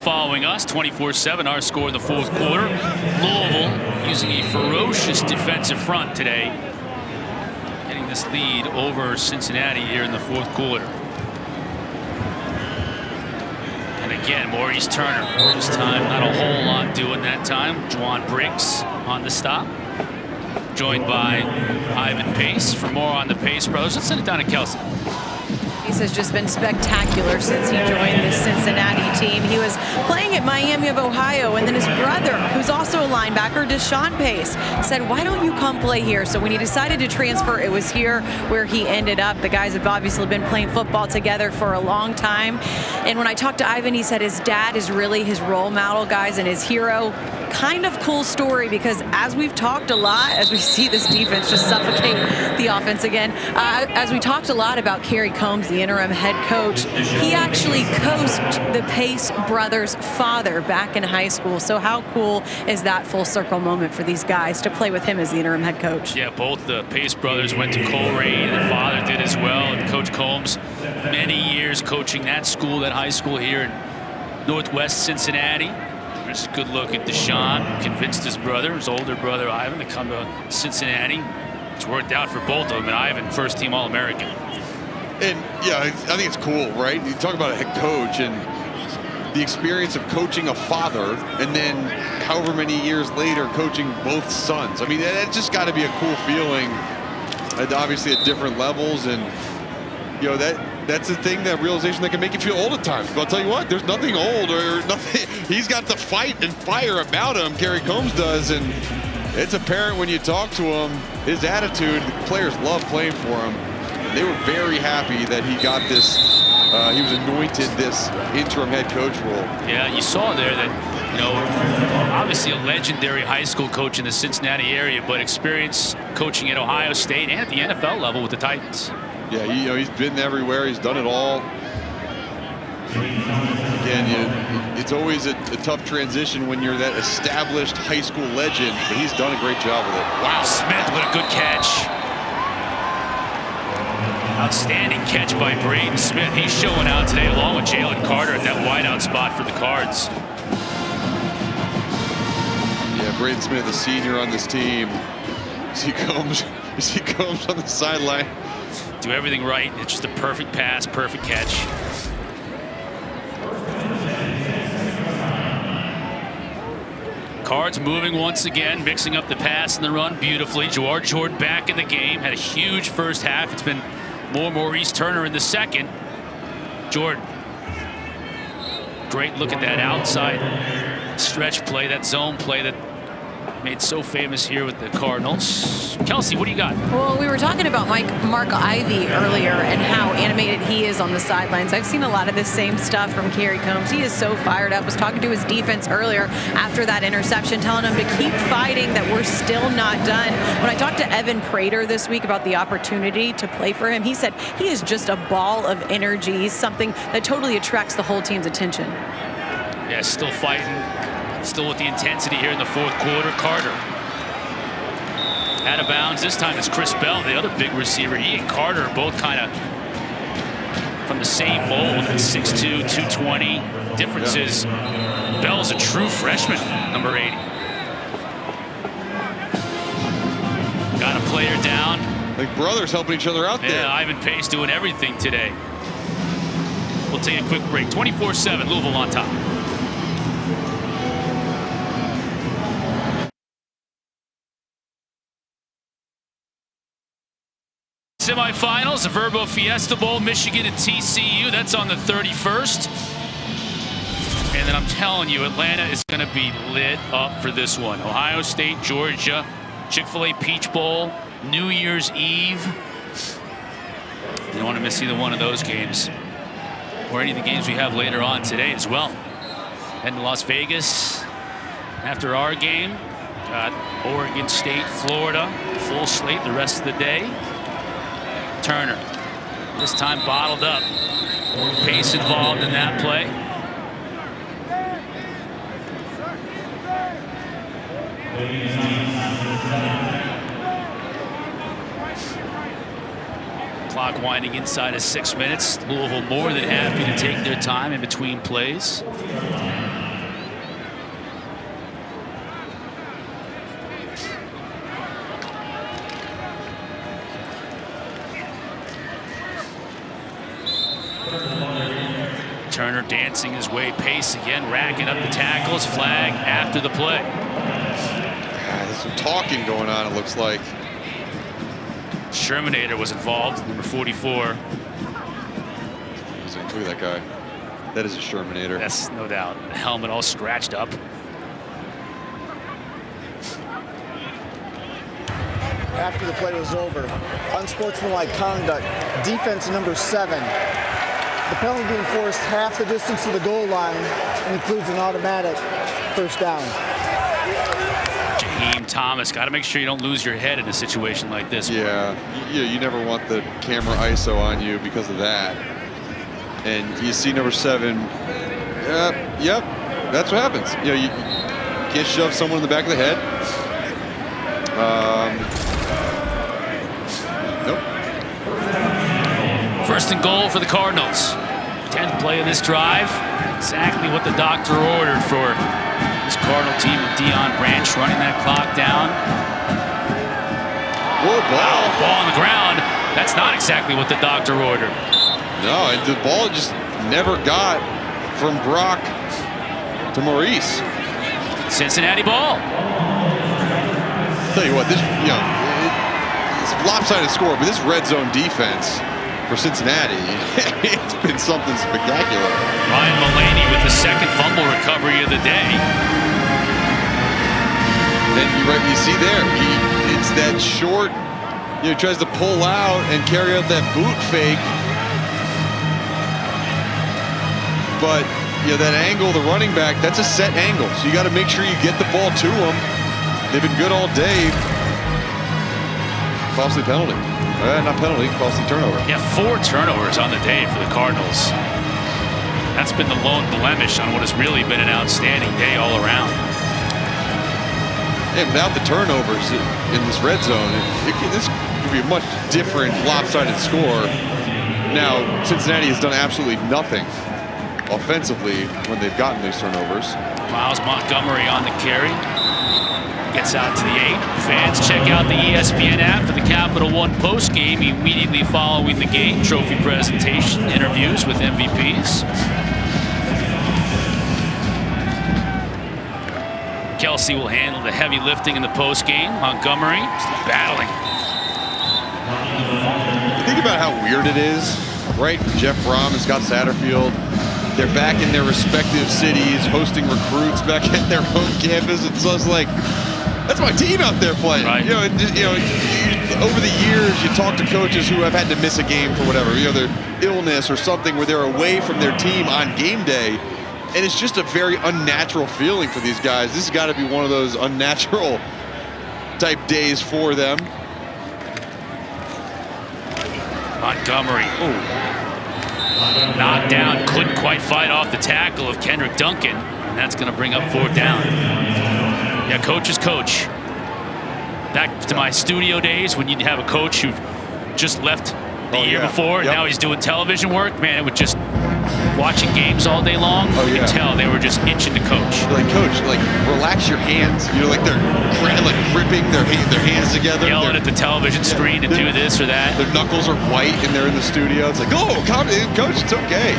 Following us, 24-7, our score in the 4th quarter. Louisville using a ferocious defensive front today, getting this lead over Cincinnati here in the 4th quarter. And again, Maurice Turner. This time, not a whole lot doing that time. Juwan Briggs on the stop, joined by Ivan Pace. For more on the Pace brothers, let's send it down to Kelsey.
Pace has just been spectacular since he joined the Cincinnati team. He was playing at Miami of Ohio, and then his brother, who's also a linebacker, Deshaun Pace, said, why don't you come play here? So when he decided to transfer, it was here where he ended up. The guys have obviously been playing football together for a long time. And when I talked to Ivan, he said his dad is really his role model, guys, and his hero. Kind of cool story, because as we've talked a lot, as we see this defense just suffocate the offense again, as we talked a lot about Kerry Combs, the interim head coach, he actually coached the Pace brothers' father back in high school. So how cool is that full circle moment for these guys to play with him as the interim head coach?
Yeah, both the Pace brothers went to Coleraine, and the father did as well. And Coach Combs, many years coaching that school, that high school here in Northwest Cincinnati. There's a good look at Deshaun. Convinced his brother, his older brother Ivan, to come to Cincinnati. It's worked out for both of them, and Ivan, first team All-American.
And yeah, I think it's cool, right? You talk about a head coach and the experience of coaching a father, and then however many years later coaching both sons. I mean, that's just got to be a cool feeling, and obviously at different levels. And that's the thing, that realization that can make you feel old at times. But I'll tell you what, there's nothing old or nothing. He's got the fight and fire about him, Kerry Combs does, and it's apparent when you talk to him, his attitude. The players love playing for him. They were very happy that he got this, he was anointed this interim head coach role.
Yeah, you saw there that, obviously a legendary high school coach in the Cincinnati area, but experience coaching at Ohio State and at the NFL level with the Titans.
Yeah, he's been everywhere. He's done it all. Again, it's always a tough transition when you're that established high school legend, but he's done a great job with it.
Wow, Smith with a good catch. Outstanding catch by Braden Smith. He's showing out today along with Jalen Carter at that wideout spot for the Cards.
Braden Smith, the senior on this team, as he comes on the sideline.
Do everything right. It's just a perfect pass, perfect catch. Cards moving once again, mixing up the pass and the run beautifully. Jawhar Jordan back in the game. Had a huge first half. It's been more Maurice Turner in the second. Jordan. Great look at that outside stretch play, that zone play that made so famous here with the Cardinals. Kelsey, what do you got?
Well, we were talking about Mark Ivy earlier and how animated he is on the sidelines. I've seen a lot of this same stuff from Kerry Combs. He is so fired up. Was talking to his defense earlier after that interception, telling them to keep fighting, that we're still not done. When I talked to Evan Prater this week about the opportunity to play for him, he said he is just a ball of energy. He's something that totally attracts the whole team's attention.
Yeah, still fighting. Still with the intensity here in the fourth quarter. Carter out of bounds. This time it's Chris Bell, the other big receiver. He and Carter are both kind of from the same mold at 6'2", 220. Difference is Bell's a true freshman, number 80. Got a player down.
Like brothers helping each other out there.
Yeah, Ivan Pace doing everything today. We'll take a quick break. 24-7, Louisville on top. Semifinals, the Verbo Fiesta Bowl, Michigan and TCU. That's on the 31st. And then I'm telling you, Atlanta is going to be lit up for this one. Ohio State, Georgia, Chick-fil-A Peach Bowl, New Year's Eve. You don't want to miss either one of those games, or any of the games we have later on today as well. And in Las Vegas, after our game, got Oregon State, Florida, full slate the rest of the day. Turner, this time bottled up. Pace involved in that play. Clock winding inside of 6 minutes. Louisville more than happy to take their time in between plays. Turner dancing his way, Pace again, racking up the tackles, flag after the play.
There's some talking going on, it looks like.
Shermanator was involved, number 44.
Look at that guy. That is a Shermanator.
That's no doubt. The helmet all scratched up.
After the play was over, unsportsmanlike conduct, defense number 7. The penalty being forced half the distance to the goal line and includes an automatic first down.
Jaheim Thomas, got to make sure you don't lose your head in a situation like this.
Yeah, you never want the camera ISO on you because of that. And you see number 7. Yep, that's what happens. You know, you can't shove someone in the back of the head. Nope.
First and goal for the Cardinals. 10th play of this drive. Exactly what the doctor ordered for this Cardinal team with Deion Branch running that clock down.
Whoa, ball.
Ball on the ground. That's not exactly what the doctor ordered.
No, and the ball just never got from Brock to Maurice.
Cincinnati ball.
Tell you what, it's a lopsided score, but this red zone defense for Cincinnati, it's been something spectacular.
Ryan Mulaney with the second fumble recovery of the day.
And you see there, it's that short, he tries to pull out and carry out that boot fake. But that angle, the running back, that's a set angle. So you got to make sure you get the ball to them. They've been good all day. Costly penalty. Not penalty, costly turnover.
Yeah, 4 turnovers on the day for the Cardinals. That's been the lone blemish on what has really been an outstanding day all around.
And without the turnovers in this red zone, this could be a much different lopsided score. Now, Cincinnati has done absolutely nothing offensively when they've gotten these turnovers.
Miles Montgomery on the carry. Gets out to the 8. Fans check out the ESPN app for the Capital One post game immediately following the game. Trophy presentation, interviews with MVPs. Kelsey will handle the heavy lifting in the post game. Montgomery just battling.
You think about how weird it is, right? Jeff Brom and Scott Satterfield, they're back in their respective cities, hosting recruits back at their home campus. It's just like, that's my team out there playing.
Right.
You know, over the years, you talk to coaches who have had to miss a game for whatever, their illness or something, where they're away from their team on game day. And it's just a very unnatural feeling for these guys. This has got to be one of those unnatural type days for them.
Montgomery. Knocked down, couldn't quite fight off the tackle of Kendrick Duncan, and that's going to bring up 4th down. Yeah, coach is coach. Back to my studio days when you'd have a coach who just left the year before, and now he's doing television work. Man, it would just watching games all day long. You can tell they were just itching to coach.
Like, coach, like, relax your hands. Like they're like gripping their hands together.
Yelling at the television screen to do this or that.
Their knuckles are white and they're in the studio. It's like, oh, come in, coach, it's okay.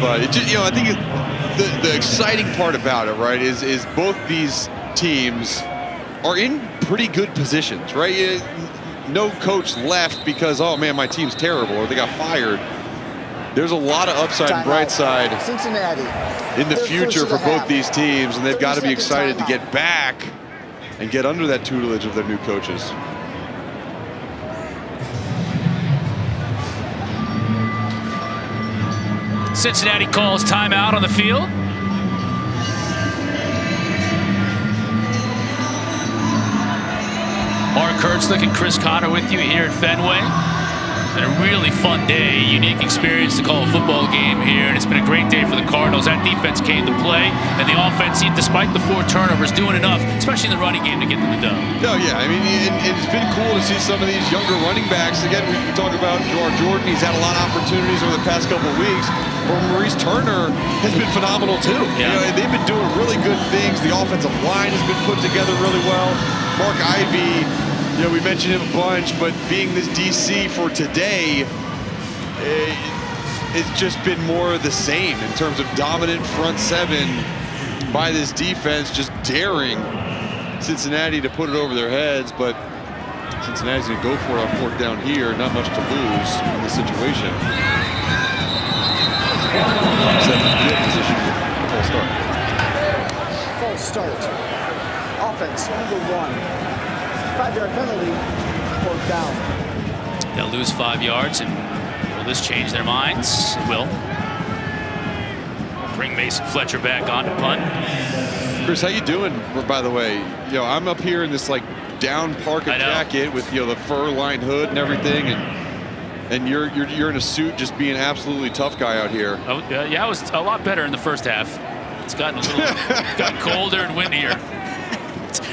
But it just, I think the exciting part about it, right, is both these teams are in pretty good positions, right? No coach left because, oh man, my team's terrible, or they got fired. There's a lot of upside and bright side
Cincinnati
in the future for both these teams, and they've got to be excited to get back and get under that tutelage of their new coaches.
Cincinnati calls timeout on the field. Mark Herzlich and Chris Cotter with you here at Fenway. Been a really fun day, unique experience to call a football game here, and it's been a great day for the Cardinals. That defense came to play, and the offense, despite the 4 turnovers, doing enough, especially in the running game, to get them the dub.
Oh yeah, I mean, it's been cool to see some of these younger running backs. Again, we talk about Jawhar Jordan. He's had a lot of opportunities over the past couple of weeks. Or Maurice Turner has been phenomenal too.
Yeah.
They've been doing really good things. The offensive line has been put together really well. Mark Ivy, we mentioned him a bunch, but being this DC for today, it's just been more of the same in terms of dominant front 7 by this defense, just daring Cincinnati to put it over their heads. But Cincinnati's going to go for it on 4th down here. Not much to lose in this situation. Field position with full start.
Full start. Offense, number 1. 5-yard penalty, 4th down.
They'll lose 5 yards, and will this change their minds? It will. Bring Mason Fletcher back on to punt.
Chris, how you doing, by the way? I'm up here in this like down parka jacket with the fur-lined hood and everything, and you're in a suit, just being an absolutely tough guy out here.
Oh, yeah, I was a lot better in the first half. It's gotten a little gotten colder and windier.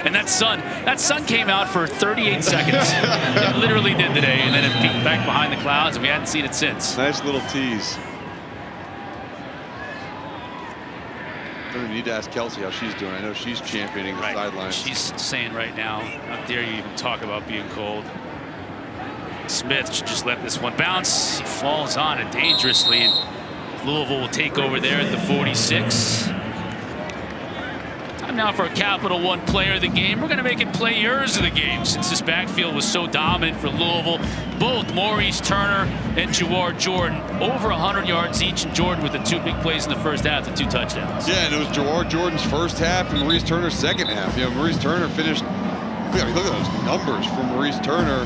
And that sun came out for 38 seconds. It literally did today, and then it peeked back behind the clouds, and we hadn't seen it since.
Nice little tease. I don't need to ask Kelsey how she's doing. I know she's championing the sidelines.
She's saying right now, how dare you even talk about being cold. Smith should just let this one bounce. He falls on it dangerously, and Louisville will take over there at the 46. Time now for a Capital One player of the game. We're going to make it players of the game, since this backfield was so dominant for Louisville. Both Maurice Turner and Jawhar Jordan over 100 yards each, and Jordan with the 2 big plays in the first half, the 2 touchdowns.
Yeah, and it was Jawhar Jordan's first half and Maurice Turner's second half. Maurice Turner finished, look at those numbers from Maurice Turner,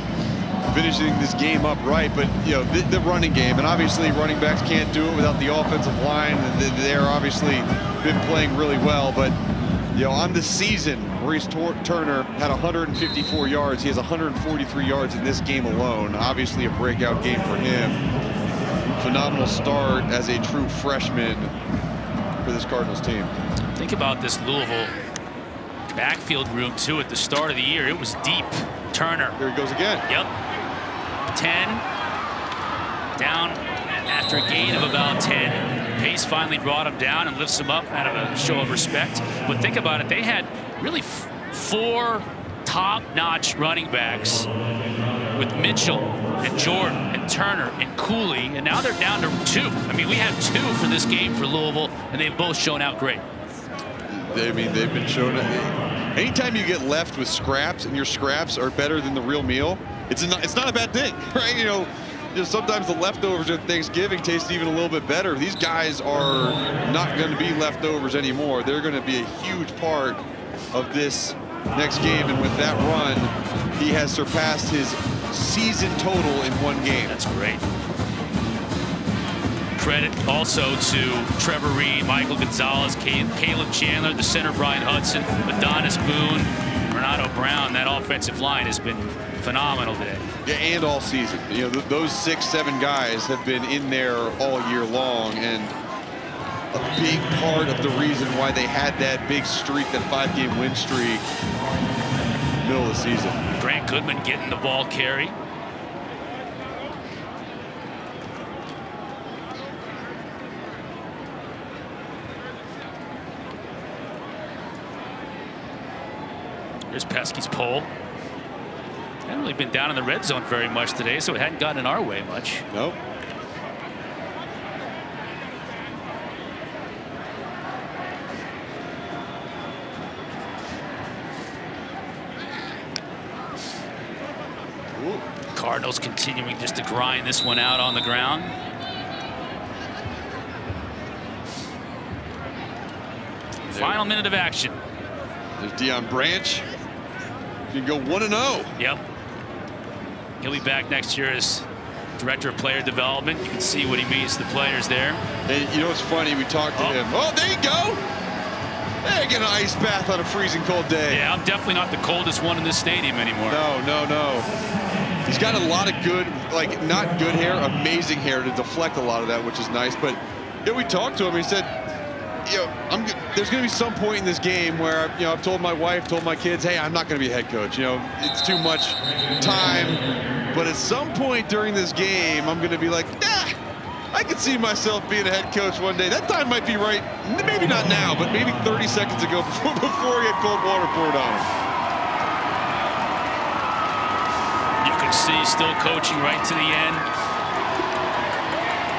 finishing this game up right. But the running game, and obviously running backs can't do it without the offensive line. They're obviously been playing really well, but on the season, Maurice Turner had 154 yards. He has 143 yards in this game alone. Obviously a breakout game for him. Phenomenal start as a true freshman for this Cardinals team.
Think about this Louisville backfield room too at the start of the year. It was deep. Turner.
There he goes again.
Yep. 10. Down after a gain of about 10. Pace finally brought him down and lifts him up out of a show of respect. But think about it, they had really 4 top-notch running backs with Mitchell and Jordan and Turner and Cooley, and now they're down to 2. I mean, we had 2 for this game for Louisville, and they've both shown out great.
I mean, they've been shown. Anytime you get left with scraps and your scraps are better than the real meal, it's not a bad thing, right? You know, just sometimes the leftovers at Thanksgiving taste even a little bit better. These guys are not going to be leftovers anymore. They're going to be a huge part of this next game, and with that run, he has surpassed his season total in 1 game.
That's great. Credit also to Trevor Reed, Michael Gonzalez, Caleb Chandler, the center Brian Hudson, Adonis Boone, Renato Brown. That offensive line has been phenomenal today.
Yeah, and all season. You know, those 6-7 guys have been in there all year long, and a big part of the reason why they had that big streak, that 5-game win streak, middle of the season.
Grant Goodman getting the ball carry. Here's Pesky's pole. Haven't really been down in the red zone very much today, so it hadn't gotten in our way much.
Nope.
Cardinals continuing just to grind this one out on the ground. Final minute of action.
There's Deion Branch. You can go 1-0.
Yep. He'll be back next year as Director of Player Development. You can see what he means to the players there.
And you know what's funny? We talked to him. Oh, there you go. Hey, get an ice bath on a freezing cold day.
Yeah, I'm definitely not the coldest one in this stadium anymore.
No. He's got a lot of good, like, not good hair, amazing hair to deflect a lot of that, which is nice. But you know, we talked to him. He said, you know, there's going to be some point in this game where, you know, I've told my wife, told my kids, hey, I'm not going to be a head coach. You know, it's too much time. But at some point during this game, I'm going to be like, nah, I could see myself being a head coach one day. That time might be right. Maybe not now, but maybe 30 seconds ago before he had cold water poured on him.
You can see still coaching right to the end.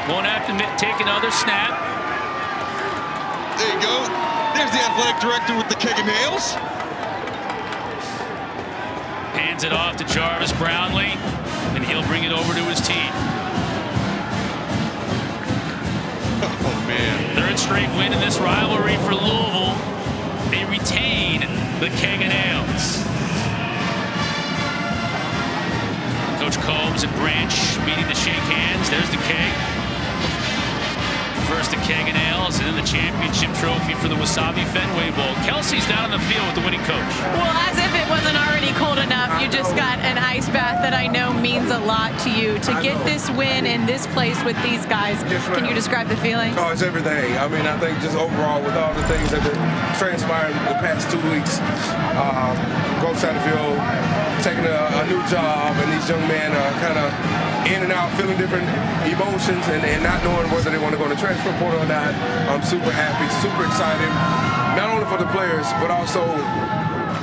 Won't have to take another snap.
There you go. There's the athletic director with the keg of nails.
Hands it off to Jarvis Brownlee, and he'll bring it over to his team.
Oh, man.
3rd straight win in this rivalry for Louisville. They retain the keg of nails. Coach Combs and Branch meeting to shake hands. There's the keg. First the keg of nails, and then the championship trophy for the Wasabi Fenway Bowl. Kelsey's down on the field with the winning coach.
Well, as if it wasn't already cold enough, you just got an ice bath that I know means a lot to you. To get this win in this place with these guys, can you describe the feeling?
Oh, it's everything. I mean, I think just overall with all the things that have transpired the past 2 weeks, Coach Satterfield taking a new job, and these young men are kind of in and out, feeling different emotions and not knowing whether they want to go to transfer portal or not. I'm super happy, super excited, not only for the players, but also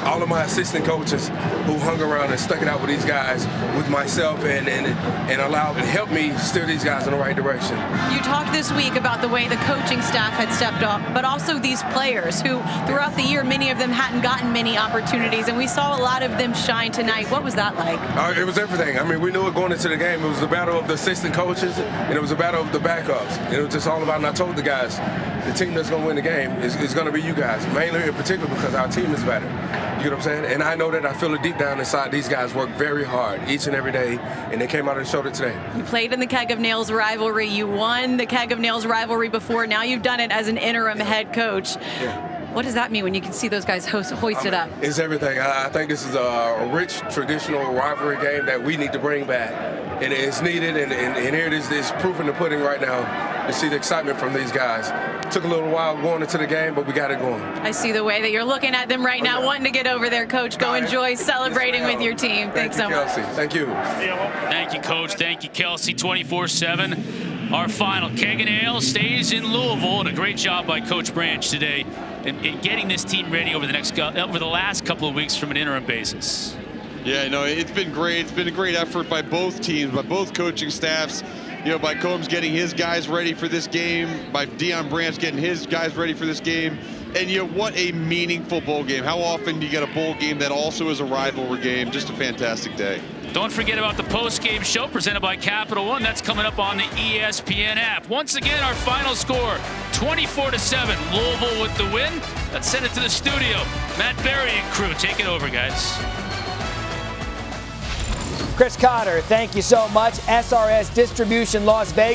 all of my assistant coaches who hung around and stuck it out with these guys, with myself, and allowed and helped me steer these guys in the right direction.
You talked this week about the way the coaching staff had stepped up, but also these players who, throughout the year, many of them hadn't gotten many opportunities, and we saw a lot of them shine tonight. What was that like?
It was everything. I mean, we knew it going into the game. It was the battle of the assistant coaches, and it was a battle of the backups. And it was just all about, and I told the guys, the team that's going to win the game is going to be you guys, mainly in particular because our team is better. You know what I'm saying? And I know that I feel it deep down inside. These guys work very hard each and every day, and they came out and showed it today.
You played in the Keg of Nails rivalry. You won the Keg of Nails rivalry before. Now you've done it as an interim head coach.
Yeah.
What does that mean when you can see those guys hoist it up?
It's everything. I think this is a rich, traditional rivalry game that we need to bring back. And it's needed, and here it is, this proof in the pudding right now to see the excitement from these guys. Took a little while going into the game, but we got it going.
I see the way that you're looking at them right now, wanting to get over there, Coach. Go enjoy celebrating with your team. Thanks so much.
Thank you.
Thank you, Coach. Thank you, Kelsey. 24/7. our final. Kegan Ale stays in Louisville, and a great job by Coach Branch today in getting this team ready over the last couple of weeks from an interim basis.
Yeah, no, it's been great. It's been a great effort by both teams, by both coaching staffs. You know, by Combs getting his guys ready for this game, by Deion Branch getting his guys ready for this game. And you know, what a meaningful bowl game. How often do you get a bowl game that also is a rivalry game? Just a fantastic day.
Don't forget about the post-game show presented by Capital One. That's coming up on the ESPN app. Once again, our final score, 24-7. Louisville with the win. Let's send it to the studio. Matt Berry and crew, take it over, guys.
Chris Cotter, thank you so much. SRS Distribution Las Vegas.